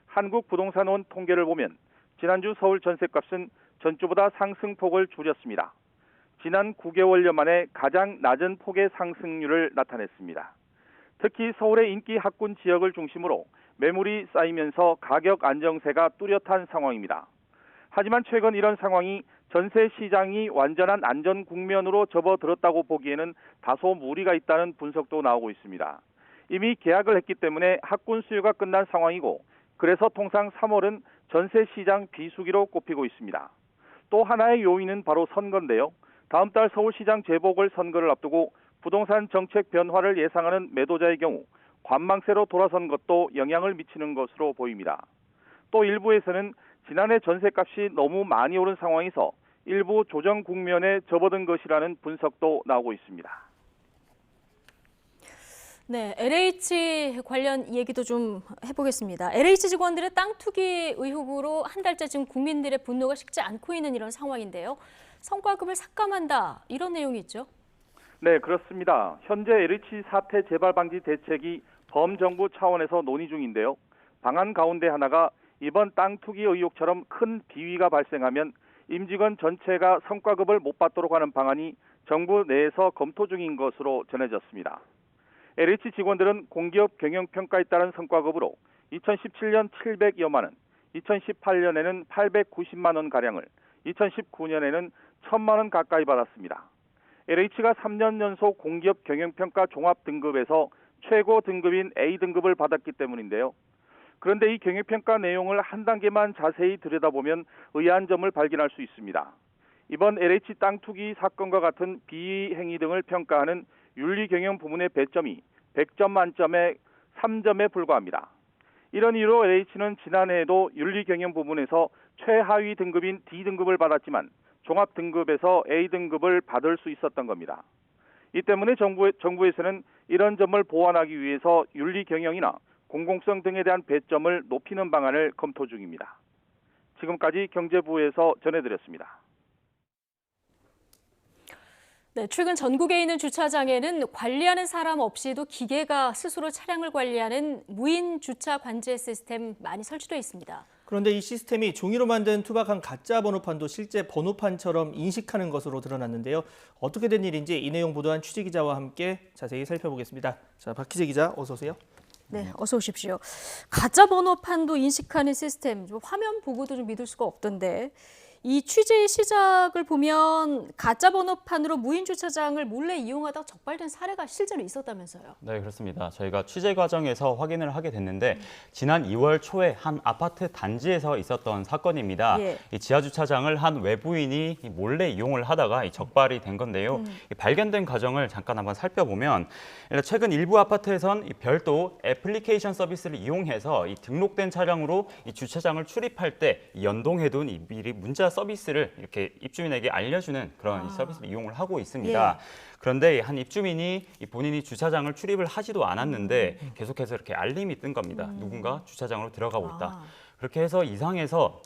한국부동산원 통계를 보면 지난주 서울 전세값은 전주보다 상승폭을 줄였습니다. 지난 9개월여 만에 가장 낮은 폭의 상승률을 나타냈습니다. 특히 서울의 인기 학군 지역을 중심으로 매물이 쌓이면서 가격 안정세가 뚜렷한 상황입니다. 하지만 최근 이런 상황이 전세 시장이 완전한 안전 국면으로 접어들었다고 보기에는 다소 무리가 있다는 분석도 나오고 있습니다. 이미 계약을 했기 때문에 학군 수요가 끝난 상황이고 그래서 통상 3월은 전세 시장 비수기로 꼽히고 있습니다. 또 하나의 요인은 바로 선거인데요. 다음 달 서울시장 재보궐선거를 앞두고 부동산 정책 변화를 예상하는 매도자의 경우 관망세로 돌아선 것도 영향을 미치는 것으로 보입니다. 또 일부에서는 지난해 전세값이 너무 많이 오른 상황에서 일부 조정 국면에 접어든 것이라는 분석도 나오고 있습니다. 네, LH 관련 얘기도 좀 해보겠습니다. LH 직원들의 땅 투기 의혹으로 한 달째 지금 국민들의 분노가 식지 않고 있는 이런 상황인데요. 성과급을 삭감한다, 이런 내용이 있죠. 네, 그렇습니다. 현재 LH 사태 재발 방지 대책이 범정부 차원에서 논의 중인데요. 방안 가운데 하나가 이번 땅 투기 의혹처럼 큰 비위가 발생하면 임직원 전체가 성과급을 못 받도록 하는 방안이 정부 내에서 검토 중인 것으로 전해졌습니다. LH 직원들은 공기업 경영평가에 따른 성과급으로 2017년 700여만 원, 2018년에는 890만 원 가량을, 2019년에는 1000만 원 가까이 받았습니다. LH가 3년 연속 공기업 경영평가 종합 등급에서 최고 등급인 A등급을 받았기 때문인데요. 그런데 이 경영평가 내용을 한 단계만 자세히 들여다보면 의아한 점을 발견할 수 있습니다. 이번 LH 땅 투기 사건과 같은 비위 행위 등을 평가하는 윤리경영 부문의 배점이 100점 만점에 3점에 불과합니다. 이런 이유로 LH는 지난해에도 윤리경영 부문에서 최하위 등급인 D등급을 받았지만 종합등급에서 A등급을 받을 수 있었던 겁니다. 이 때문에 정부에서는 이런 점을 보완하기 위해서 윤리경영이나 공공성 등에 대한 배점을 높이는 방안을 검토 중입니다. 지금까지 경제부에서 전해드렸습니다. 네, 최근 전국에 있는 주차장에는 관리하는 사람 없이도 기계가 스스로 차량을 관리하는 무인 주차 관제 시스템 많이 설치되어 있습니다. 그런데 이 시스템이 종이로 만든 투박한 가짜 번호판도 실제 번호판처럼 인식하는 것으로 드러났는데요. 어떻게 된 일인지 이 내용 보도한 취재기자와 함께 자세히 살펴보겠습니다. 자, 박희재 기자, 어서 오세요. 네, 어서 오십시오. 가짜 번호판도 인식하는 시스템, 화면 보고도 좀 믿을 수가 없던데 이 취재의 시작을 보면 가짜 번호판으로 무인 주차장을 몰래 이용하다가 적발된 사례가 실제로 있었다면서요. 네, 그렇습니다. 저희가 취재 과정에서 확인을 하게 됐는데 지난 2월 초에 한 아파트 단지에서 있었던 사건입니다. 예. 이 지하 주차장을 한 외부인이 몰래 이용을 하다가 적발이 된 건데요. 발견된 과정을 잠깐 한번 살펴보면 최근 일부 아파트에선 별도 애플리케이션 서비스를 이용해서 이 등록된 차량으로 이 주차장을 출입할 때 연동해둔 이 미리 문자 서비스를 이렇게 입주민에게 알려주는 그런 서비스를 이용을 하고 있습니다. 예. 그런데 한 입주민이 본인이 주차장을 출입을 하지도 않았는데 계속해서 이렇게 알림이 뜬 겁니다. 누군가 주차장으로 들어가고 있다. 그렇게 해서 이상해서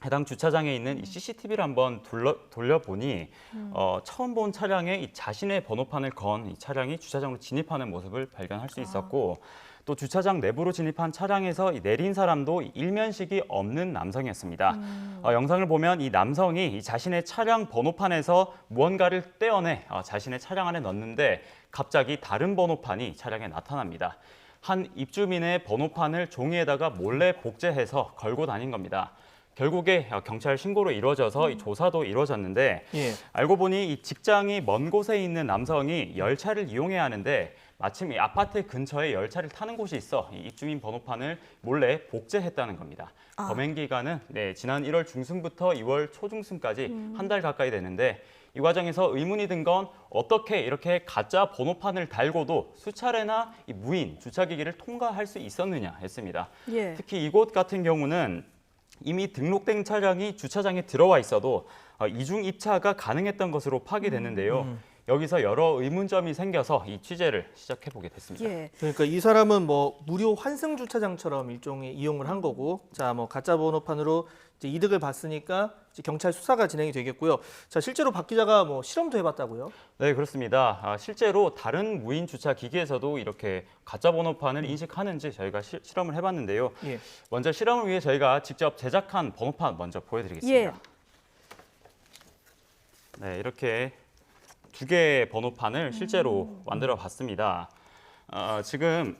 해당 주차장에 있는 이 CCTV를 한번 돌려보니 처음 본 차량에 이 자신의 번호판을 건 이 차량이 주차장으로 진입하는 모습을 발견할 수 있었고 또 주차장 내부로 진입한 차량에서 내린 사람도 일면식이 없는 남성이었습니다. 영상을 보면 이 남성이 이 자신의 차량 번호판에서 무언가를 떼어내 자신의 차량 안에 넣는데 갑자기 다른 번호판이 차량에 나타납니다. 한 입주민의 번호판을 종이에다가 몰래 복제해서 걸고 다닌 겁니다. 결국에 경찰 신고로 이루어져서 이 조사도 이루어졌는데 알고 보니 이 직장이 먼 곳에 있는 남성이 열차를 이용해야 하는데 마침 이 아파트 근처에 열차를 타는 곳이 있어 이 입주민 번호판을 몰래 복제했다는 겁니다. 범행 기간은 지난 1월 중순부터 2월 초중순까지 한 달 가까이 되는데 이 과정에서 의문이 든 건 어떻게 이렇게 가짜 번호판을 달고도 수차례나 이 무인 주차기기를 통과할 수 있었느냐 했습니다. 예. 특히 이곳 같은 경우는 이미 등록된 차량이 주차장에 들어와 있어도 이중 입차가 가능했던 것으로 파악됐는데요. 여기서 여러 의문점이 생겨서 이 취재를 시작해보게 됐습니다. 예. 그러니까 이 사람은 무료 환승 주차장처럼 일종의 이용을 한 거고, 자, 가짜 번호판으로 이제 이득을 봤으니까 이제 경찰 수사가 진행이 되겠고요. 자, 실제로 박 기자가 실험도 해봤다고요? 네, 그렇습니다. 실제로 다른 무인 주차 기기에서도 이렇게 가짜 번호판을 인식하는지 저희가 실험을 해봤는데요. 예. 먼저 실험을 위해 저희가 직접 제작한 번호판 먼저 보여드리겠습니다. 예. 네, 이렇게 2개의 번호판을 실제로 만들어 봤습니다. 지금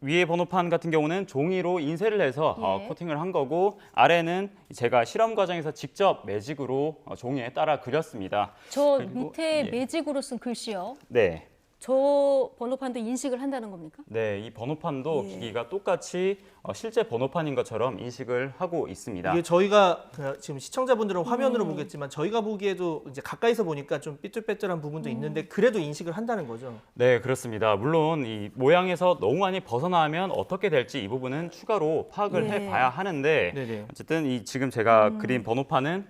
위에 번호판 같은 경우는 종이로 인쇄를 해서 코팅을 한 거고 아래는 제가 실험 과정에서 직접 매직으로 종이에 따라 그렸습니다. 저 밑에 매직으로 쓴 글씨요. 네. 저 번호판도 인식을 한다는 겁니까? 네, 이 번호판도 기기가 똑같이 실제 번호판인 것처럼 인식을 하고 있습니다. 이게 저희가 지금 시청자분들은 화면으로 보겠지만 저희가 보기에도 이제 가까이서 보니까 좀 삐뚤빼뚤한 부분도 있는데 그래도 인식을 한다는 거죠? 네, 그렇습니다. 물론 이 모양에서 너무 많이 벗어나면 어떻게 될지 이 부분은 추가로 파악을 해봐야 하는데 어쨌든 이 지금 제가 그린 번호판은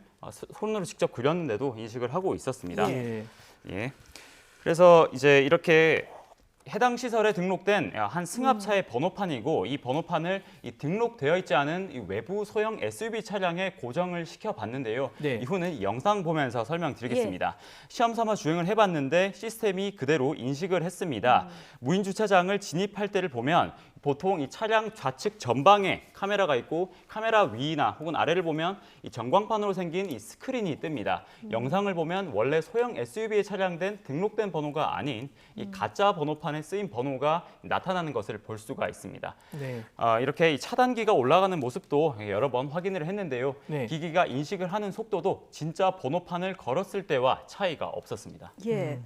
손으로 직접 그렸는데도 인식을 하고 있었습니다. 예. 그래서 이제 이렇게 해당 시설에 등록된 한 승합차의 번호판이고 이 번호판을 등록되어 있지 않은 이 외부 소형 SUV 차량에 고정을 시켜봤는데요. 네. 이후는 영상 보면서 설명드리겠습니다. 시험 삼아 주행을 해봤는데 시스템이 그대로 인식을 했습니다. 무인 주차장을 진입할 때를 보면 보통 이 차량 좌측 전방에 카메라가 있고 카메라 위나 혹은 아래를 보면 이 전광판으로 생긴 이 스크린이 뜹니다. 영상을 보면 원래 소형 SUV에 차량된 등록된 번호가 아닌 이 가짜 번호판에 쓰인 번호가 나타나는 것을 볼 수가 있습니다. 네. 이렇게 이 차단기가 올라가는 모습도 여러 번 확인을 했는데요. 네. 기기가 인식을 하는 속도도 진짜 번호판을 걸었을 때와 차이가 없었습니다. 예.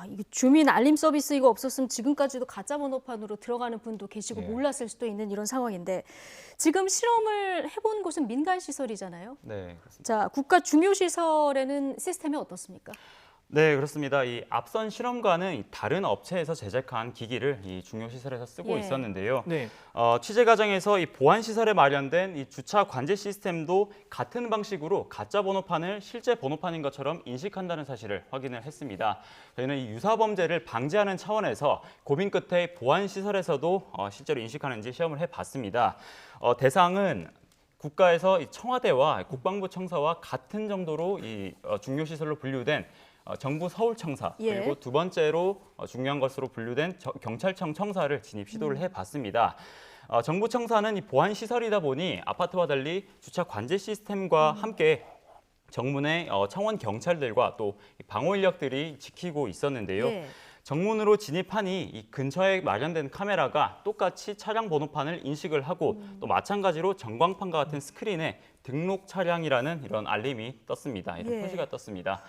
이게 주민 알림 서비스 이거 없었으면 지금까지도 가짜 번호판으로 들어가는 분도 계시고 예. 몰랐을 수도 있는 이런 상황인데 지금 실험을 해본 곳은 민간 시설이잖아요. 네, 그렇습니다. 자, 국가 중요 시설에는 시스템이 어떻습니까? 네, 그렇습니다. 이 앞선 실험과는 다른 업체에서 제작한 기기를 이 중요 시설에서 쓰고 예. 있었는데요. 네. 취재 과정에서 이 보안 시설에 마련된 이 주차 관제 시스템도 같은 방식으로 가짜 번호판을 실제 번호판인 것처럼 인식한다는 사실을 확인을 했습니다. 저희는 이 유사 범죄를 방지하는 차원에서 고민 끝에 보안 시설에서도 실제로 인식하는지 시험을 해봤습니다. 대상은 국가에서 이 청와대와 국방부 청사와 같은 정도로 이 중요 시설로 분류된 정부 서울청사 예. 그리고 두 번째로 중요한 것으로 분류된 경찰청 청사를 진입 시도를 해봤습니다. 정부 청사는 이 보안 시설이다 보니 아파트와 달리 주차 관제 시스템과 함께 정문에 청원 경찰들과 또 방호 인력들이 지키고 있었는데요. 예. 정문으로 진입하니 이 근처에 마련된 카메라가 똑같이 차량 번호판을 인식을 하고 또 마찬가지로 전광판과 같은 스크린에 등록 차량이라는 이런 알림이 떴습니다. 이런 예. 표시가 떴습니다.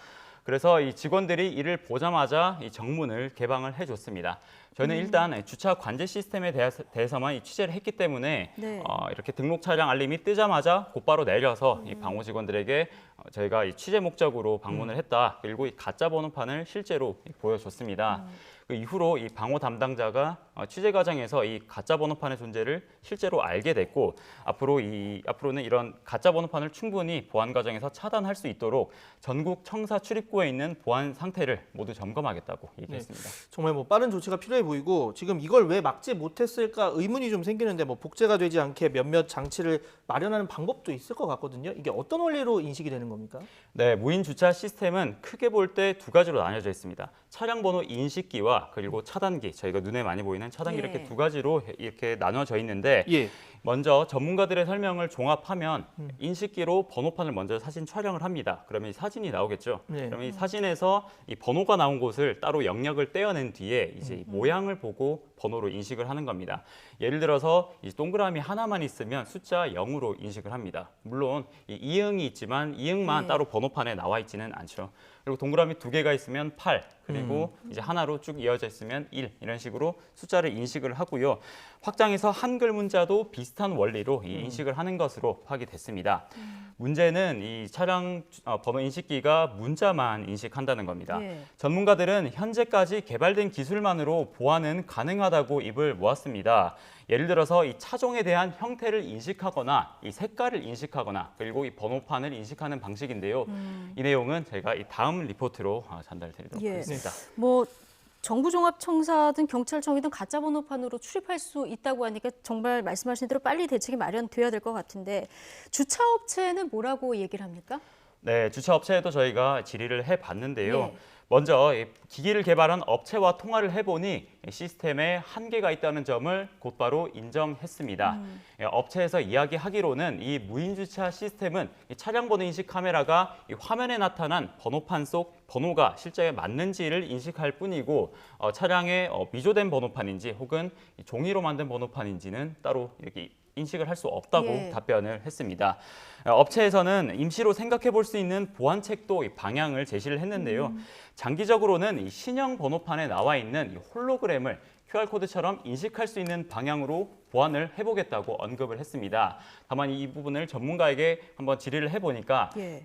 그래서 이 직원들이 이를 보자마자 이 정문을 개방을 해줬습니다. 저희는 일단 주차 관제 시스템에 대해서만 취재를 했기 때문에 네. 이렇게 등록 차량 알림이 뜨자마자 곧바로 내려서 이 방호 직원들에게 저희가 이 취재 목적으로 방문을 했다. 그리고 이 가짜 번호판을 실제로 보여줬습니다. 그 이후로 이 방호 담당자가 취재 과정에서 이 가짜 번호판의 존재를 실제로 알게 됐고 앞으로는 이런 가짜 번호판을 충분히 보안 과정에서 차단할 수 있도록 전국 청사 출입구에 있는 보안 상태를 모두 점검하겠다고 얘기했습니다. 정말 빠른 조치가 필요해 보이고 지금 이걸 왜 막지 못했을까 의문이 좀 생기는데 복제가 되지 않게 몇몇 장치를 마련하는 방법도 있을 것 같거든요. 이게 어떤 원리로 인식이 되는 겁니까? 네, 무인 주차 시스템은 크게 볼 때 두 가지로 나뉘어져 있습니다. 차량 번호 인식기와 그리고 차단기, 저희가 눈에 많이 보이는 차단기 예. 이렇게 두 가지로 이렇게 나눠져 있는데 예. 먼저 전문가들의 설명을 종합하면 인식기로 번호판을 먼저 사진 촬영을 합니다. 그러면 이 사진이 나오겠죠. 네. 그러면 이 사진에서 이 번호가 나온 곳을 따로 영역을 떼어낸 뒤에 이제 이 모양을 보고 번호로 인식을 하는 겁니다. 예를 들어서 이 동그라미 하나만 있으면 숫자 0으로 인식을 합니다. 물론 이 이응이 있지만 이응만 네. 따로 번호판에 나와 있지는 않죠. 그리고 동그라미 두 개가 있으면 8, 그리고 이제 하나로 쭉 이어져 있으면 1 이런 식으로 숫자를 인식을 하고요. 확장해서 한글 문자도 비슷한 원리로 이 인식을 하는 것으로 파악됐습니다. 문제는 이 차량 번호 인식기가 문자만 인식한다는 겁니다. 예. 전문가들은 현재까지 개발된 기술만으로 보안은 가능하다고 입을 모았습니다. 예를 들어서 이 차종에 대한 형태를 인식하거나 이 색깔을 인식하거나 그리고 이 번호판을 인식하는 방식인데요. 이 내용은 저희가 이 다음 리포트로 전달드리도록 예. 하겠습니다. 정부종합청사든 경찰청이든 가짜 번호판으로 출입할 수 있다고 하니까 정말 말씀하신 대로 빨리 대책이 마련돼야 될 것 같은데 주차업체는 뭐라고 얘기를 합니까? 네, 주차업체에도 저희가 질의를 해봤는데요. 예. 먼저 이 기기를 개발한 업체와 통화를 해보니 시스템에 한계가 있다는 점을 곧바로 인정했습니다. 업체에서 이야기하기로는 이 무인주차 시스템은 이 차량 번호 인식 카메라가 이 화면에 나타난 번호판 속 번호가 실제 맞는지를 인식할 뿐이고 차량의 미조된 번호판인지 혹은 종이로 만든 번호판인지는 따로 이렇게 인식을 할 수 없다고 예. 답변을 했습니다. 업체에서는 임시로 생각해 볼 수 있는 보안책도 방향을 제시를 했는데요. 장기적으로는 이 신형 번호판에 나와 있는 이 홀로그램을 QR코드처럼 인식할 수 있는 방향으로 보완을 해보겠다고 언급을 했습니다. 다만 이 부분을 전문가에게 한번 질의를 해보니까 예.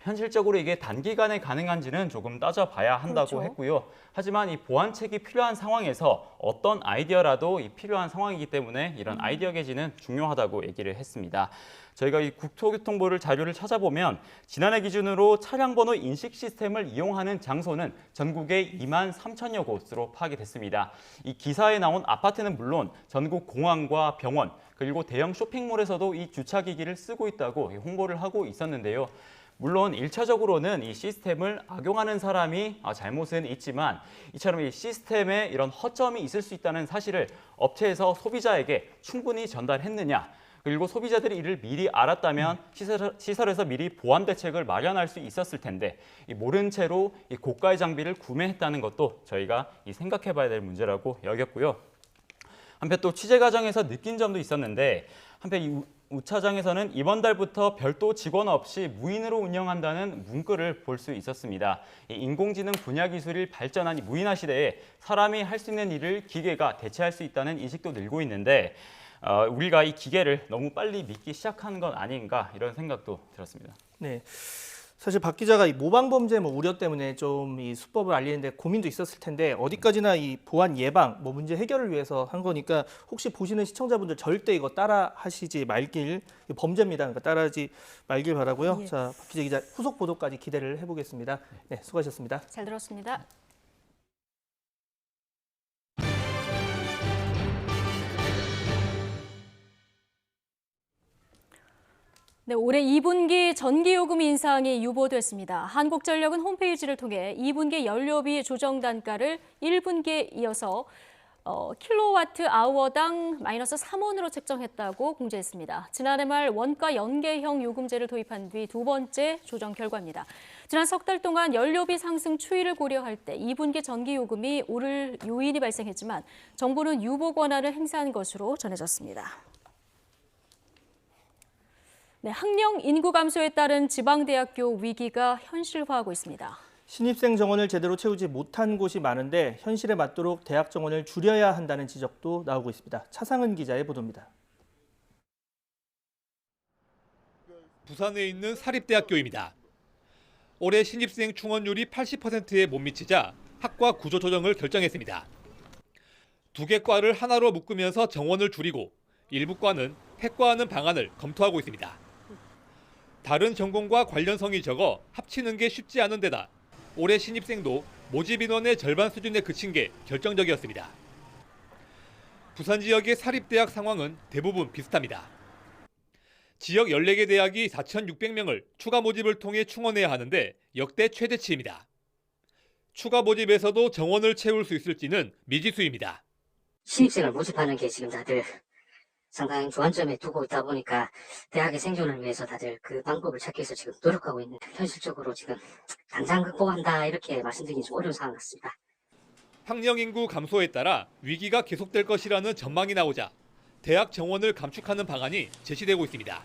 현실적으로 이게 단기간에 가능한지는 조금 따져봐야 한다고 그렇죠. 했고요. 하지만 이 보완책이 필요한 상황에서 어떤 아이디어라도 필요한 상황이기 때문에 이런 아이디어 개진은 중요하다고 얘기를 했습니다. 저희가 이 국토교통부를 자료를 찾아보면 지난해 기준으로 차량 번호 인식 시스템을 이용하는 장소는 전국에 2만 3천여 곳으로 파악이 됐습니다. 이 기사에 나온 아파트는 물론 전국 공항과 병원 그리고 대형 쇼핑몰에서도 이 주차기기를 쓰고 있다고 홍보를 하고 있었는데요. 물론 1차적으로는 이 시스템을 악용하는 사람이 잘못은 있지만 이처럼 이 시스템에 이런 허점이 있을 수 있다는 사실을 업체에서 소비자에게 충분히 전달했느냐, 그리고 소비자들이 이를 미리 알았다면 시설에서 미리 보완 대책을 마련할 수 있었을 텐데 모른 채로 이 고가의 장비를 구매했다는 것도 저희가 생각해봐야 될 문제라고 여겼고요. 한편 또 취재 과정에서 느낀 점도 있었는데 한편 이 우차장에서는 이번 달부터 별도 직원 없이 무인으로 운영한다는 문구를 볼 수 있었습니다. 인공지능 분야 기술이 발전한 이 무인화 시대에 사람이 할 수 있는 일을 기계가 대체할 수 있다는 인식도 늘고 있는데 우리가 이 기계를 너무 빨리 믿기 시작하는 건 아닌가 이런 생각도 들었습니다. 네. 사실 박 기자가 이 모방 범죄 우려 때문에 좀 이 수법을 알리는데 고민도 있었을 텐데 어디까지나 이 보안 예방, 문제 해결을 위해서 한 거니까 혹시 보시는 시청자분들 절대 이거 따라 하시지 말길, 범죄입니다. 그러니까 따라하지 말길 바라고요. 예. 자, 박기재 기자 후속 보도까지 기대를 해보겠습니다. 네, 수고하셨습니다. 잘 들었습니다. 네, 올해 2분기 전기요금 인상이 유보됐습니다. 한국전력은 홈페이지를 통해 2분기 연료비 조정 단가를 1분기에 이어서 킬로와트 아워당 마이너스 3원으로 책정했다고 공지했습니다. 지난해 말 원가 연계형 요금제를 도입한 뒤 두 번째 조정 결과입니다. 지난 석 달 동안 연료비 상승 추이를 고려할 때 2분기 전기요금이 오를 요인이 발생했지만 정부는 유보 권한을 행사한 것으로 전해졌습니다. 네, 학령 인구 감소에 따른 지방대학교 위기가 현실화하고 있습니다. 신입생 정원을 제대로 채우지 못한 곳이 많은데 현실에 맞도록 대학 정원을 줄여야 한다는 지적도 나오고 있습니다. 차상은 기자의 보도입니다. 부산에 있는 사립대학교입니다. 올해 신입생 충원율이 80%에 못 미치자 학과 구조 조정을 결정했습니다. 두 개 과를 하나로 묶으면서 정원을 줄이고 일부 과는 폐과하는 방안을 검토하고 있습니다. 다른 전공과 관련성이 적어 합치는 게 쉽지 않은 데다 올해 신입생도 모집 인원의 절반 수준에 그친 게 결정적이었습니다. 부산 지역의 사립대학 상황은 대부분 비슷합니다. 지역 14개 대학이 4,600명을 추가 모집을 통해 충원해야 하는데 역대 최대치입니다. 추가 모집에서도 정원을 채울 수 있을지는 미지수입니다. 신입생을 모집하는 게 지금 다들 상당히 주안점에 두고 있다 보니까 대학의 생존을 위해서 다들 그 방법을 찾기 위해서 지금 노력하고 있는, 현실적으로 지금 당장 극복한다 이렇게 말씀드리기 좀 어려운 상황 같습니다. 학령 인구 감소에 따라 위기가 계속될 것이라는 전망이 나오자 대학 정원을 감축하는 방안이 제시되고 있습니다.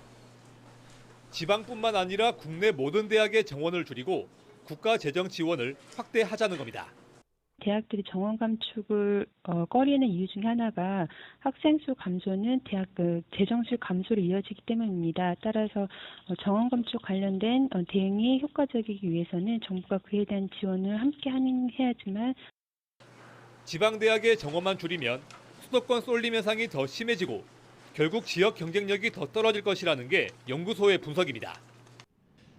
지방뿐만 아니라 국내 모든 대학의 정원을 줄이고 국가 재정 지원을 확대하자는 겁니다. 대학들이 정원 감축을 꺼리는 이유 중에 하나가 학생 수 감소는 대학 재정수 감소로 이어지기 때문입니다. 따라서 정원 감축 관련된 대응이 효과적이기 위해서는 정부가 그에 대한 지원을 함께 해야지만 지방대학의 정원만 줄이면 수도권 쏠림 현상이 더 심해지고 결국 지역 경쟁력이 더 떨어질 것이라는 게 연구소의 분석입니다.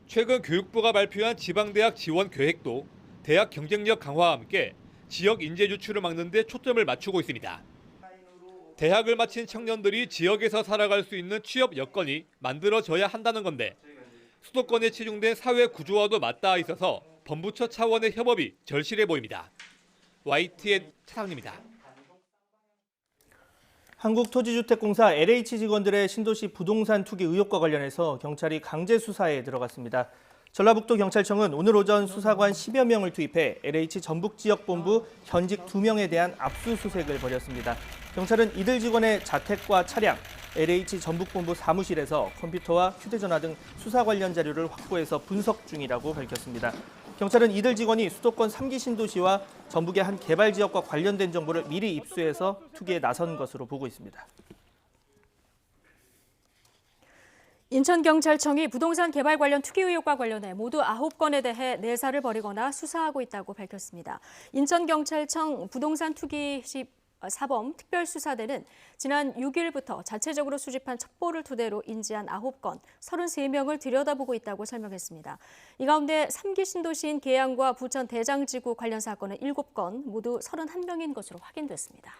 최근 교육부가 발표한 지방대학 지원 계획도 대학 경쟁력 강화와 함께 지역 인재 유출을 막는 데 초점을 맞추고 있습니다. 대학을 마친 청년들이 지역에서 살아갈 수 있는 취업 여건이 만들어져야 한다는 건데 수도권에 치중된 사회 구조와도 맞닿아 있어서 범부처 차원의 협업이 절실해 보입니다. YTN 차상입니다. 한국토지주택공사 LH 직원들의 신도시 부동산 투기 의혹과 관련해서 경찰이 강제 수사에 들어갔습니다. 전라북도 경찰청은 오늘 오전 수사관 10여 명을 투입해 LH 전북지역본부 현직 2명에 대한 압수수색을 벌였습니다. 경찰은 이들 직원의 자택과 차량, LH 전북본부 사무실에서 컴퓨터와 휴대전화 등 수사 관련 자료를 확보해서 분석 중이라고 밝혔습니다. 경찰은 이들 직원이 수도권 3기 신도시와 전북의 한 개발 지역과 관련된 정보를 미리 입수해서 투기에 나선 것으로 보고 있습니다. 인천경찰청이 부동산 개발 관련 투기 의혹과 관련해 모두 9건에 대해 내사를 벌이거나 수사하고 있다고 밝혔습니다. 인천경찰청 부동산 투기 사범 특별수사대는 지난 6일부터 자체적으로 수집한 첩보를 토대로 인지한 9건, 33명을 들여다보고 있다고 설명했습니다. 이 가운데 3기 신도시인 계양과 부천 대장지구 관련 사건은 7건, 모두 31명인 것으로 확인됐습니다.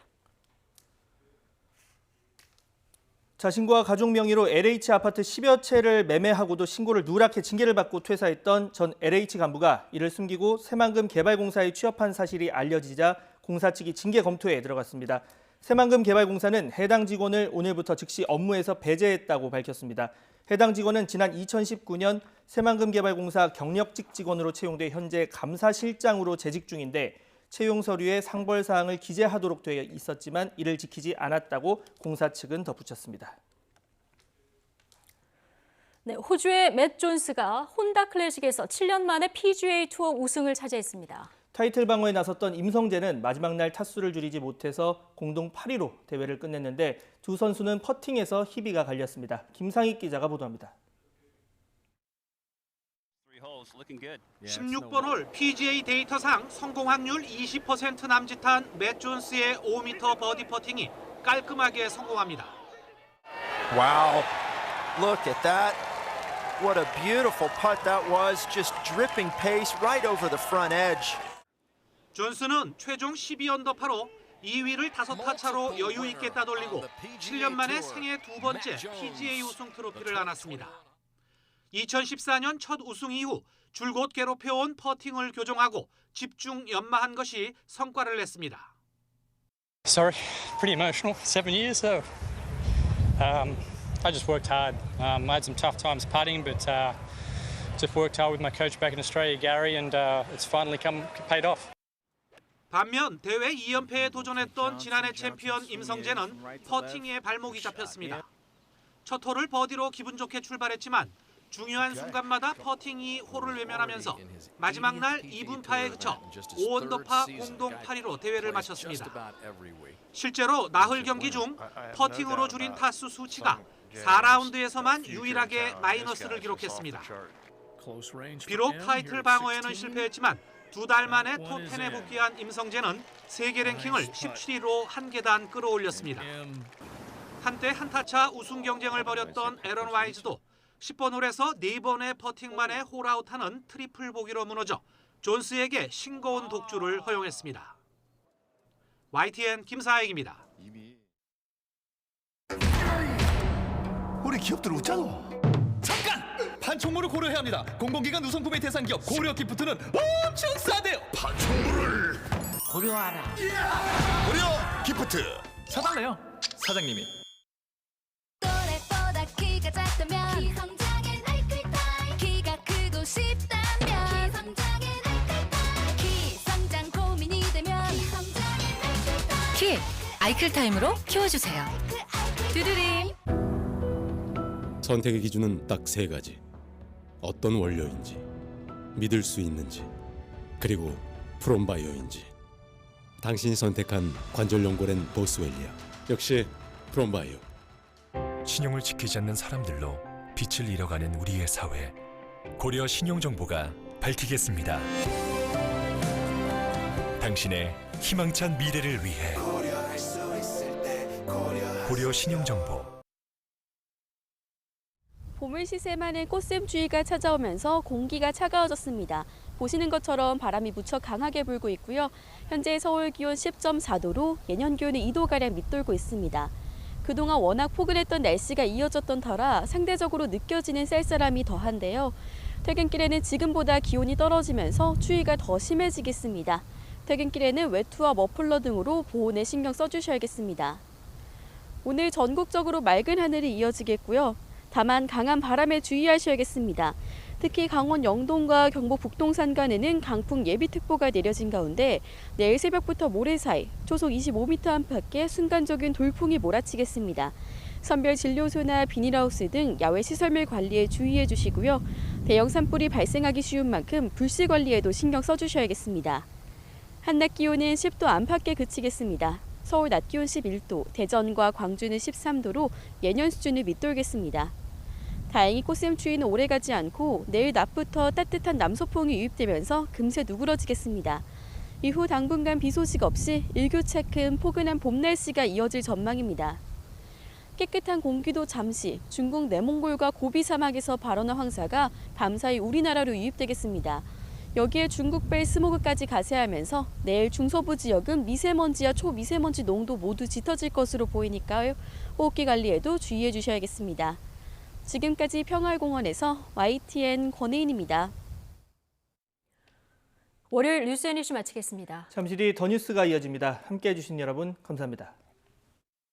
자신과 가족 명의로 LH 아파트 10여 채를 매매하고도 신고를 누락해 징계를 받고 퇴사했던 전 LH 간부가 이를 숨기고 새만금 개발공사에 취업한 사실이 알려지자 공사 측이 징계 검토에 들어갔습니다. 새만금 개발공사는 해당 직원을 오늘부터 즉시 업무에서 배제했다고 밝혔습니다. 해당 직원은 지난 2019년 새만금 개발공사 경력직 직원으로 채용돼 현재 감사실장으로 재직 중인데 채용 서류에 상벌 사항을 기재하도록 되어 있었지만 이를 지키지 않았다고 공사 측은 덧붙였습니다. 네, 호주의 맷 존스가 혼다 클래식에서 7년 만에 PGA 투어 우승을 차지했습니다. 타이틀 방어에 나섰던 임성재는 마지막 날 타수를 줄이지 못해서 공동 8위로 대회를 끝냈는데 두 선수는 퍼팅에서 희비가 갈렸습니다. 김상익 기자가 보도합니다. 16번 홀 PGA 데이터상 성공 확률 20% 남짓한 맷 존스의 5m 버디 퍼팅이 깔끔하게 성공합니다. Wow, look at that. What a beautiful putt that was, just dripping pace right over the front edge. 존스는 최종 12언더파로 2위를 5타 차로 여유 있게 따돌리고 7년 만에 생애 두 번째 PGA 우승 트로피를 안았습니다. 2014년 첫 우승 이후 줄곧 괴롭혀온 퍼팅을 교정하고 집중 연마한 것이 성과를 냈습니다. Sorry, pretty emotional. 7 years, so I just worked hard. I had some tough times putting, but just worked hard with my coach back in Australia, Gary, and it's finally paid off. 반면 대회 2연패에 도전했던 지난해 챔피언 임성재는 퍼팅에 발목이 잡혔습니다. 첫 홀을 버디로 기분 좋게 출발했지만 중요한 순간마다 퍼팅이 홀을 외면하면서 마지막 날 2분파에 그쳐 5언더파 공동 8위로 대회를 마쳤습니다. 실제로 나흘 경기 중 퍼팅으로 줄인 타수 수치가 4라운드에서만 유일하게 마이너스를 기록했습니다. 비록 타이틀 방어에는 실패했지만 2달 만에 톱10에 복귀한 임성재는 세계 랭킹을 17위로 한 계단 끌어올렸습니다. 한때 한타차 우승 경쟁을 벌였던 에런 와이즈도 10번 홀에서 4번의 퍼팅만에 홀아웃하는 트리플 보기로 무너져 존스에게 싱거운 독주를 허용했습니다. YTN 김사익입니다. 우리 기업들 웃잖아. 잠깐! 판촉물을 고려해야 합니다. 공공기관 우선 구매 대상 기업 고려 기프트는 엄청 싸대요. 판촉물을 고려하라. 고려 기프트 사달래요. 사장님이. 키가 작다면 기성장엔 아이클타임 키가 크고 싶다면 기성장엔 아이클타임 기성장 고민이 되면 기성장엔 아이클타임 키 아이클타임으로 키워주세요. 두드림. 선택의 기준은 딱 3가지. 어떤 원료인지, 믿을 수 있는지, 그리고 프롬바이어인지. 당신이 선택한 관절 연골엔 보스웰리아. 역시 프롬바이어. 신용을 지키지 않는 사람들로 빛을 잃어가는 우리의 사회. 고려 신용정보가 밝히겠습니다. 당신의 희망찬 미래를 위해 고려 신용정보. 봄을 시샘하는 꽃샘추위가 찾아오면서 공기가 차가워졌습니다. 보시는 것처럼 바람이 무척 강하게 불고 있고요. 현재 서울 기온 10.4도로 예년 기온은 2도가량 밑돌고 있습니다. 그동안 워낙 포근했던 날씨가 이어졌던 터라 상대적으로 느껴지는 쌀쌀함이 더한데요. 퇴근길에는 지금보다 기온이 떨어지면서 추위가 더 심해지겠습니다. 퇴근길에는 외투와 머플러 등으로 보온에 신경 써주셔야겠습니다. 오늘 전국적으로 맑은 하늘이 이어지겠고요. 다만 강한 바람에 주의하셔야겠습니다. 특히 강원 영동과 경북 북동 산간에는 강풍 예비특보가 내려진 가운데 내일 새벽부터 모레 사이 초속 25m 안팎의 순간적인 돌풍이 몰아치겠습니다. 선별 진료소나 비닐하우스 등 야외 시설물 관리에 주의해 주시고요. 대형 산불이 발생하기 쉬운 만큼 불씨 관리에도 신경 써주셔야겠습니다. 한낮 기온은 10도 안팎에 그치겠습니다. 서울 낮 기온 11도, 대전과 광주는 13도로 예년 수준을 밑돌겠습니다. 다행히 꽃샘추위는 오래가지 않고 내일 낮부터 따뜻한 남서풍이 유입되면서 금세 누그러지겠습니다. 이후 당분간 비 소식 없이 일교차큰 포근한 봄 날씨가 이어질 전망입니다. 깨끗한 공기도 잠시 중국 내몽골과 고비 사막에서 발원한 황사가 밤사이 우리나라로 유입되겠습니다. 여기에 중국발 스모그까지 가세하면서 내일 중서부 지역은 미세먼지와 초미세먼지 농도 모두 짙어질 것으로 보이니까요. 호흡기 관리에도 주의해 주셔야겠습니다. 지금까지 평화공원에서 YTN 권혜인입니다. 월요일 뉴스 NEC 마치겠습니다. 잠시 뒤 더 뉴스가 이어집니다. 함께해 주신 여러분 감사합니다.